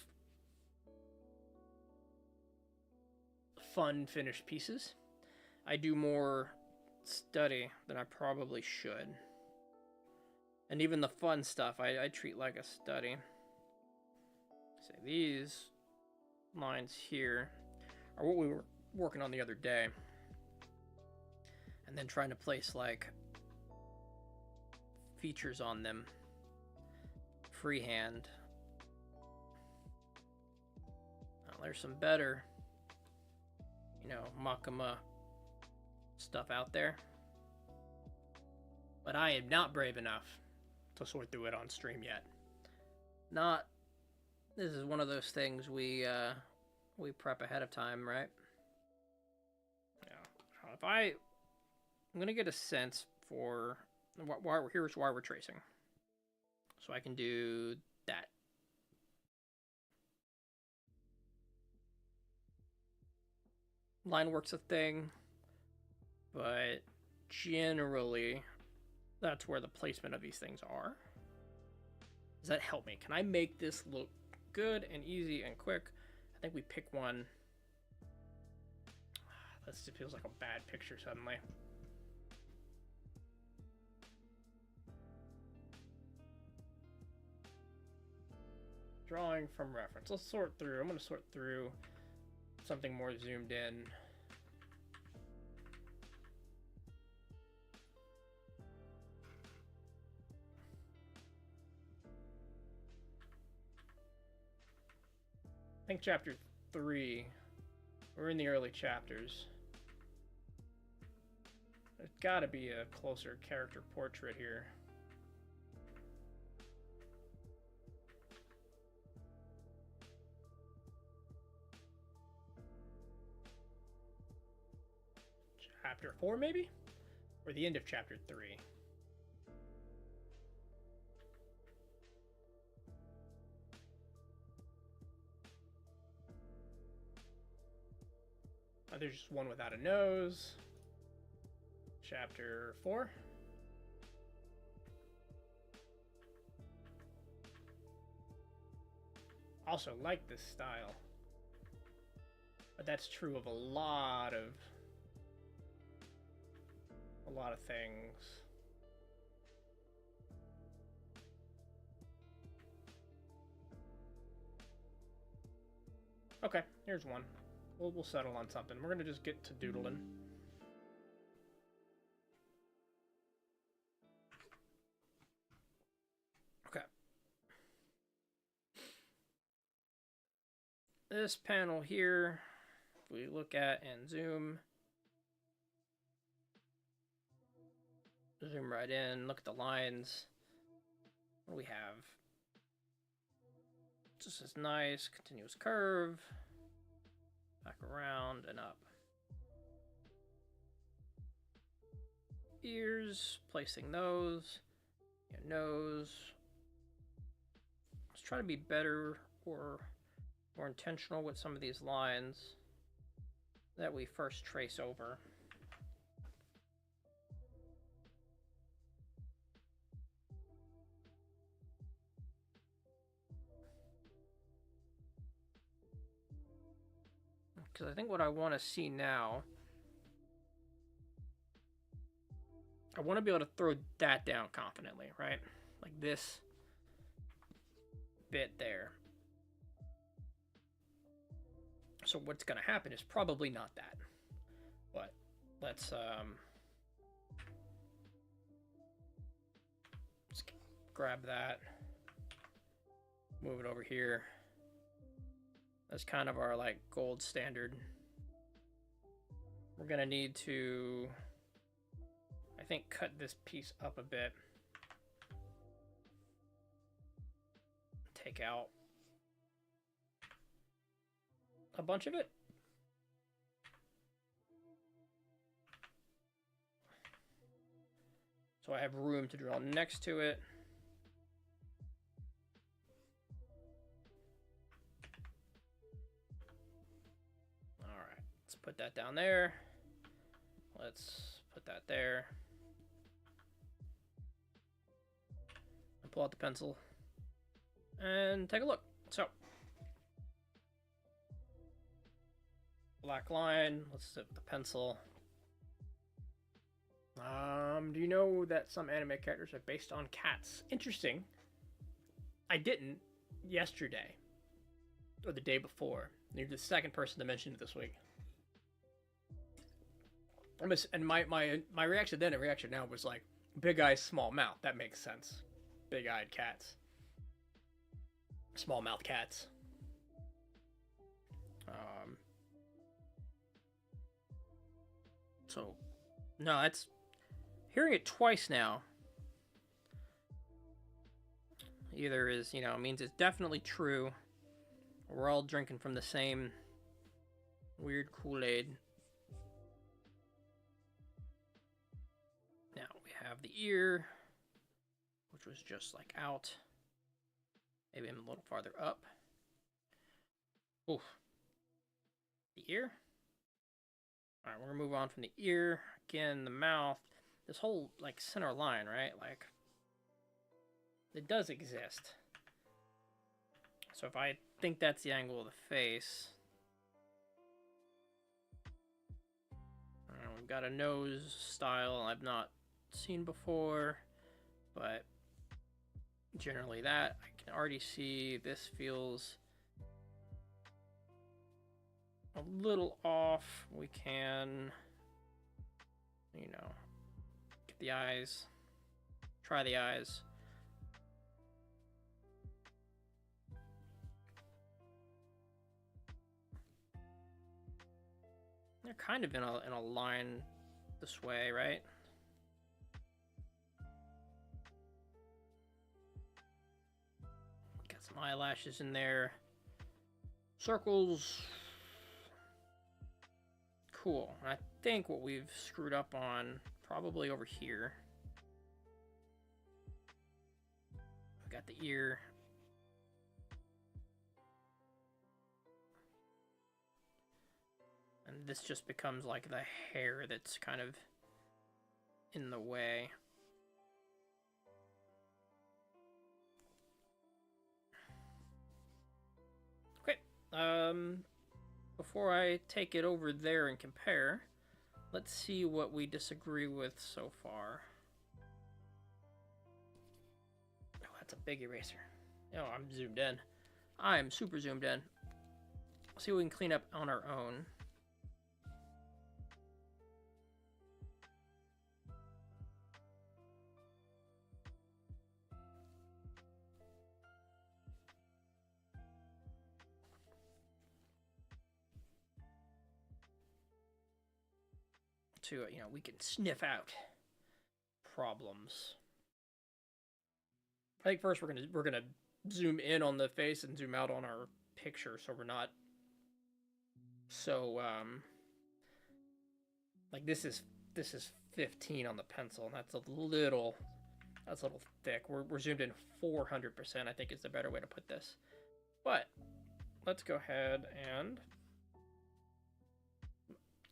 fun finished pieces. I do more study than I probably should. And even the fun stuff, I treat like a study. Say these lines here are what we were working on the other day. And then trying to place like features on them freehand. Now, there's some better, you know, Makima stuff out there. But I am not brave enough to sort through it on stream yet. This is one of those things we prep ahead of time, right? Yeah. I'm gonna get a sense for here's why we're tracing, so I can do that. Line work's a thing, but generally that's where the placement of these things are. Does that help me? Can I make this look good and easy and quick? I think we pick one. This just feels like a bad picture suddenly. Drawing from reference. Let's sort through. I'm going to sort through something more zoomed in. I think chapter 3. We're in the early chapters. There's got to be a closer character portrait here. Chapter 4, maybe? Or the end of chapter 3. There's just one without a nose. Chapter 4. Also like this style. But that's true of a lot of things. Okay, here's one. We'll settle on something. We're gonna just get to doodling. Okay. This panel here, if we look at and zoom right in, look at the lines. What do we have? Just this nice continuous curve. Back around and up. Ears, placing those. Your nose. Let's try to be better or more intentional with some of these lines that we first trace over. Because I think what I want to see now, I want to be able to throw that down confidently, right? Like this bit there. So what's going to happen is probably not that. But let's grab that, move it over here. That's kind of our like gold standard. We're gonna need to, I think, cut this piece up a bit. Take out a bunch of it. So I have room to draw next to it. Put that down there. Let's put that there. And pull out the pencil. And take a look. So. Black line. Let's sit with the pencil. Do you know that some anime characters are based on cats? Interesting. I didn't yesterday. Or the day before. You're the second person to mention it this week. And my reaction then and reaction now was like, big eyes, small mouth. That makes sense. Big-eyed cats. Small mouth cats. So, no, that's... Hearing it twice now either is, you know, means it's definitely true. We're all drinking from the same weird Kool-Aid. Now we have the ear, which was just like out. Maybe I'm a little farther up. Oof. The ear. All right, we're gonna move on from the ear. Again, the mouth. This whole like center line, right? Like it does exist. So if I think that's the angle of the face, we've got a nose style I've not seen before, but generally that I can can already see this feels a little off. We can, you know, get the eyes, try the eyes. They're kind of in a line this way, right? Got some eyelashes in there. Circles. Cool. I think what we've screwed up on, probably over here. We got the ear. And this just becomes like the hair that's kind of in the way. Okay. Before I take it over there and compare, let's see what we disagree with so far. Oh, that's a big eraser. Oh, I'm zoomed in. I'm super zoomed in. Let's see what we can clean up on our own. To, you know, we can sniff out problems. I think first we're gonna zoom in on the face and zoom out on our picture, so we're not so like this is 15 on the pencil, and that's a little thick. We're zoomed in 400%. I think is the better way to put this. But let's go ahead and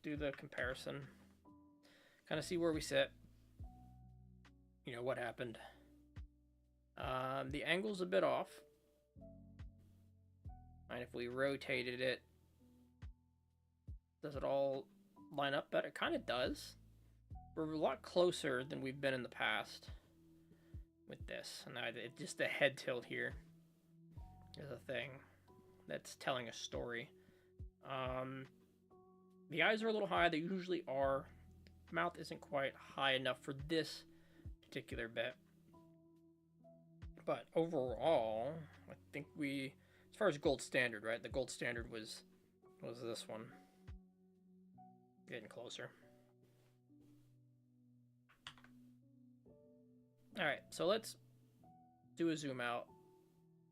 do the comparison. Kind of see where we sit. You know what happened. The angle's a bit off. And if we rotated it, does it all line up better? It kind of does. We're a lot closer than we've been in the past with this. And just the head tilt here is a thing that's telling a story. The eyes are a little high. They usually are. Mouth isn't quite high enough for this particular bit. But overall, I think we, as far as gold standard, right? The gold standard was this one. Getting closer. All right, so let's do a zoom out.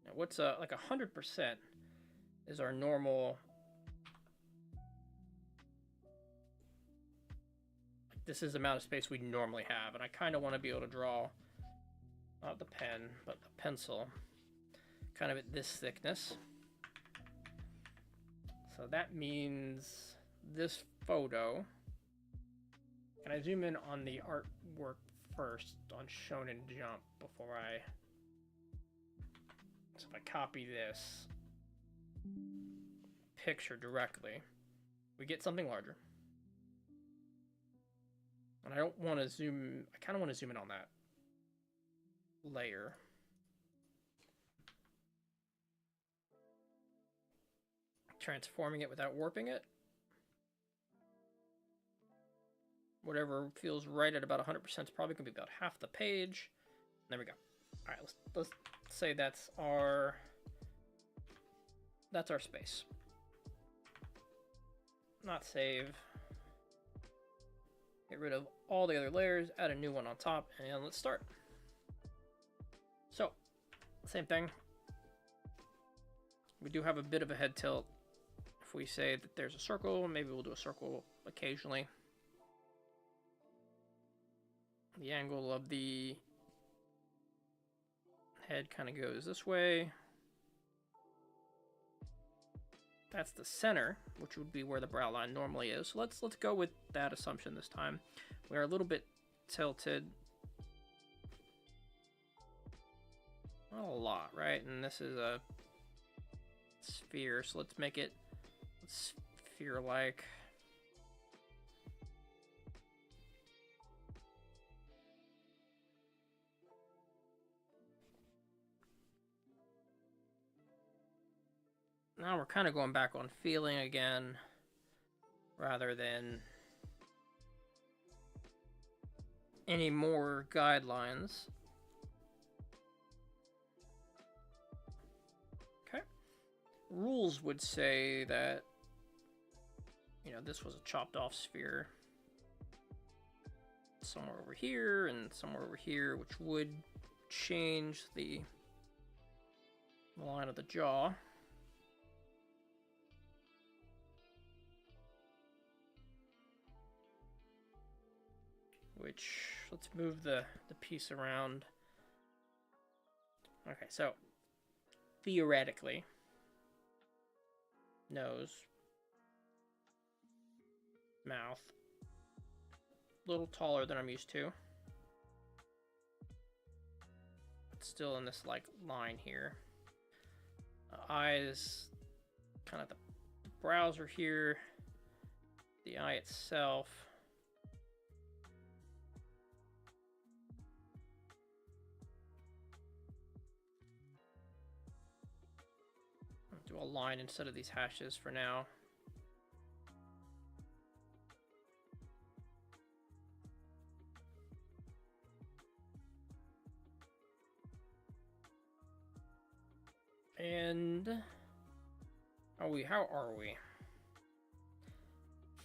Now, what's like 100% is our normal. This is the amount of space we normally have, and I kind of want to be able to draw, not the pen, but the pencil, kind of at this thickness. So that means this photo, can I zoom in on the artwork first on Shonen Jump before so if I copy this picture directly, we get something larger. And I don't want to zoom, I kind of want to zoom in on that layer. Transforming it without warping it. Whatever feels right at about 100% is probably going to be about half the page. There we go. All right, let's say that's our space. Not save. Get rid of all the other layers, add a new one on top, and let's start. So, same thing. We do have a bit of a head tilt. If we say that there's a circle, maybe we'll do a circle occasionally. The angle of the head kind of goes this way. That's the center, which would be where the brow line normally is. So let's go with that assumption this time. We're a little bit tilted. Not a lot, right? And this is a sphere, so let's make it sphere-like. Now we're kind of going back on feeling again, rather than any more guidelines. Okay. Rules would say that, you know, this was a chopped off sphere somewhere over here and somewhere over here, which would change the line of the jaw. Which, let's move the piece around. Okay, so theoretically, nose, mouth, a little taller than I'm used to. But still in this like line here. Eyes, kind of the brows are here. The eye itself. Do a line instead of these hashes for now. And how are we?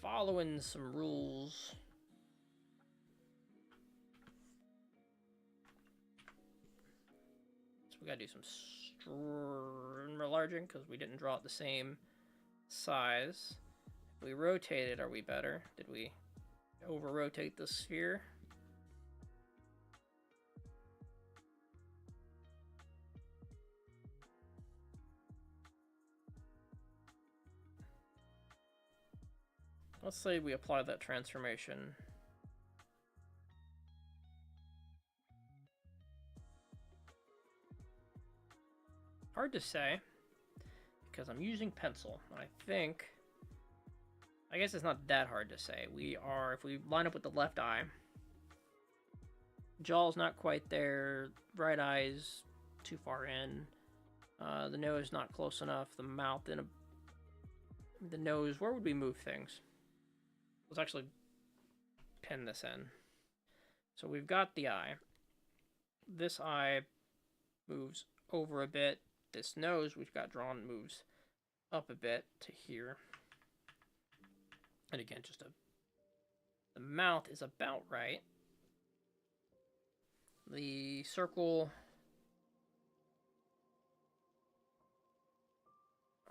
Following some rules. So we gotta do some enlarging because we didn't draw it the same size. If we rotate it, are we better? Did we over-rotate the sphere? Let's say we apply that transformation. Hard to say, because I'm using pencil. I guess it's not that hard to say. If we line up with the left eye, jaw's not quite there, right eye's too far in, the nose not close enough, the mouth the nose, where would we move things? Let's actually pin this in. So we've got the eye. This eye moves over a bit. This nose we've got drawn moves up a bit to here. And again, the mouth is about right. The circle,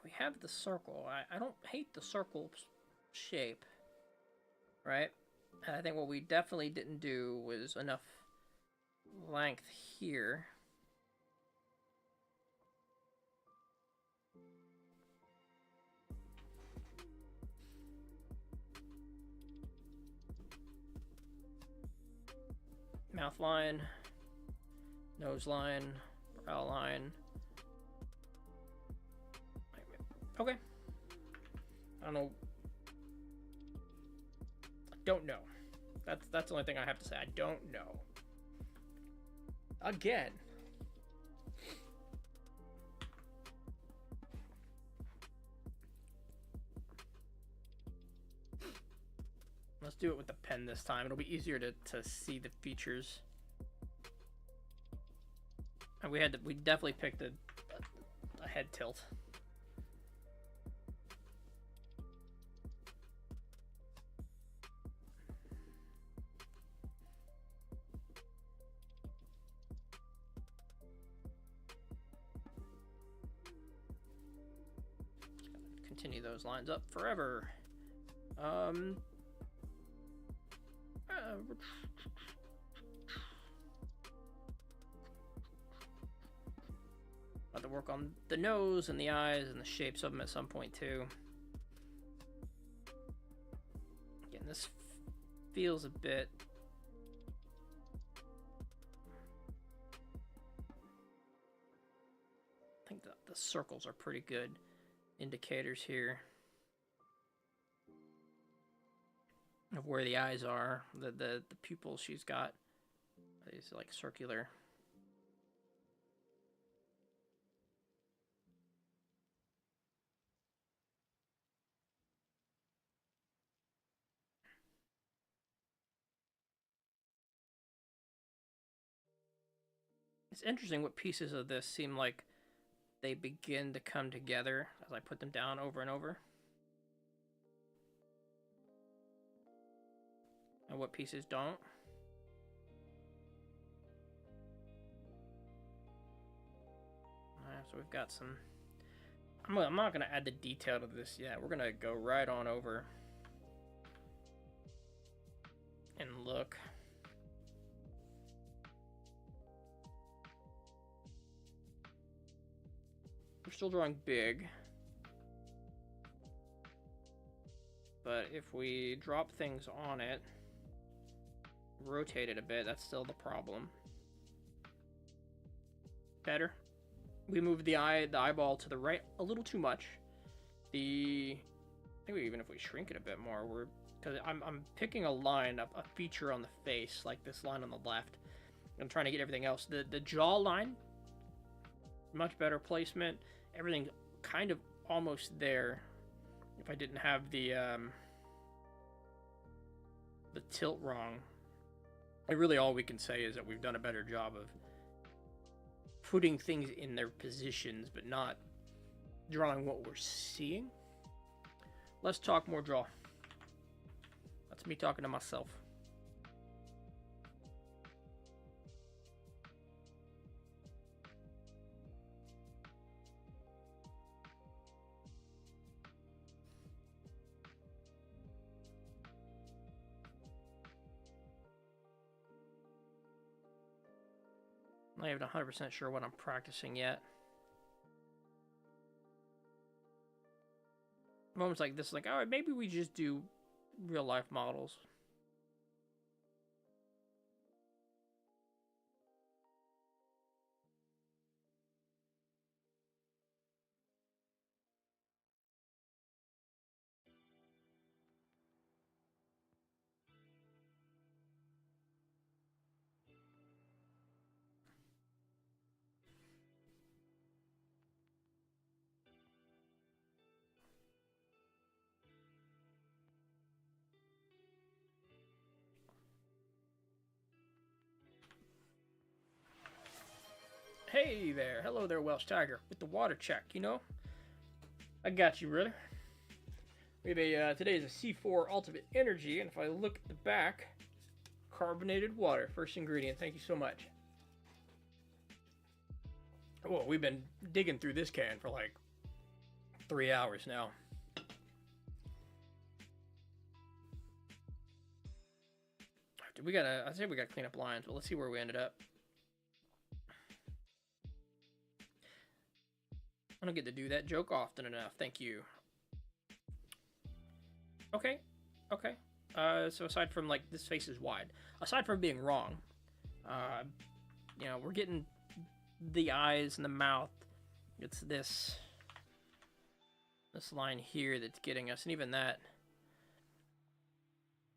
we have the circle. I don't hate the circle shape, right? And I think what we definitely didn't do was enough length here. Mouth line, nose line, brow line. Okay. I don't know. I don't know. That's the only thing I have to say. I don't know. Again. Let's do it with the pen this time. It'll be easier to see the features. And we definitely picked a head tilt. Continue those lines up forever. Have to work on the nose and the eyes and the shapes of them at some point too. Again, this feels a bit I think the circles are pretty good indicators here of where the eyes are. The pupils she's got is like circular. It's interesting what pieces of this seem like they begin to come together as I put them down over and over. And what pieces don't. Alright, so we've got some... I'm not going to add the detail to this yet. We're going to go right on over and look. We're still drawing big. But if we drop things on it, rotate it a bit, that's still the problem. Better. We moved the eyeball to the right a little too much. I think even if we shrink it a bit more, because I'm picking a line, a feature on the face, like this line on the left. I'm trying to get everything else. The jaw line, much better placement. Everything kind of almost there. If I didn't have the tilt wrong. And really all we can say is that we've done a better job of putting things in their positions, but not drawing what we're seeing. Let's talk more draw. That's me talking to myself. I'm not even 100% sure what I'm practicing yet. Moments like this, like, all right, maybe we just do real life models. Hey there, hello there, Welsh Tiger, with the water check, you know? I got you, brother. We have today is a C4 Ultimate Energy, and if I look at the back, carbonated water, first ingredient, thank you so much. Well, we've been digging through this can for like 3 hours now. I say we gotta clean up lines, but let's see where we ended up. I don't get to do that joke often enough. Thank you. Okay. Okay. So aside from, like, this face is wide. Aside from being wrong, you know, we're getting the eyes and the mouth. It's this line here that's getting us. And even that,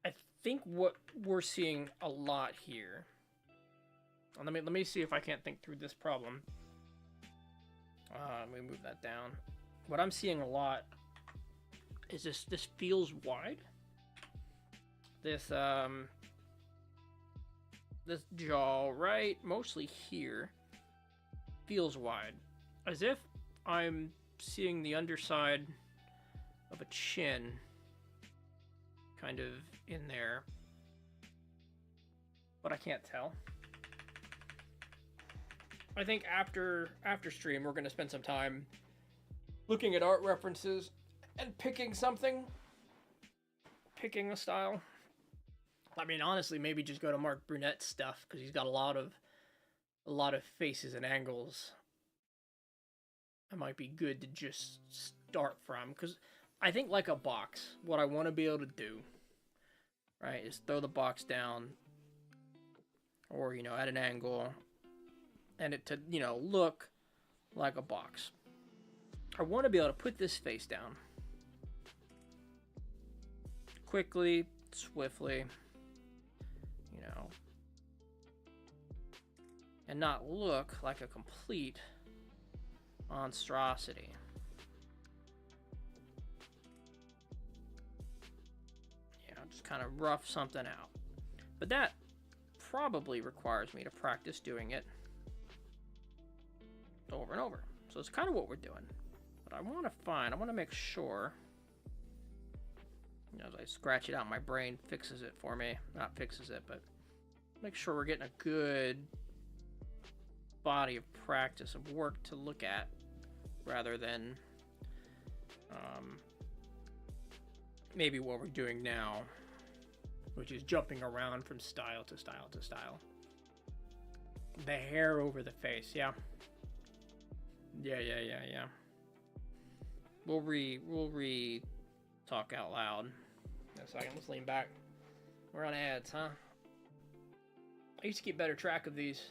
I think what we're seeing a lot here. Let me see if I can't think through this problem. Let me move that down. What I'm seeing a lot is this feels wide. This jaw, right, mostly here, feels wide. As if I'm seeing the underside of a chin kind of in there. But I can't tell. I think after stream, we're going to spend some time looking at art references and picking something. Picking a style. I mean, honestly, maybe just go to Mark Brunett's stuff, because he's got a lot of faces and angles. It might be good to just start from, because I think like a box, what I want to be able to do, right, is throw the box down, or, you know, at an angle, and it to, you know, look like a box. I want to be able to put this face down quickly, swiftly, you know, and not look like a complete monstrosity. You know, just kind of rough something out. But that probably requires me to practice doing it over and over. So it's kind of what we're doing. But I want to make sure, as I scratch it out, my brain fixes it for me. Not fixes it, but make sure we're getting a good body of practice of work to look at rather than maybe what we're doing now, which is jumping around from style to style to style. The hair over the face, yeah. Yeah. We'll re talk out loud. In a second, let's lean back. We're on ads, huh? I used to keep better track of these.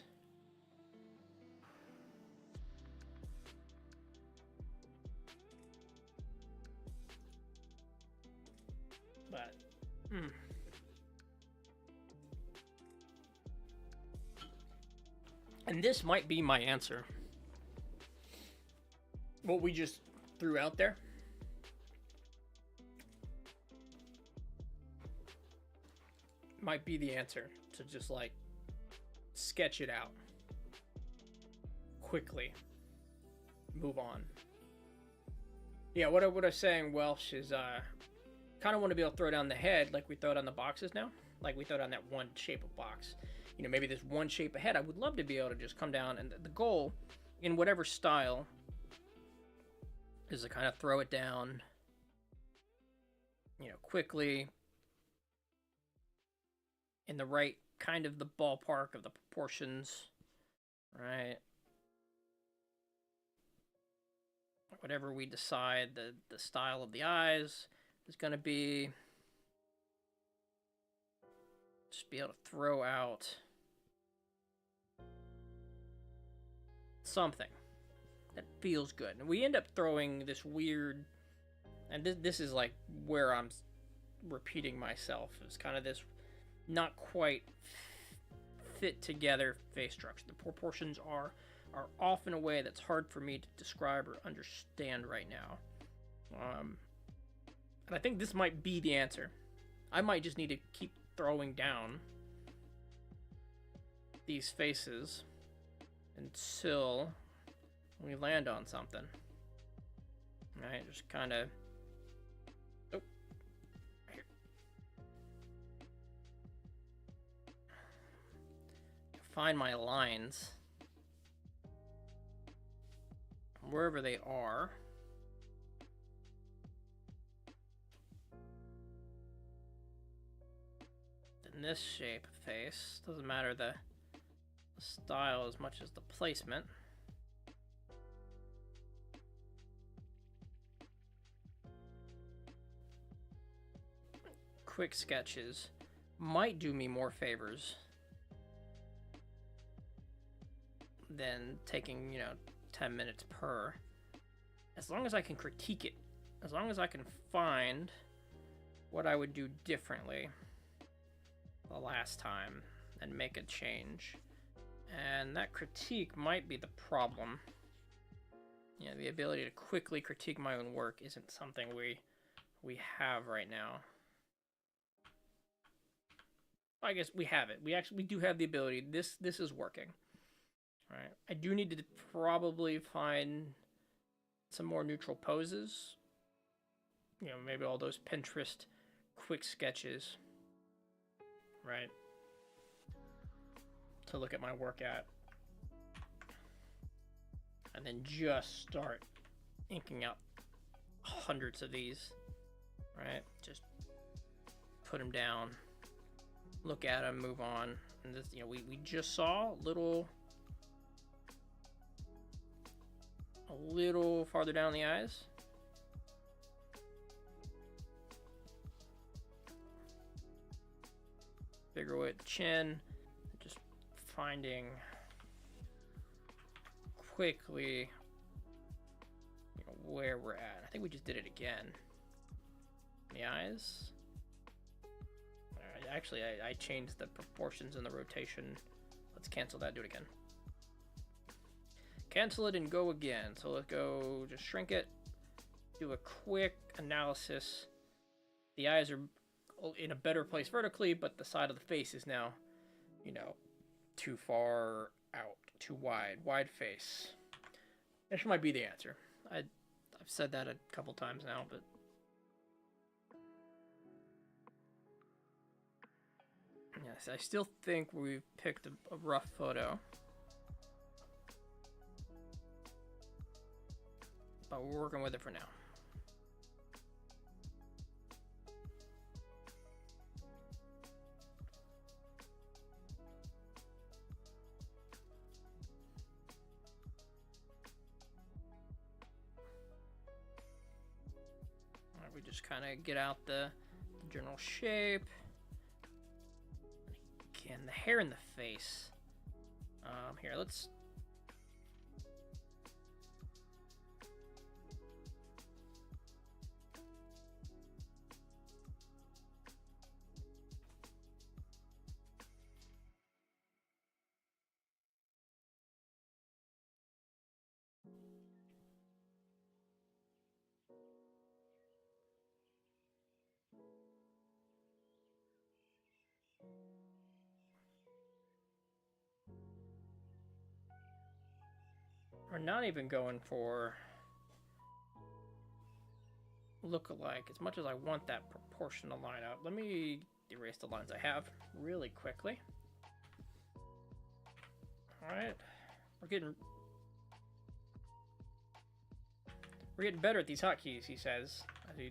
But, And this might be my answer. What we just threw out there. Might be the answer to just like sketch it out quickly, move on. Yeah, what I was saying, Welsh, is kind of want to be able to throw down the head like we throw down the boxes now, like we throw down that one shape of box. You know, maybe this one shape ahead. I would love to be able to just come down, and the goal in whatever style is to kind of throw it down, quickly, in the right kind of the ballpark of the proportions, right? Whatever we decide the style of the eyes is going to be, just be able to throw out something that feels good. And we end up throwing this weird, and this is like where I'm repeating myself, is kind of this not quite fit together face structure. The proportions are off in a way that's hard for me to describe or understand right now. And I think this might be the answer. I might just need to keep throwing down these faces until we land on something. Alright, just kind of... Oh. Here. Find my lines. Wherever they are. In this shape of face, doesn't matter the style as much as the placement. Quick sketches might do me more favors than taking, 10 minutes per, as long as I can critique it, as long as I can find what I would do differently the last time and make a change. And that critique might be the problem. The ability to quickly critique my own work isn't something we have right now. I guess we have it. We do have the ability. This is working. All right. I do need to probably find some more neutral poses. Maybe all those Pinterest quick sketches, right? To look at my work at. And then just start inking out hundreds of these, right? Just put them down, look at them, move on. And this, we just saw a little farther down the eyes. Bigger with chin. Just finding quickly where we're at. I think we just did it again. The eyes. Actually, I changed the proportions and the rotation. Let's cancel that, do it again. Cancel it and go again. So let's go, just shrink it. Do a quick analysis. The eyes are in a better place vertically, but the side of the face is now, too far out, too wide. Wide face. This might be the answer. I've said that a couple times now, but yes, I still think we've picked a rough photo. But we're working with it for now. All right, we just kind of get out the general shape. Again, the hair in the face. Here, let's... We're not even going for look-alike as much as I want that proportion to line up. Let me erase the lines I have really quickly. Alright, we're getting better at these hotkeys, he says, as he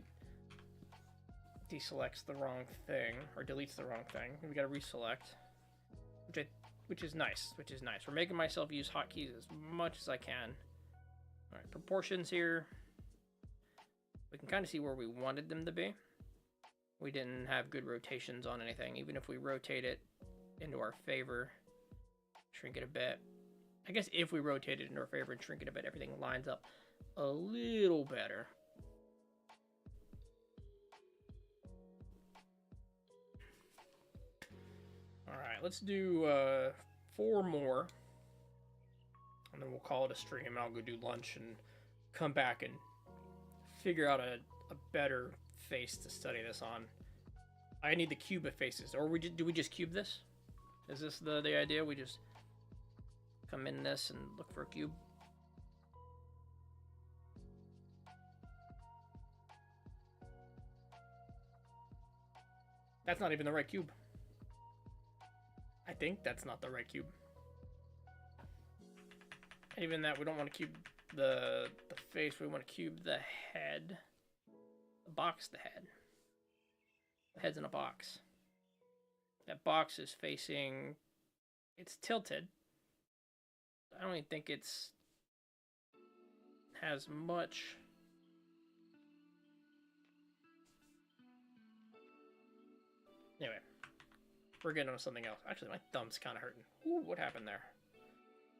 deselects the wrong thing, or deletes the wrong thing. We gotta reselect, which is nice, We're making myself use hotkeys as much as I can. Alright, proportions here. We can kind of see where we wanted them to be. We didn't have good rotations on anything. Even if we rotate it into our favor, shrink it a bit. I guess if we rotate it into our favor and shrink it a bit, everything lines up a little better. Alright, let's do 4 more. And then we'll call it a stream. I'll go do lunch and come back and figure out a better face to study this on. I need the cube of faces. Or do we just cube this? Is this the idea? We just come in this and look for a cube? That's not even the right cube. I think that's not the right cube. Even that, we don't want to cube the face, we want to cube the head. Box the head. The head's in a box. That box is facing... It's tilted. I don't even think it's... has much... Anyway. We're getting on something else. Actually, my thumb's kind of hurting. Ooh, what happened there?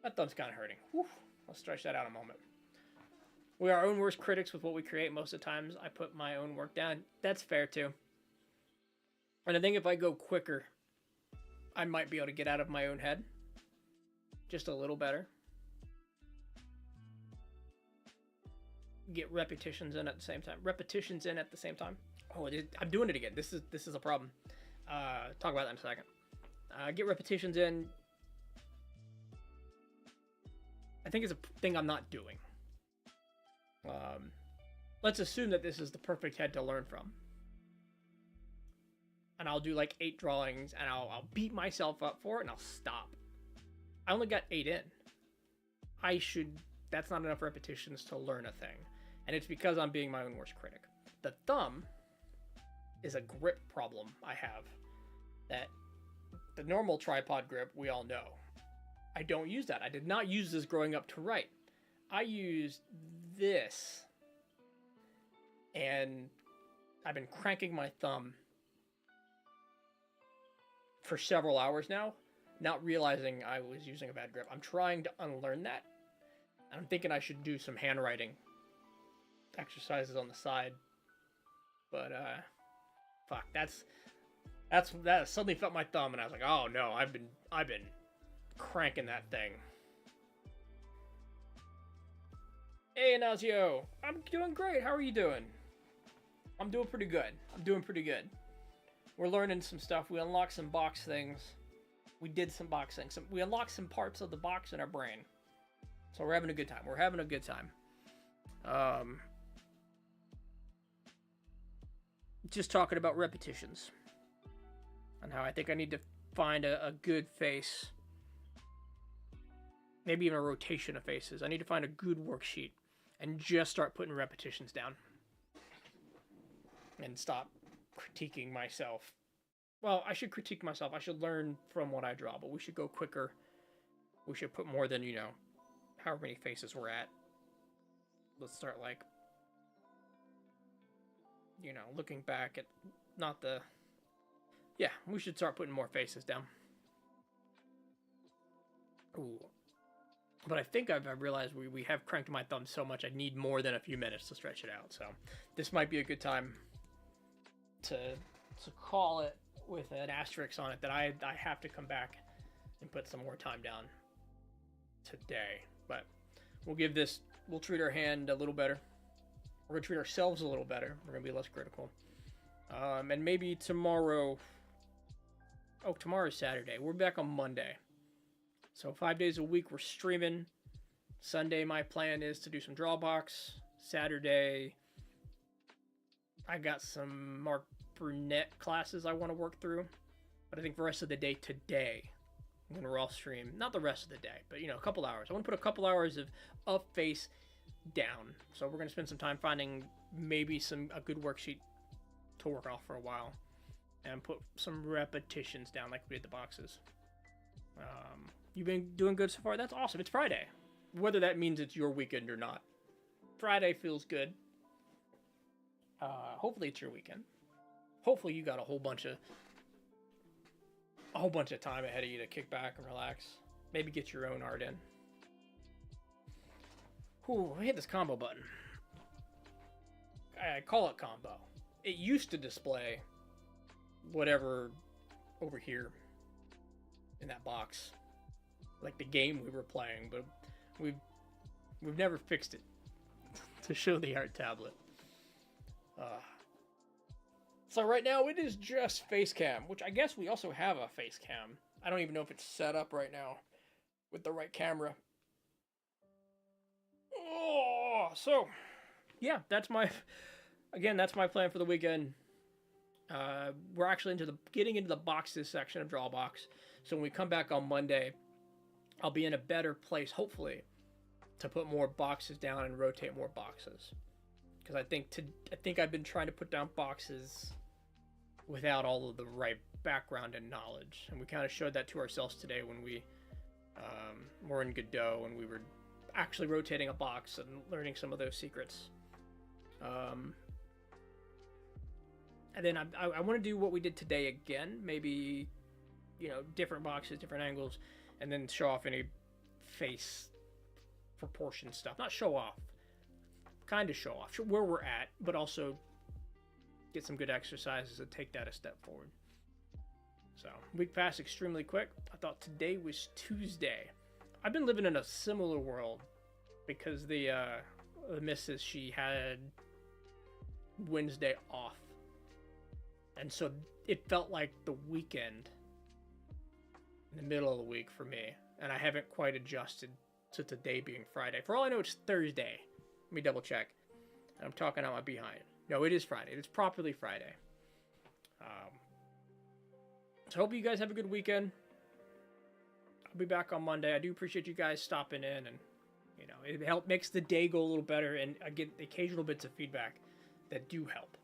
My thumb's kind of hurting. Whew. I'll stretch that out a moment. We are our own worst critics with what we create. Most of the times, I put my own work down. That's fair, too. And I think if I go quicker, I might be able to get out of my own head. Just a little better. Get repetitions in at the same time. Repetitions in at the same time. Oh, I'm doing it again. This is a problem. Talk about that in a second. Get repetitions in. I think it's a thing I'm not doing. Let's assume that this is the perfect head to learn from. And I'll do like 8 drawings and I'll beat myself up for it and I'll stop. I only got 8 in. That's not enough repetitions to learn a thing. And it's because I'm being my own worst critic. The thumb is a grip problem I have. That the normal tripod grip, we all know. I don't use that. I did not use this growing up to write. I used this. And I've been cranking my thumb for several hours now, not realizing I was using a bad grip. I'm trying to unlearn that. I'm thinking I should do some handwriting exercises on the side. But, fuck, that suddenly felt my thumb, and I was like, oh no, I've been cranking that thing. Hey, Inazio, I'm doing great. How are you doing? I'm doing pretty good. We're learning some stuff. We unlocked some box things. We did some box things. We unlocked some parts of the box in our brain. So we're having a good time. We're having a good time. Just talking about repetitions and how I think I need to find a good face, maybe even a rotation of faces. I need to find a good worksheet and just start putting repetitions down and stop critiquing myself. Well, I should critique myself. I should learn from what I draw, but we should go quicker. We should put more than, however many faces we're at. Let's start like, looking back at not the... Yeah, we should start putting more faces down. Ooh. But I think I've realized we have cranked my thumb so much I need more than a few minutes to stretch it out. So this might be a good time to call it with an asterisk on it that I have to come back and put some more time down today. But we'll treat our hand a little better. We're going to treat ourselves a little better. We're going to be less critical. And maybe tomorrow... Oh, tomorrow's Saturday. We're back on Monday. So 5 days a week we're streaming. Sunday my plan is to do some Drawbox. Saturday I got some Mark Burnett classes I want to work through. But I think the rest of the day today, I'm going to raw stream. Not the rest of the day, but a couple hours. I want to put a couple hours of face down. So we're going to spend some time finding maybe a good worksheet to work off for a while. And put some repetitions down like we did the boxes. You've been doing good so far? That's awesome. It's Friday. Whether that means it's your weekend or not. Friday feels good. Hopefully it's your weekend. Hopefully you got a whole bunch of time ahead of you to kick back and relax. Maybe get your own art in. Ooh, I hit this combo button. I call it combo. It used to display whatever over here in that box, like the game we were playing, but we've never fixed it to show the art tablet. So right now it is just face cam, which I guess we also have a face cam. I don't even know if it's set up right now with the right camera. Oh, so yeah, that's my plan for the weekend. We're actually getting into the boxes section of Drawbox. So when we come back on Monday, I'll be in a better place, hopefully, to put more boxes down and rotate more boxes. Because I think I've been trying to put down boxes without all of the right background and knowledge, and we kind of showed that to ourselves today when we were in Godot and we were actually rotating a box and learning some of those secrets. And then I want to do what we did today again, maybe, different boxes, different angles, and then show off any face proportion stuff. Not show off, kind of show off where we're at, but also get some good exercises to take that a step forward. So, week passed extremely quick. I thought today was Tuesday. I've been living in a similar world because the missus, she had Wednesday off. And so it felt like the weekend in the middle of the week for me. And I haven't quite adjusted to today being Friday. For all I know, it's Thursday. Let me double check. And I'm talking out my behind. No, it is Friday. It's properly Friday. So I hope you guys have a good weekend. I'll be back on Monday. I do appreciate you guys stopping in, and it makes the day go a little better, and I get occasional bits of feedback that do help.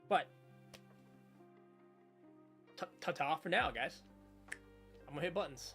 But ta-ta for now, guys. I'm gonna hit buttons.